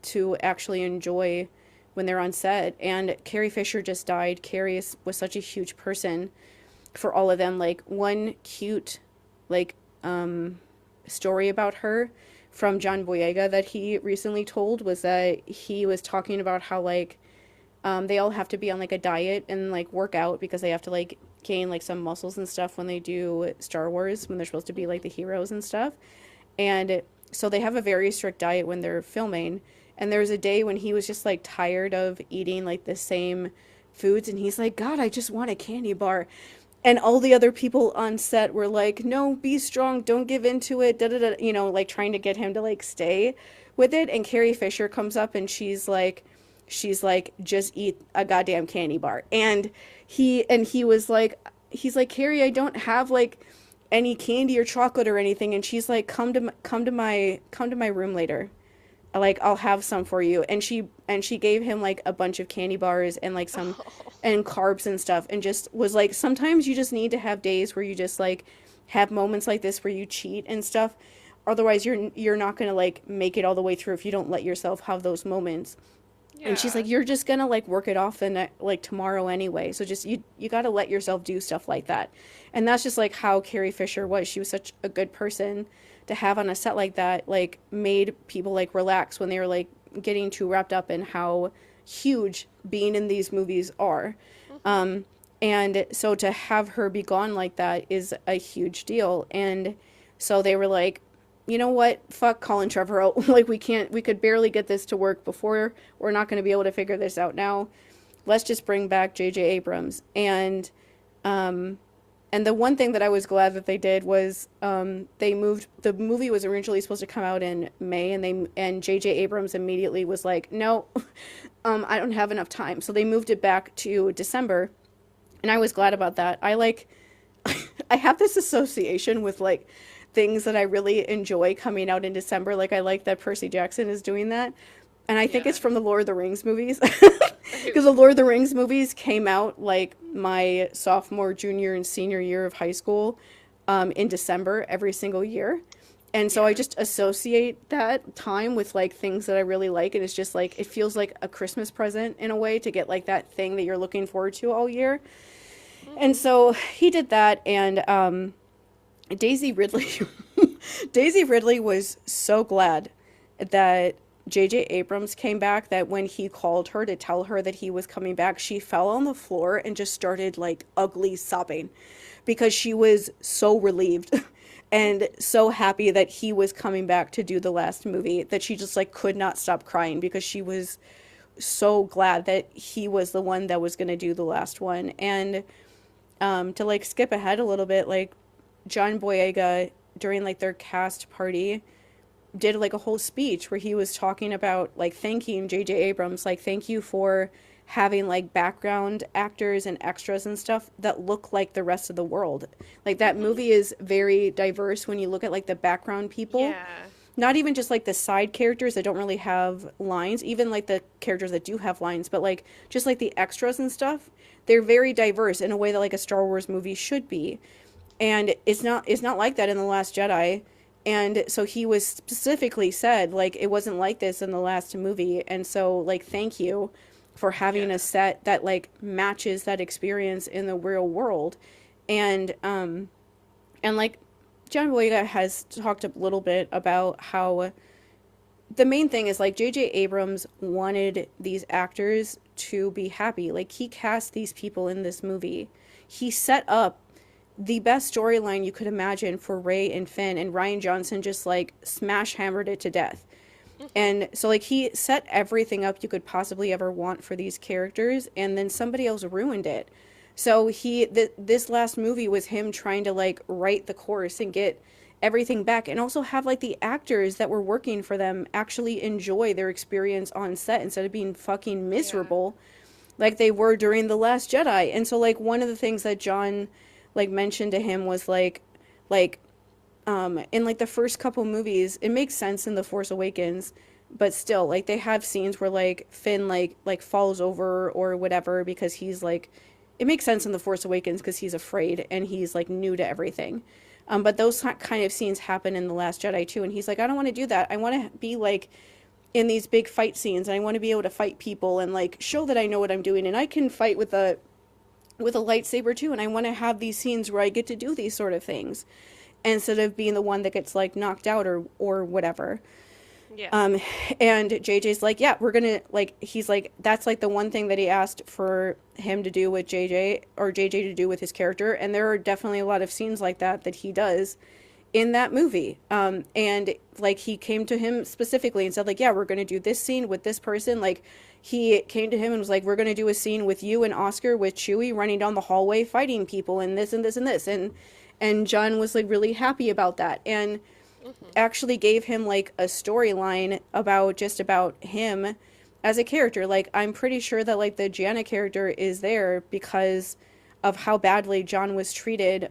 to actually enjoy when they're on set. And Carrie Fisher just died. Carrie was such a huge person for all of them. Like, one cute like story about her from John Boyega that he recently told was that he was talking about how like they all have to be on like a diet and like work out, because they have to like gain like some muscles and stuff when they do Star Wars, when they're supposed to be like the heroes and stuff. And so they have a very strict diet when they're filming. And there was a day when he was just like tired of eating like the same foods, and he's like, God, I just want a candy bar. And all the other people on set were like, no, be strong, don't give into it, da-da-da, you know, like trying to get him to like stay with it. And Carrie Fisher comes up and she's like, just eat a goddamn candy bar. And he was like, he's like, Carrie, I don't have like any candy or chocolate or anything. And she's like, come to my room later. Like, I'll have some for you. And she gave him like a bunch of candy bars and like some and carbs and stuff, and just was like, sometimes you just need to have days where you just like have moments like this where you cheat and stuff. Otherwise you're not going to like make it all the way through if you don't let yourself have those moments. Yeah. And she's like, you're just going to like work it off like tomorrow anyway. So just you got to let yourself do stuff like that. And that's just like how Carrie Fisher was. She was such a good person to have on a set like that, like made people like relax when they were like getting too wrapped up in how huge being in these movies are. And so to have her be gone like that is a huge deal. And so they were like, you know what, fuck Colin Trevorrow. Like, we could barely get this to work before. We're not going to be able to figure this out now. Let's just bring back J.J. Abrams. And the one thing that I was glad that they did was they moved. The movie was originally supposed to come out in May, and J.J. Abrams immediately was like, no, I don't have enough time. So they moved it back to December, and I was glad about that. I have this association with like things that I really enjoy coming out in December. Like, I like that Percy Jackson is doing that. And I think it's from the Lord of the Rings movies. Because the Lord of the Rings movies came out like my sophomore, junior, and senior year of high school in December every single year. And so I just associate that time with like things that I really like. And it's just like, it feels like a Christmas present in a way to get like that thing that you're looking forward to all year. And so he did that. And Daisy Ridley was so glad that J.J. Abrams came back, that when he called her to tell her that he was coming back, she fell on the floor and just started like ugly sobbing, because she was so relieved and so happy that he was coming back to do the last movie, that she just like could not stop crying, because she was so glad that he was the one that was going to do the last one. And to like skip ahead a little bit, like John Boyega during like their cast party did like a whole speech where he was talking about like thanking J.J. Abrams, like, thank you for having like background actors and extras and stuff that look like the rest of the world. Like that movie is very diverse when you look at like the background people. Yeah. Not even just like the side characters that don't really have lines, even like the characters that do have lines, but like just like the extras and stuff. They're very diverse in a way that like a Star Wars movie should be. And it's not like that in The Last Jedi. And so he was specifically said like it wasn't like this in the last movie. And so like thank you for having Yeah. a set that like matches that experience in the real world. And like John Boyega has talked a little bit about how the main thing is like J.J. Abrams wanted these actors to be happy. Like he cast these people in this movie. He set up the best storyline you could imagine for Rey and Finn, and Rian Johnson just like smash hammered it to death. And so like he set everything up you could possibly ever want for these characters, and then somebody else ruined it. So this last movie was him trying to like right the course and get everything back, and also have like the actors that were working for them actually enjoy their experience on set instead of being fucking Yeah. miserable like they were during The Last Jedi. And so like one of the things that John like mentioned to him was like in like the first couple movies, it makes sense in The Force Awakens, but still like they have scenes where like Finn like falls over or whatever because he's like, it makes sense in The Force Awakens because he's afraid and he's like new to everything. But those kind of scenes happen in The Last Jedi too, and he's like, I don't want to do that. I want to be like in these big fight scenes, and I want to be able to fight people and like show that I know what I'm doing, and I can fight with a lightsaber too, and I want to have these scenes where I get to do these sort of things instead of being the one that gets like knocked out or whatever. Yeah. And JJ's like, yeah, we're gonna like, he's like, that's like the one thing that he asked for him to do with JJ, or JJ to do with his character, and there are definitely a lot of scenes like that he does in that movie. And like he came to him specifically and said like, yeah, we're gonna do this scene with this person. Like he came to him and was like, we're gonna do a scene with you and Oscar with Chewie running down the hallway fighting people and this and this and this. And John was like really happy about that, and actually gave him like a storyline about him as a character. Like I'm pretty sure that like the Gianna character is there because of how badly John was treated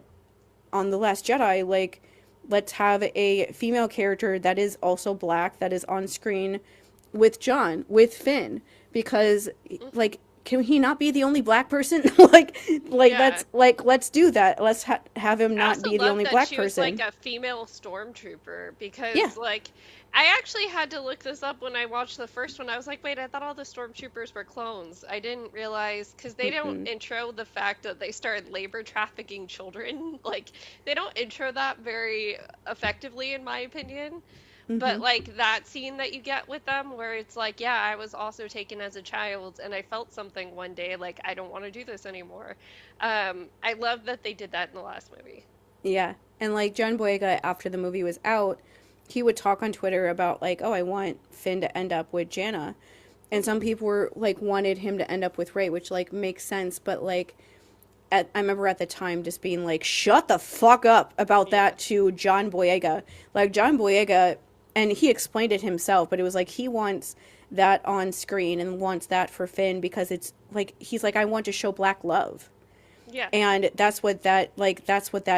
on The Last Jedi. Like let's have a female character that is also black that is on screen with John, with Finn, because like can he not be the only black person? like Yeah. that's like let's do that. Let's have him I not also be the love only that black she was person. like a female stormtrooper because Yeah. like I actually had to look this up when I watched the first one. I was like, wait, I thought all the stormtroopers were clones. I didn't realize because they don't intro the fact that they started labor trafficking children. Like they don't intro that very effectively, in my opinion. But like that scene that you get with them where it's like, yeah, I was also taken as a child and I felt something one day like I don't want to do this anymore. I love that they did that in the last movie. Yeah. And like John Boyega, after the movie was out, he would talk on Twitter about like, oh, I want Finn to end up with Janna. And some people were like wanted him to end up with Rey, which like makes sense, but like I remember at the time just being like, shut the fuck up about that to John Boyega. Like John Boyega, and he explained it himself, but it was like he wants that on screen and wants that for Finn because it's like he's like, I want to show black love. Yeah. And that's what that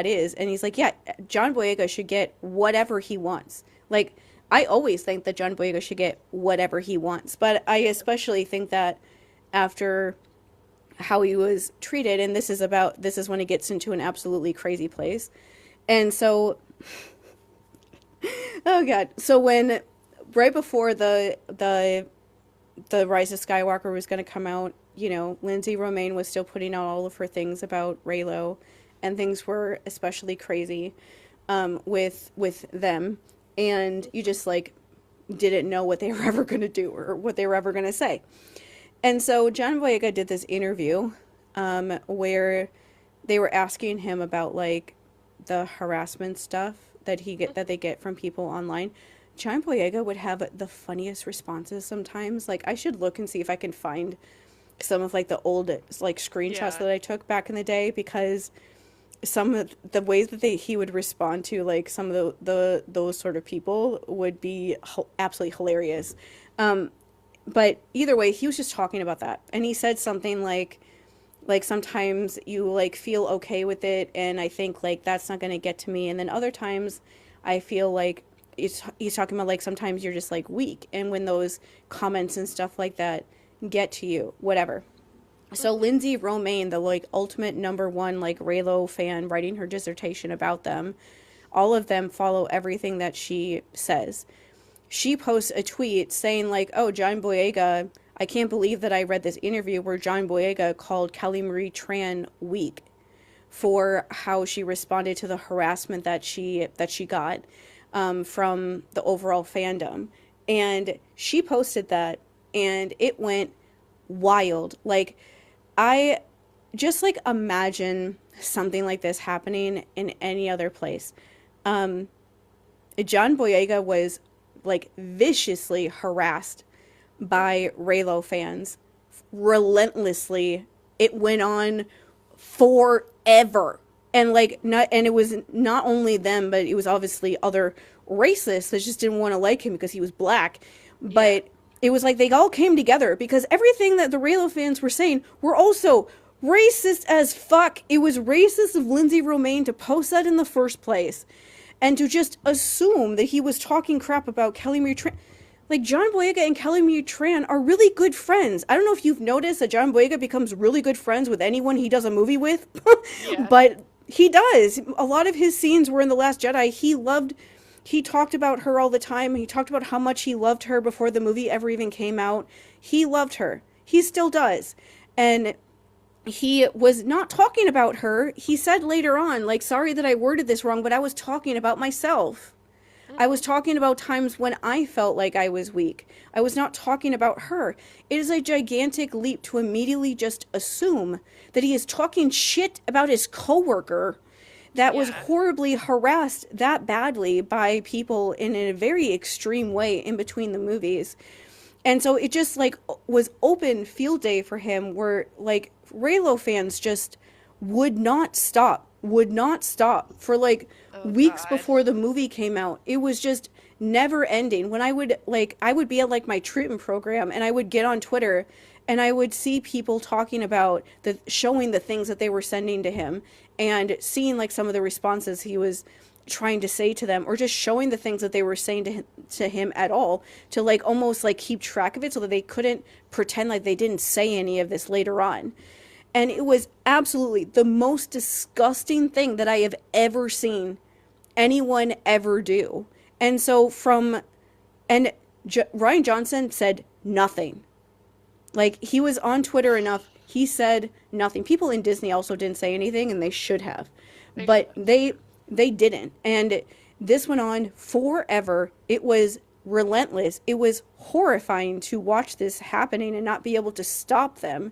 is. And he's like, yeah, John Boyega should get whatever he wants. Like I always think that John Boyega should get whatever he wants, but I especially think that after how he was treated, and this is when it gets into an absolutely crazy place. And so oh god, so when right before the Rise of Skywalker was going to come out, you know, Lindsay Romaine was still putting out all of her things about Reylo, and things were especially crazy with them, and you just like didn't know what they were ever going to do or what they were ever going to say. And so John Boyega did this interview where they were asking him about like the harassment stuff that they get from people online. John Boyega would have the funniest responses sometimes. Like I should look and see if I can find some of like the old like screenshots that I took back in the day, because some of the ways that he would respond to like some of those sort of people would be absolutely hilarious. But either way, he was just talking about that. And he said something like sometimes you like feel okay with it, and I think like that's not going to get to me, and then other times I feel like he's talking about like sometimes you're just like weak, and when those comments and stuff like that get to you, whatever. So Lindsay Romaine, the like ultimate #1 like Reylo fan, writing her dissertation about them, all of them follow everything that she says. She posts a tweet saying like, oh, John Boyega, I can't believe that I read this interview where John Boyega called Kelly Marie Tran weak for how she responded to the harassment that she got from the overall fandom. And she posted that, and it went wild. Like, I just like imagine something like this happening in any other place. John Boyega was like viciously harassed by Reylo fans relentlessly. It went on forever. And like it was not only them, but it was obviously other racists that just didn't want to like him because he was black. But it was like they all came together because everything that the Reylo fans were saying were also racist as fuck. It was racist of Lindsay Romaine to post that in the first place and to just assume that he was talking crap about Kelly Marie Tran. Like, John Boyega and Kelly Marie Tran are really good friends. I don't know if you've noticed that John Boyega becomes really good friends with anyone he does a movie with, but he does. A lot of his scenes were in The Last Jedi. He talked about her all the time. He talked about how much he loved her before the movie ever even came out. He loved her. He still does. And he was not talking about her. He said later on, like, sorry that I worded this wrong, but I was talking about myself. I was talking about times when I felt like I was weak. I was not talking about her. It is a gigantic leap to immediately just assume that he is talking shit about his coworker that was horribly harassed that badly by people in a very extreme way in between the movies. And so it just like was open field day for him where like Reylo fans just would not stop for like weeks before the movie came out. It was just never ending. When I would be at like my treatment program and I would get on Twitter and I would see people talking about showing the things that they were sending to him and seeing like some of the responses he was trying to say to them, or just showing the things that they were saying to him at all, to like almost like keep track of it so that they couldn't pretend like they didn't say any of this later on. And it was absolutely the most disgusting thing that I have ever seen anyone ever do. And so Rian Johnson said nothing. Like, he was on Twitter enough. He said nothing. People in Disney also didn't say anything, and they should have. But they didn't. And this went on forever. It was relentless. It was horrifying to watch this happening and not be able to stop them.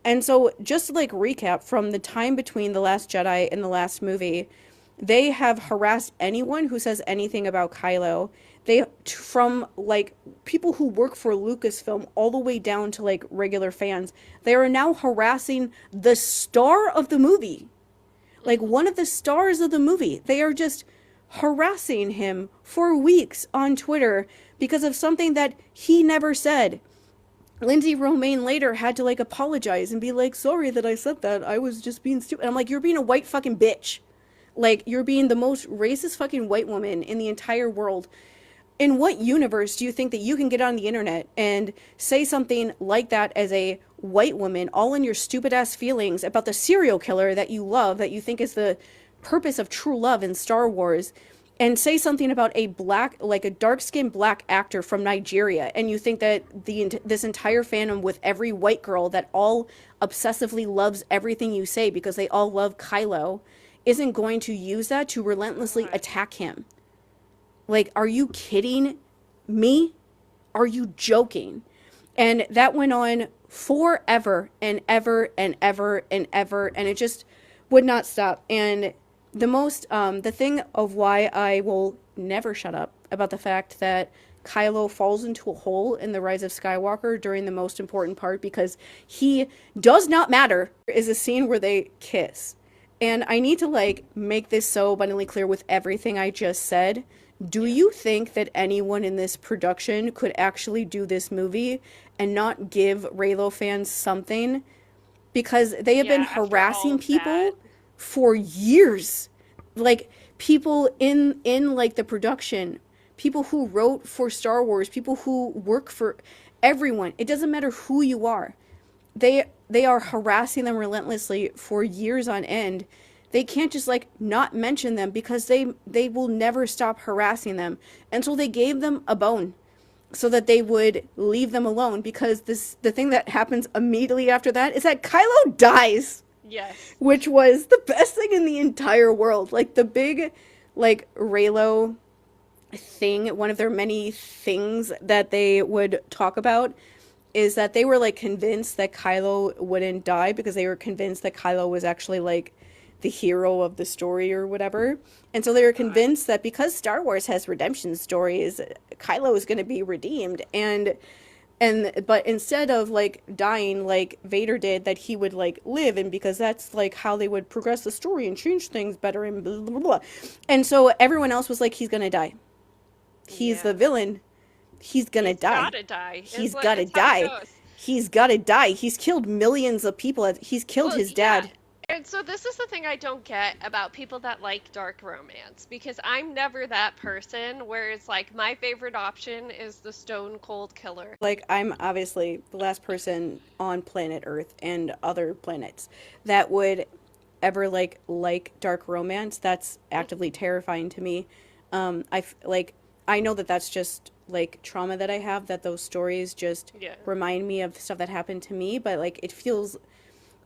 And so just to like recap, from the time between The Last Jedi and the last movie, they have harassed anyone who says anything about Kylo. From like people who work for Lucasfilm all the way down to like regular fans, they are now harassing the star of the movie. Like one of the stars of the movie. They are just harassing him for weeks on Twitter because of something that he never said. Lindsay Romaine later had to like apologize and be like, sorry that I said that. I was just being stupid. And I'm like, you're being a white fucking bitch. Like, you're being the most racist fucking white woman in the entire world. In what universe do you think that you can get on the internet and say something like that as a white woman, all in your stupid ass feelings about the serial killer that you love, that you think is the purpose of true love in Star Wars, and say something about a dark-skinned black actor from Nigeria, and you think that this entire fandom with every white girl that all obsessively loves everything you say because they all love Kylo isn't going to use that to relentlessly attack him? Like, are you kidding me? Are you joking? And that went on forever and ever and ever and ever, and it just would not stop. And the thing of why I will never shut up about the fact that Kylo falls into a hole in The Rise of Skywalker during the most important part, because he does not matter, is a scene where they kiss. And I need to like make this so abundantly clear with everything I just said, Do you think that anyone in this production could actually do this movie and not give Reylo fans something? Because they have been Yeah, after all harassing of that. people for years. Like people in like the production, people who wrote for Star Wars, people who work for everyone. It doesn't matter who you are. They are harassing them relentlessly for years on end. They can't just like not mention them because they will never stop harassing them. And so they gave them a bone so that they would leave them alone, because the thing that happens immediately after that is that Kylo dies, Yes. which was the best thing in the entire world. Like the big like Reylo thing, one of their many things that they would talk about is that they were like convinced that Kylo wouldn't die because they were convinced that Kylo was actually like the hero of the story or whatever. And so they were convinced that because Star Wars has redemption stories, Kylo is going to be redeemed, and but instead of like dying like Vader did, that he would like live, and because that's like how they would progress the story and change things better and blah blah blah. And so everyone else was like, he's going to die. He's the villain. He's gonna die. Gotta die. He's It's gotta it's how it die. goes. He's gotta die. He's killed millions of people. He's killed Well, his yeah. dad. And so this is the thing I don't get about people that like dark romance, because I'm never that person where it's like my favorite option is the stone cold killer. Like, I'm obviously the last person on planet Earth and other planets that would ever like dark romance. That's actively terrifying to me. Like, I know that that's just like trauma that I have, that those stories just Yeah. remind me of stuff that happened to me, but like it feels,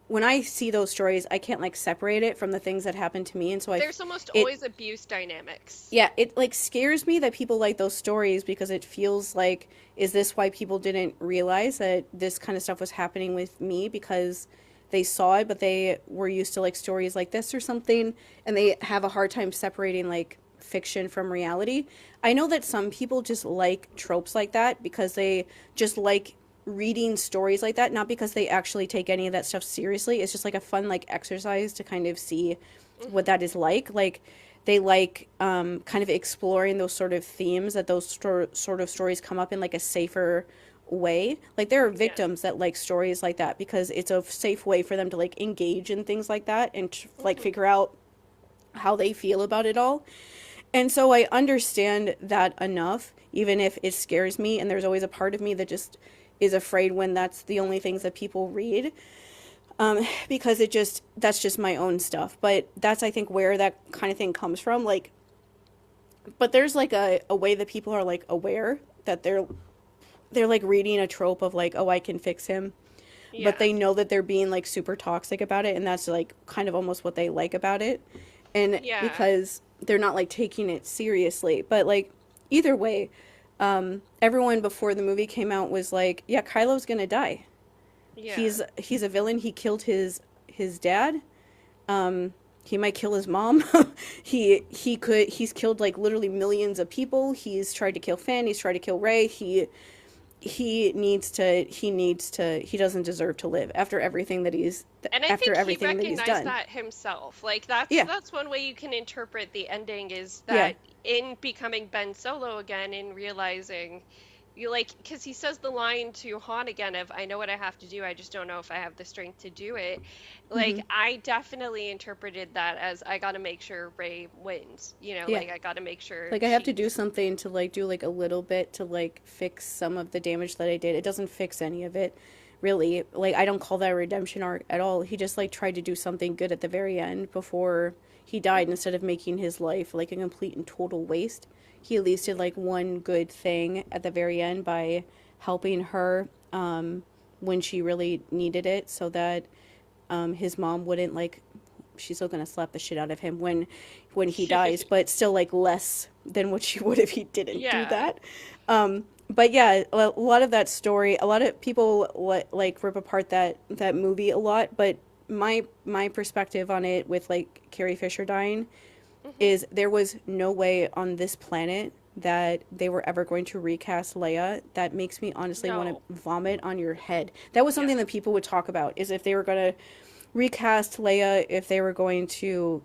when I see those stories, I can't like separate it from the things that happened to me, and so There's almost it always abuse dynamics. yeah, it like scares me that people like those stories, because it feels like, is this why people didn't realize that this kind of stuff was happening with me, because they saw it but they were used to like stories like this or something, and they have a hard time separating like fiction from reality. I know that some people just like tropes like that because they just like reading stories like that, not because they actually take any of that stuff seriously. It's just like a fun like exercise to kind of see what that is like. Like they like kind of exploring those sort of themes, that those sort of stories come up in like a safer way. Like there are victims that like stories like that because it's a safe way for them to like engage in things like that and like figure out how they feel about it all. And so I understand that enough, even if it scares me, and there's always a part of me that just is afraid when that's the only things that people read, because that's just my own stuff. But that's, I think, where that kind of thing comes from. Like, but there's like a way that people are like aware that they're like reading a trope of like, oh, I can fix him. Yeah. But they know that they're being like super toxic about it, and that's like kind of almost what they like about it. And Yeah. because they're not like taking it seriously. But like either way, everyone before the movie came out was like, yeah, Kylo's gonna die. Yeah. He's a villain. He killed his dad. He might kill his mom. He's killed like literally millions of people. He's tried to kill Finn. He's tried to kill Rey. He doesn't deserve to live after everything that he's And I after think he everything that he's recognized done. that himself. Like that's Yeah. that's one way you can interpret the ending, is Yeah. that in becoming Ben Solo again and realizing you like, because he says the line to Han again of, I know what I have to do, I just don't know if I have the strength to do it. Like I definitely interpreted that as, I got to make sure Rey wins, Yeah. like I got to make sure Like I have to she- do something to like do like a little bit to like fix some of the damage that I did. It doesn't fix any of it, really. Like I don't call that a redemption arc at all. He just like tried to do something good at the very end before he died, instead of making his life like a complete and total waste. He at least did like one good thing at the very end by helping her when she really needed it, so that his mom wouldn't like, she's still gonna slap the shit out of him when he dies, but still like less than what she would if he didn't Yeah. do that. But yeah, a lot of that story, a lot of people like rip apart that movie a lot, but my perspective on it, with like Carrie Fisher dying, is there was no way on this planet that they were ever going to recast Leia. That makes me honestly want No. to vomit on your head. That was something that people would talk about, is if they were going to recast Leia, if they were going to,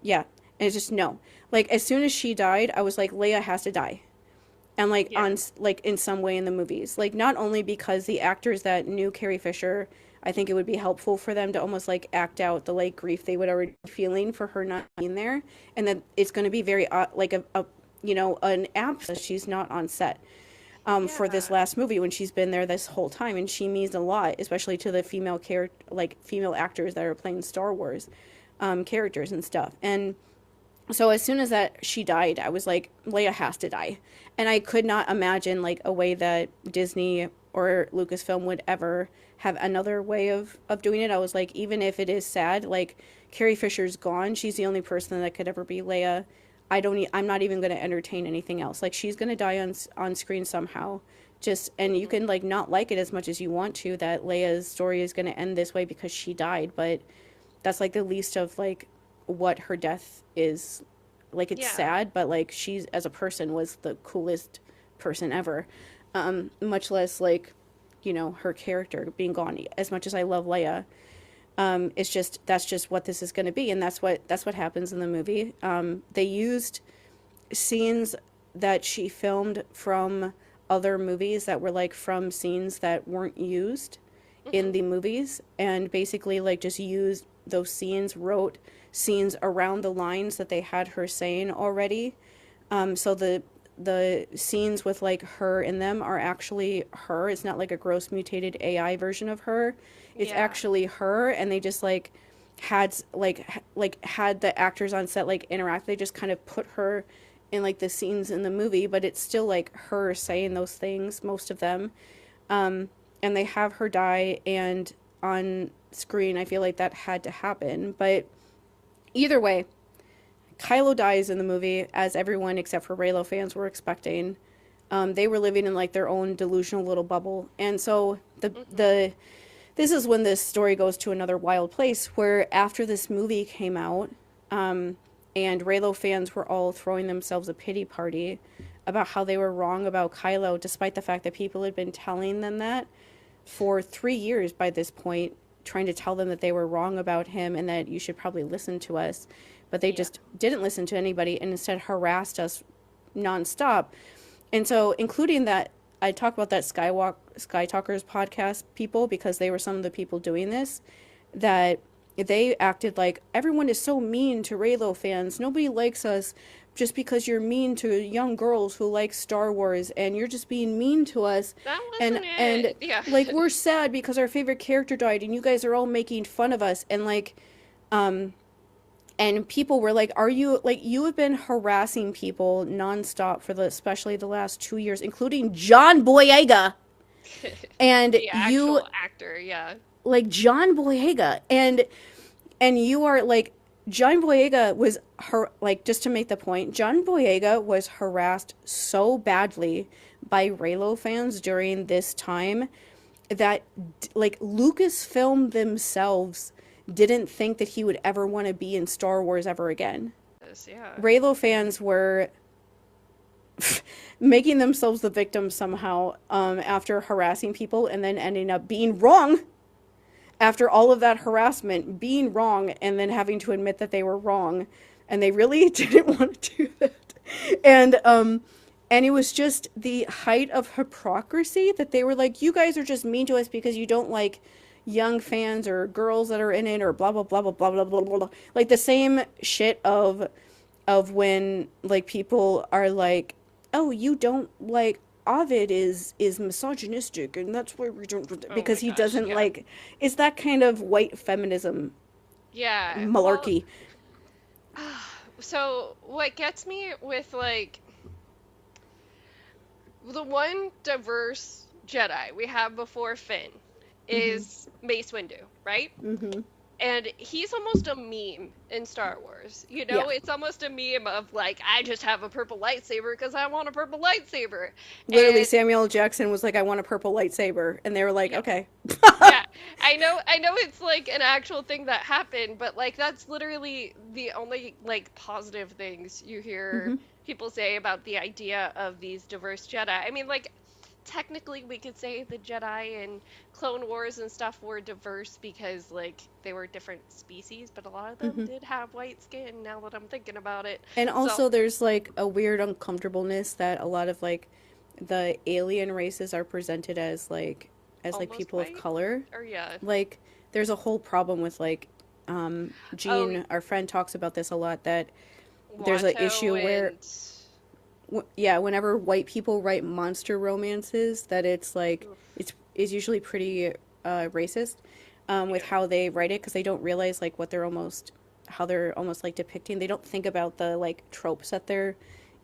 And it's just no. Like, as soon as she died, I was like, Leia has to die. And like Yeah. like in some way in the movies, like not only because the actors that knew Carrie Fisher, I think it would be helpful for them to almost like act out the like grief they would already be feeling for her not being there, and that it's going to be very like a you know, an absence. She's not on set for this Yeah. last movie when she's been there this whole time, and she means a lot, especially to the female actors that are playing Star Wars characters and stuff. And so as soon as that she died, I was like, Leia has to die. And I could not imagine like a way that Disney or Lucasfilm would ever have another way of doing it. I was like, even if it is sad, like Carrie Fisher's gone, she's the only person that could ever be Leia. I'm not even going to entertain anything else. Like, she's going to die on screen somehow. Just, and you can like not like it as much as you want to, that Leia's story is going to end this way because she died, but that's like the least of like what her death is. Like, it's Yeah. sad, but like she's as a person was the coolest person ever. Much less like, you know, her character being gone. As much as I love Leia, it's just, that's just what this is going to be, and that's what happens in the movie. They used scenes that she filmed from other movies that were like from scenes that weren't used in the movies, and basically like just used those scenes, wrote scenes around the lines that they had her saying already. So the scenes with like her in them are actually her. It's not like a gross mutated AI version of her. It's Yeah. actually her, and they just like had had the actors on set like interact. They just kind of put her in like the scenes in the movie, but it's still like her saying those things, most of them. And they have her die, and on screen, I feel like that had to happen. But either way, Kylo dies in the movie, as everyone except for Reylo fans were expecting. They were living in like their own delusional little bubble, and so this is when this story goes to another wild place. Where after this movie came out, and Reylo fans were all throwing themselves a pity party about how they were wrong about Kylo, despite the fact that people had been telling them that for 3 years by this point, trying to tell them that they were wrong about him and that you should probably listen to us. But they just didn't listen to anybody and instead harassed us nonstop. And so, including that, I talk about that Sky Talkers podcast people, because they were some of the people doing this, that they acted like everyone is so mean to Reylo fans. Nobody likes us just because you're mean to young girls who like Star Wars, and you're just being mean to us. That and wasn't and it. Yeah. like, we're sad because our favorite character died, and you guys are all making fun of us. And like, and people were like, are you, like, you have been harassing people nonstop for especially the last 2 years, including John Boyega. And The you, actual actor, yeah. like, John Boyega, and you are like, John Boyega was like, just to make the point, John Boyega was harassed so badly by Reylo fans during this time that like Lucasfilm themselves didn't think that he would ever want to be in Star Wars ever again. Yeah. Reylo fans were making themselves the victims somehow, after harassing people and then ending up being wrong. After all of that harassment, being wrong, and then having to admit that they were wrong, and they really didn't want to do that. And it was just the height of hypocrisy that they were like, you guys are just mean to us because you don't like young fans or girls that are in it, or blah blah blah blah blah blah blah blah. Like the same shit of when like people are like, oh, you don't like Ovid is misogynistic, and that's why we don't, because he doesn't like, it's that kind of white feminism malarkey. Well, so what gets me with like the one diverse Jedi we have before Finn is Mace Windu, right? Mm-hmm. And he's almost a meme in Star Wars. You know, Yeah. it's almost a meme of like, I just have a purple lightsaber because I want a purple lightsaber. Literally, And Samuel L. Jackson was like, I want a purple lightsaber, and they were like, okay. yeah, I know it's like an actual thing that happened, but like that's literally the only like positive things you hear people say about the idea of these diverse Jedi. I mean, like, technically we could say the Jedi and Clone Wars and stuff were diverse because like they were different species, but a lot of them Hmm. did have white skin now that I'm thinking about it. And So also, there's like a weird uncomfortableness that a lot of like the alien races are presented as like almost people of white? color. Or yeah. Like, there's a whole problem with like Oh, Jean, our friend, talks about this a lot. That there's an Watto issue where, and yeah, whenever white people write monster romances, that it's like oof, it's usually pretty racist with yeah. how they write it because they don't realize like what they're almost how they're almost like depicting. They don't think about the like tropes that they're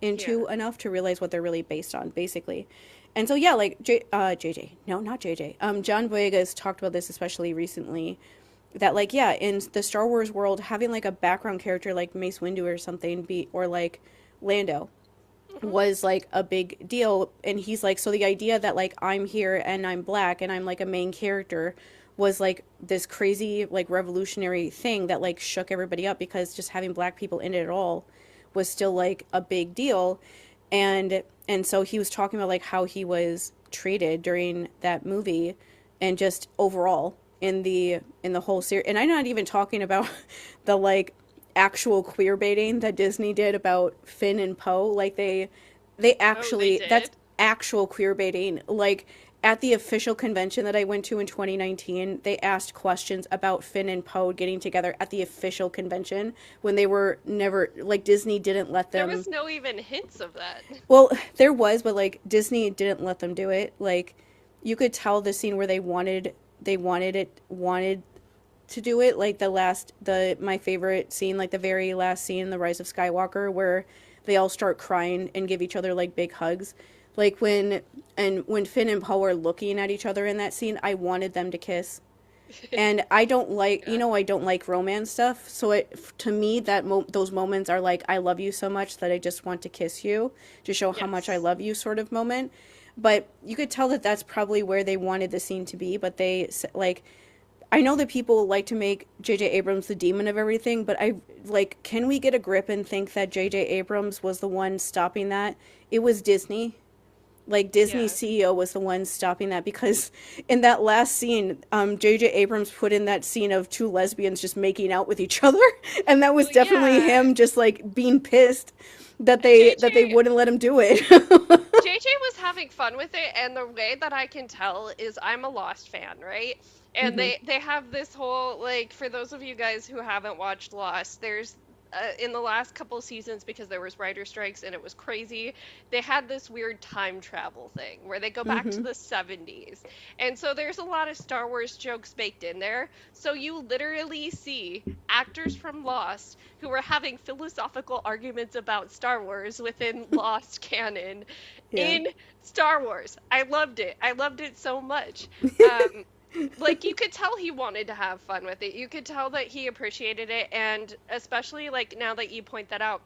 Yeah. into enough to realize what they're really based on, basically. And so yeah, like JJ, no, not JJ. John Boyega's talked about this especially recently. That like yeah, in the Star Wars world, having like a background character like Mace Windu or something be or like Lando Hmm. was like a big deal, and he's like, so the idea that like I'm here and I'm black and I'm like a main character was like this crazy like revolutionary thing that like shook everybody up because just having black people in it at all was still like a big deal. And so he was talking about like how he was treated during that movie and just overall in the whole series. And I'm not even talking about the like actual queer baiting that Disney did about Finn and Poe. Like they Oh, they actually that's did? actual queer baiting. Like at the official convention that I went to in 2019, they asked questions about Finn and Poe getting together at the official convention when they were never like Disney didn't let There them. was no even hints of that. Well, there was, but like Disney didn't let them do it. Like you could tell the scene where they wanted to do it, like the my favorite scene, like the very last scene in The Rise of Skywalker, where they all start crying and give each other like big hugs. Like when Finn and Poe are looking at each other in that scene, I wanted them to kiss. And I don't like, Yeah. I don't like romance stuff. So to me, those moments are like, I love you so much that I just want to kiss you to show how much I Yes. love you, sort of moment. But you could tell that that's probably where they wanted the scene to be. But like, I know that people like to make J.J. Abrams the demon of everything, but I like, can we get a grip and think that J.J. Abrams was the one stopping that? It was Disney. Like Disney's Yeah. CEO was the one stopping that because in that last scene, J.J. Abrams put in that scene of two lesbians just making out with each other, and that was Well, definitely yeah. him just like being pissed that they JJ wouldn't let him do it. JJ was having fun with it, and the way that I can tell is I'm a Lost fan, right? And Hmm. they have this whole like for those of you guys who haven't watched Lost, there's in the last couple seasons because there was writer strikes and it was crazy. They had this weird time travel thing where they go back to Hmm. the 70s. And so there's a lot of Star Wars jokes baked in there. So you literally see actors from Lost who were having philosophical arguments about Star Wars within Lost canon Yeah. in Star Wars. I loved it. I loved it so much. Um, like you could tell he wanted to have fun with it. You could tell that he appreciated it, and especially like now that you point that out,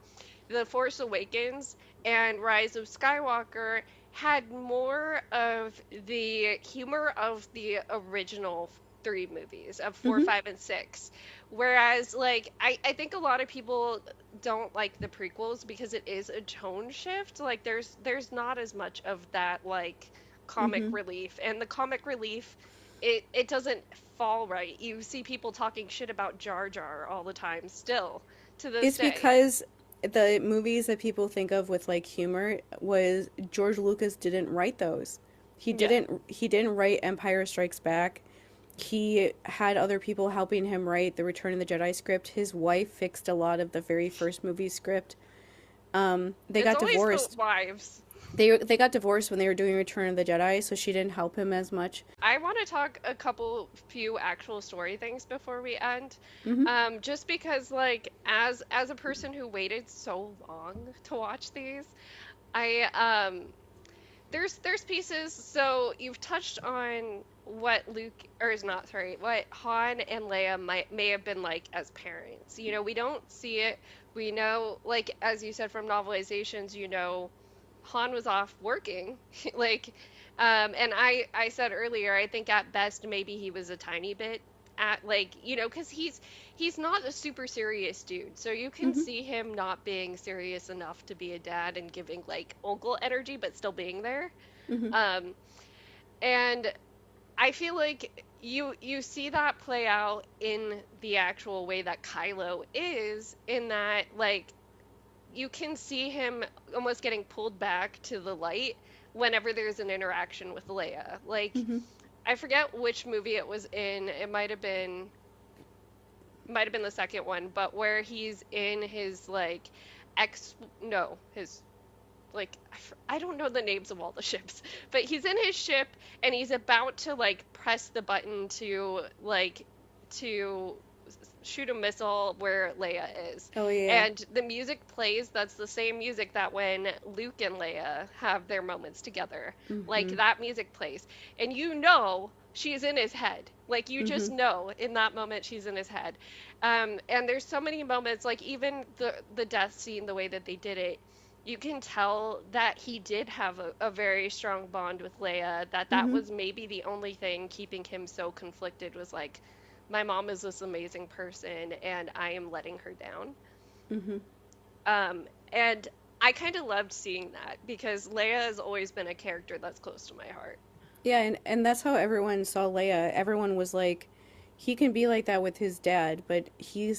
The Force Awakens and Rise of Skywalker had more of the humor of the original three movies of four, Hmm. five, and six. Whereas, like, I think a lot of people don't like the prequels because it is a tone shift. Like, there's not as much of that like comic Hmm. relief, and the comic relief it doesn't fall right. You see people talking shit about Jar Jar all the time still to this It's day. because the movies that people think of with like humor was George Lucas didn't write those. Yeah. He didn't write Empire Strikes Back. He had other people helping him write the Return of the Jedi script. His wife fixed a lot of the very first movie script. They It's got always the divorced. wives. They got divorced when they were doing Return of the Jedi, so she didn't help him as much. I want to talk a couple few actual story things before we end. Hmm. Just because like as a person who waited so long to watch these, I there's pieces. So you've touched on what Luke or is not sorry, what Han and Leia may have been like as parents. You know, we don't see it. We know, like as you said from novelizations, you know, Han was off working, like, and I said earlier, I think at best maybe he was a tiny bit at like you know because he's not a super serious dude, so you can Hmm. see him not being serious enough to be a dad and giving like uncle energy, but still being there. Mm-hmm. And I feel like you see that play out in the actual way that Kylo is, in that like you can see him almost getting pulled back to the light whenever there's an interaction with Leia. Like Mm-hmm. I forget which movie it was in. It might have been the second one, but where he's in his like ex no, his like I don't know the names of all the ships, but he's in his ship and he's about to like press the button to shoot a missile where Leia is. Oh yeah. And the music plays, that's the same music that when Luke and Leia have their moments together. Like Mm-hmm. that music plays. And you know she's in his head. Like you Mm-hmm. just know in that moment she's in his head. And there's so many moments, like even the death scene, the way that they did it, you can tell that he did have a very strong bond with Leia, that Mm-hmm. was maybe the only thing keeping him so conflicted was like, my mom is this amazing person and I am letting her down. Mm-hmm. And I kind of loved seeing that because Leia has always been a character that's close to my heart. Yeah, and that's how everyone saw Leia. Everyone was like, he can be like that with his dad, but he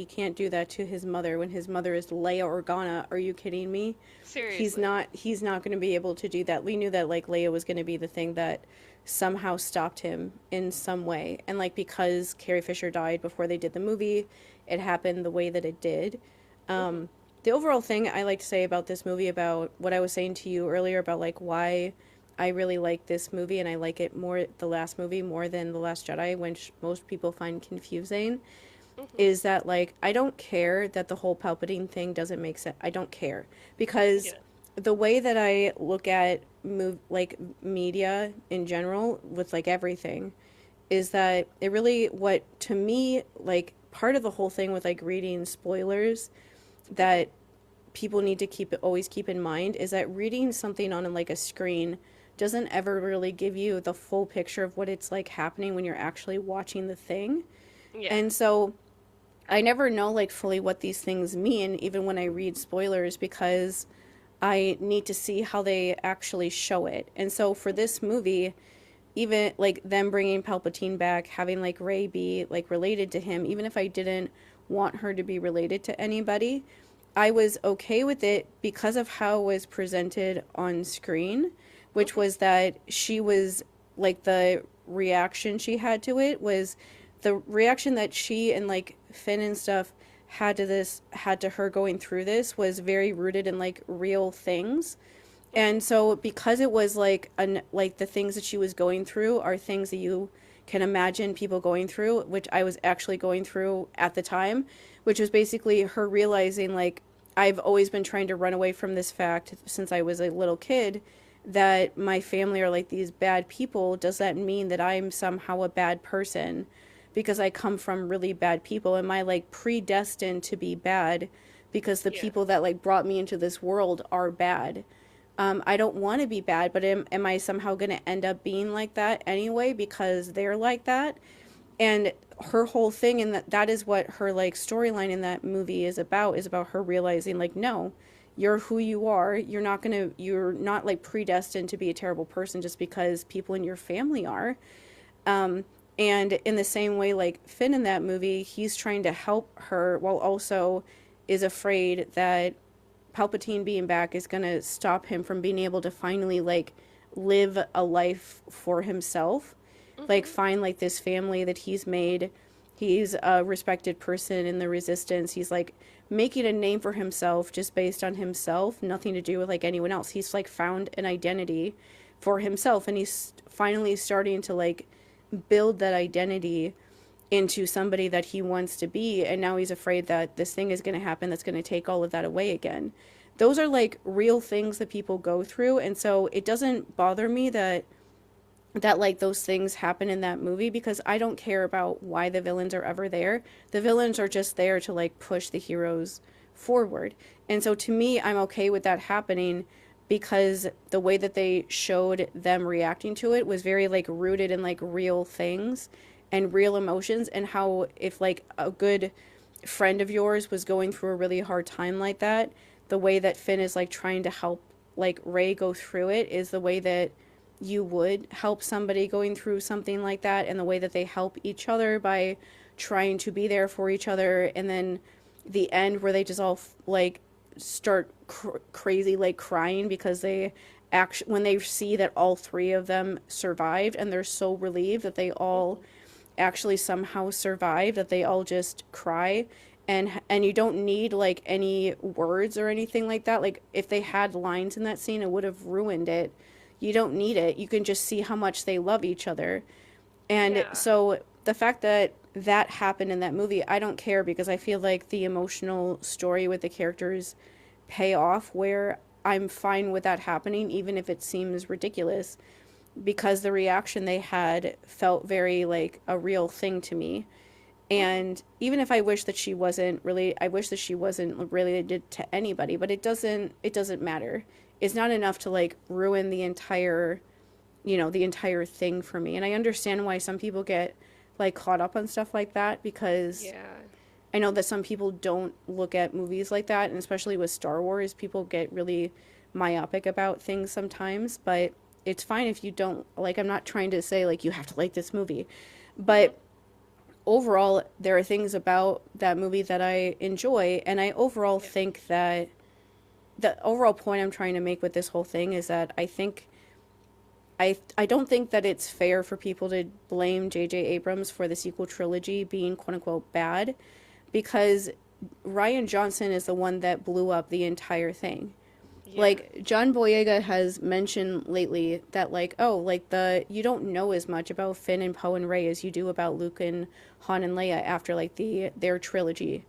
can't do that to his mother when his mother is Leia Organa. Are you kidding me? Seriously. He's not going to be able to do that. We knew that like Leia was going to be the thing that somehow stopped him in some way. And like because Carrie Fisher died before they did the movie, it happened the way that it did. Hmm. The overall thing I like to say about this movie, about what I was saying to you earlier about like why I really like this movie and I like it more, the last movie, more than The Last Jedi, which most people find confusing, Hmm. is that like I don't care that the whole Palpatine thing doesn't make sense. I don't care because Yeah. the way that I look at like media in general with like everything is that it really, what to me, like part of the whole thing with like reading spoilers Hmm. that people need to always keep in mind is that reading something on like a screen doesn't ever really give you the full picture of what it's like happening when you're actually watching the thing. Yeah. And so I never know like fully what these things mean even when I read spoilers because I need to see how they actually show it. And so for this movie, even like them bringing Palpatine back, having like Rey be like related to him, even if I didn't want her to be related to anybody, I was okay with it because of how it was presented on screen, which Hmm. was that she was like the reaction she had to it was the reaction that she and like Finn and stuff had to her going through this was very rooted in like real things. Hmm. And so because it was like like the things that she was going through are things that you can imagine people going through, which I was actually going through at the time, which was basically her realizing like I've always been trying to run away from this fact since I was a little kid that my family are like these bad people. Does that mean that I'm somehow a bad person because I come from really bad people? Am I like predestined to be bad because the Yeah. people that like brought me into this world are bad? I don't want to be bad, but am I somehow going to end up being like that anyway because they're like that? And her whole thing, and that is what her like storyline in that movie is about her realizing like, no, you're who you are. You're not like predestined to be a terrible person just because people in your family are. And in the same way, like Finn in that movie, he's trying to help her while also is afraid that Palpatine being back is going to stop him from being able to finally like live a life for himself, like Hmm. find like this family that he's made. He's a respected person in the resistance. He's like making a name for himself just based on himself, nothing to do with like anyone else. He's like found an identity for himself and he's finally starting to like build that identity into somebody that he wants to be, and now he's afraid that this thing is going to happen that's going to take all of that away again. Those are like real things that people go through, and so it doesn't bother me that like those things happen in that movie because I don't care about why the villains are ever there. The villains are just there to like push the heroes forward. And so to me, I'm okay with that happening because the way that they showed them reacting to it was very like rooted in like real things and real emotions, and how if like a good friend of yours was going through a really hard time like that, the way that Finn is like trying to help like Rey go through it is the way that you would help somebody going through something like that, and the way that they help each other by trying to be there for each other, and then the end where they just all like start crazy like crying because they actually, when they see that all three of them survived, and they're so relieved that they all actually somehow survived, that they all just cry. And you don't need like any words or anything like that. Like if they had lines in that scene, it would have ruined it. You don't need it. You can just see how much they love each other. And Yeah. so the fact that that happened in that movie, I don't care, because I feel like the emotional story with the characters pay off, where I'm fine with that happening, even if it seems ridiculous, because the reaction they had felt very like a real thing to me. And even if I wish that she wasn't really, I wish that she wasn't related to anybody, but it doesn't matter. It's not enough to like ruin the entire, the entire thing for me. And I understand why some people get like caught up on stuff like that, because Yeah. I know that some people don't look at movies like that, and especially with Star Wars, people get really myopic about things sometimes, but it's fine if you don't like. I'm not trying to say like you have to like this movie, but overall there are things about that movie that I enjoy, and I overall think that the overall point I'm trying to make with this whole thing is that I don't think that it's fair for people to blame J.J. Abrams for the sequel trilogy being quote unquote bad, because Rian Johnson is the one that blew up the entire thing. Yeah. Like John Boyega has mentioned lately that like, oh, like you don't know as much about Finn and Poe and Rey as you do about Luke and Han and Leia after like their trilogy.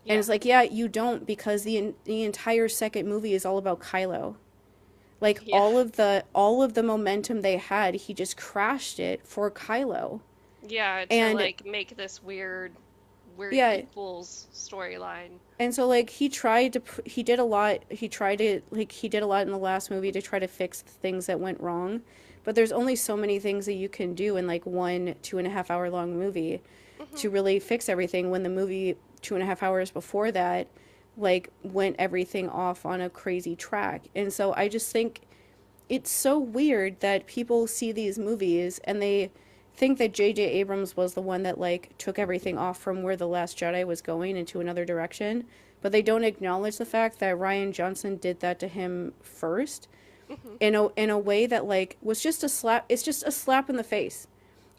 Yeah. And it's like, yeah, you don't, because the entire second movie is all about Kylo. Like Yeah. all of the momentum they had, he just crashed it for Kylo. Yeah, to And like make this weird yeah, equals storyline. and so like he did a lot. He did a lot in the last movie to try to fix the things that went wrong. But there's only so many things that you can do in like 2.5 hour long movie to really fix everything, when the movie 2.5 hours before that like went everything off on a crazy track. And so I just think it's so weird that people see these movies and they think that J.J. Abrams was the one that like took everything off from where The Last Jedi was going into another direction, but they don't acknowledge the fact that Rian Johnson did that to him first, in a way that like was just a slap. It's just a slap in the face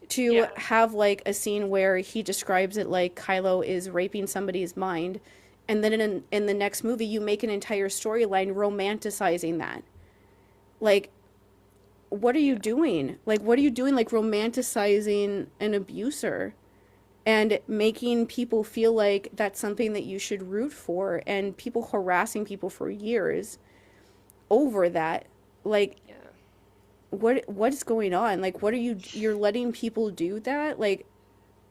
to Yeah. have like a scene where he describes it like Kylo is raping somebody's mind, and then in the next movie you make an entire storyline romanticizing that. Like, what are you doing? Like, what are you doing? Like, romanticizing an abuser and making people feel like that's something that you should root for, and people harassing people for years over that. Like, Yeah. what's going on? Like, what are you're letting people do that? Like,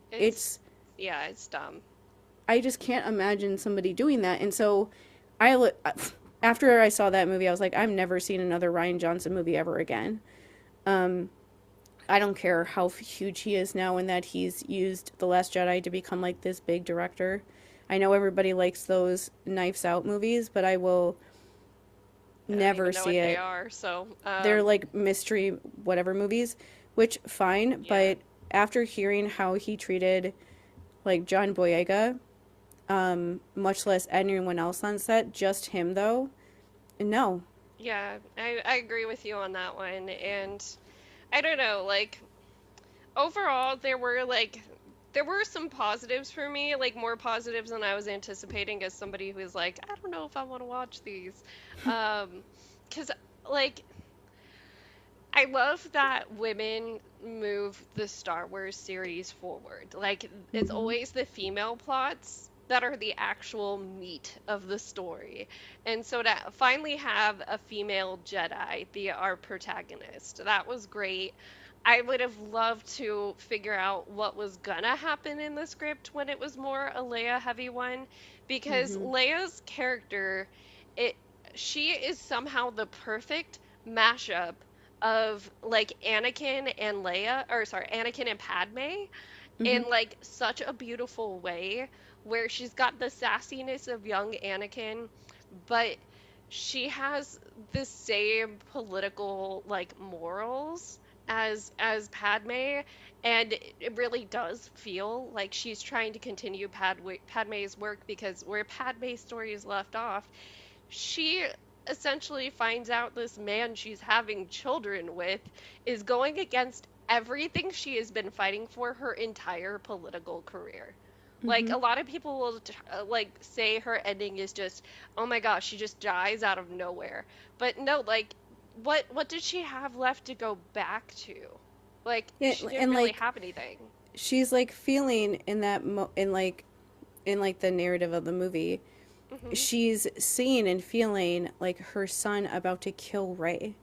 it's Yeah, it's dumb. I just can't imagine somebody doing that. And so after I saw that movie, I was like, I'm never seeing another Rian Johnson movie ever again. I don't care how huge he is now, and that he's used The Last Jedi to become like this big director. I know everybody likes those Knives Out movies, but I will I don't never even know see what it. they are, so They're like mystery whatever movies, which fine, Yeah. but after hearing how he treated like John Boyega, much less anyone else on set, just him though, no. yeah, I agree with you on that one. And I don't know, like overall there were some positives for me, like more positives than I was anticipating as somebody who's like, I don't know if I want to watch these. 'Cause like I love that women move the Star Wars series forward. Like, it's always the female plots that are the actual meat of the story. And so to finally have a female Jedi be our protagonist, that was great. I would have loved to figure out what was gonna happen in the script when it was more a Leia heavy one, because Leia's character, it she is somehow the perfect mashup of like Anakin and Leia, or sorry, Anakin and Padme, in like such a beautiful way, where she's got the sassiness of young Anakin, but she has the same political like morals as Padme, and it really does feel like she's trying to continue Padme's work, because where Padme's story is left off, she essentially finds out this man she's having children with is going against everything she has been fighting for her entire political career. Like, Mm-hmm. a lot of people will like say her ending is just, oh my gosh, she just dies out of nowhere. But no, like, what did she have left to go back to? Like, Yeah, she didn't and really like have anything. she's like feeling in that in like the narrative of the movie, Hmm. she's seeing and feeling like her son about to kill Rey,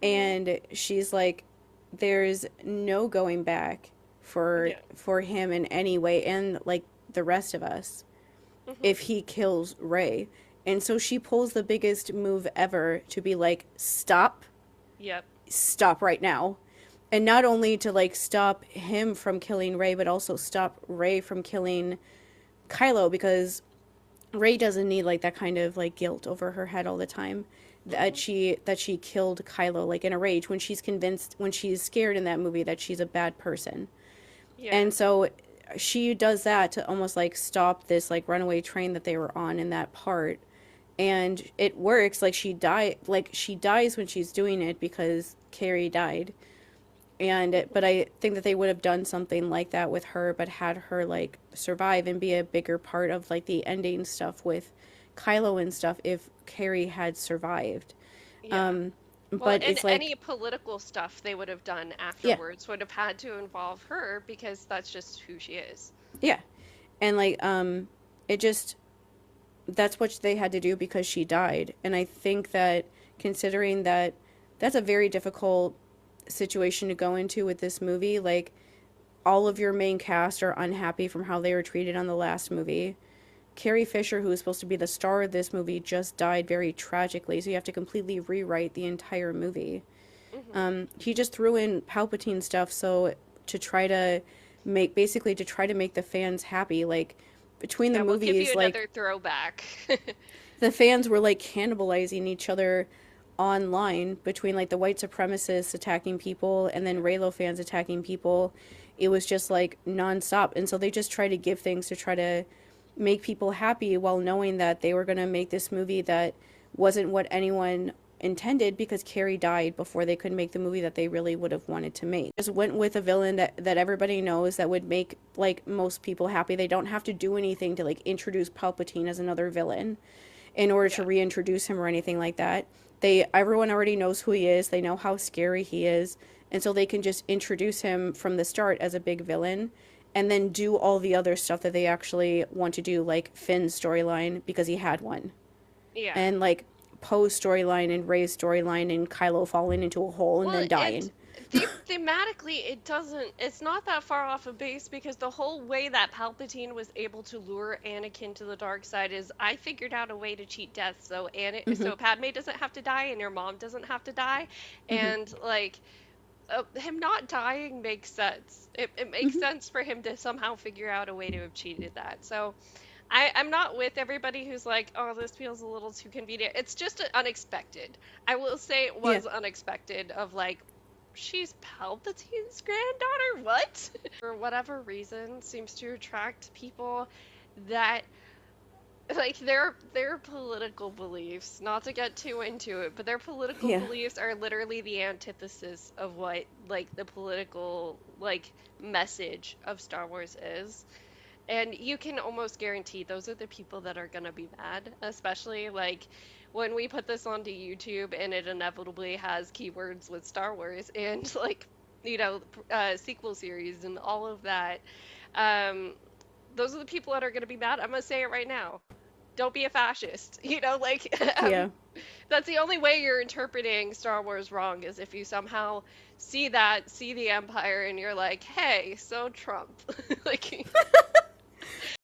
Hmm. and she's like, there's no going back Yeah. for him in any way, and like the rest of us, Hmm. if he kills Rey. And so she pulls the biggest move ever to be like, Yep. stop right now. And not only to like stop him from killing Rey, but also stop Rey from killing Kylo, because Rey doesn't need like that kind of like guilt over her head all the time Hmm. that she killed Kylo like in a rage, when she's convinced, when she's scared in that movie that she's a bad person. Yeah. And so she does that to almost like stop this like runaway train that they were on in that part. And it works. Like she dies when she's doing it because Carrie died. And but I think that they would have done something like that with her, but had her like survive and be a bigger part of like the ending stuff with Kylo and stuff if Carrie had survived. Yeah. Um, Well, but and it's like, any political stuff they would have done yeah, afterwards would have had to involve her, because that's just who she is. yeah, and like it just, that's what they had to do because she died. And I think that, considering that that's a very difficult situation to go into with this movie, like all of your main cast are unhappy from how they were treated on the last movie. Carrie Fisher, who was supposed to be the star of this movie, just died very tragically, so you have to completely rewrite the entire movie. Hmm. He just threw in Palpatine stuff so to try to make, basically to try to make the fans happy. Like between the Yeah, we'll give you movies, like another throwback. the fans were like cannibalizing each other online, between like the white supremacists attacking people and then Reylo fans attacking people. It was just like nonstop. And so they just try to give things to try to make people happy, while knowing that they were going to make this movie that wasn't what anyone intended, because Carrie died before they could make the movie that they really would have wanted to make. Just went with a villain that everybody knows, that would make like most people happy. They don't have to do anything to like introduce Palpatine as another villain in order to Yeah. reintroduce him or anything like that. Everyone already knows who he is. They know how scary he is, and so they can just introduce him from the start as a big villain, and then do all the other stuff that they actually want to do, like Finn's storyline because he had one, Yeah. and like Poe's storyline and Rey's storyline and Kylo falling into a hole and Well, then dying. thematically, it's not that far off of base, because the whole way that Palpatine was able to lure Anakin to the dark side is, I figured out a way to cheat death Hmm. so Padme doesn't have to die and your mom doesn't have to die. Hmm. And like, him not dying makes sense. It makes Hmm. sense for him to somehow figure out a way to have cheated that. So I'm not with everybody who's like, oh, this feels a little too convenient. It's just unexpected. I will say it Yeah. was unexpected, of like, she's Palpatine's granddaughter? What? For whatever reason, seems to attract people that, like, their political beliefs, not to get too into it, but their political Yeah. beliefs are literally the antithesis of what, like, the political, like, message of Star Wars is. And you can almost guarantee those are the people that are gonna be mad, especially like when we put this onto YouTube and it inevitably has keywords with Star Wars and like, sequel series and all of that. Um, those are the people that are gonna be mad. I'm gonna say it right now. Don't be a fascist. Like, Yeah. that's the only way you're interpreting Star Wars wrong, is if you somehow see the Empire and you're like, hey, so Trump. Like,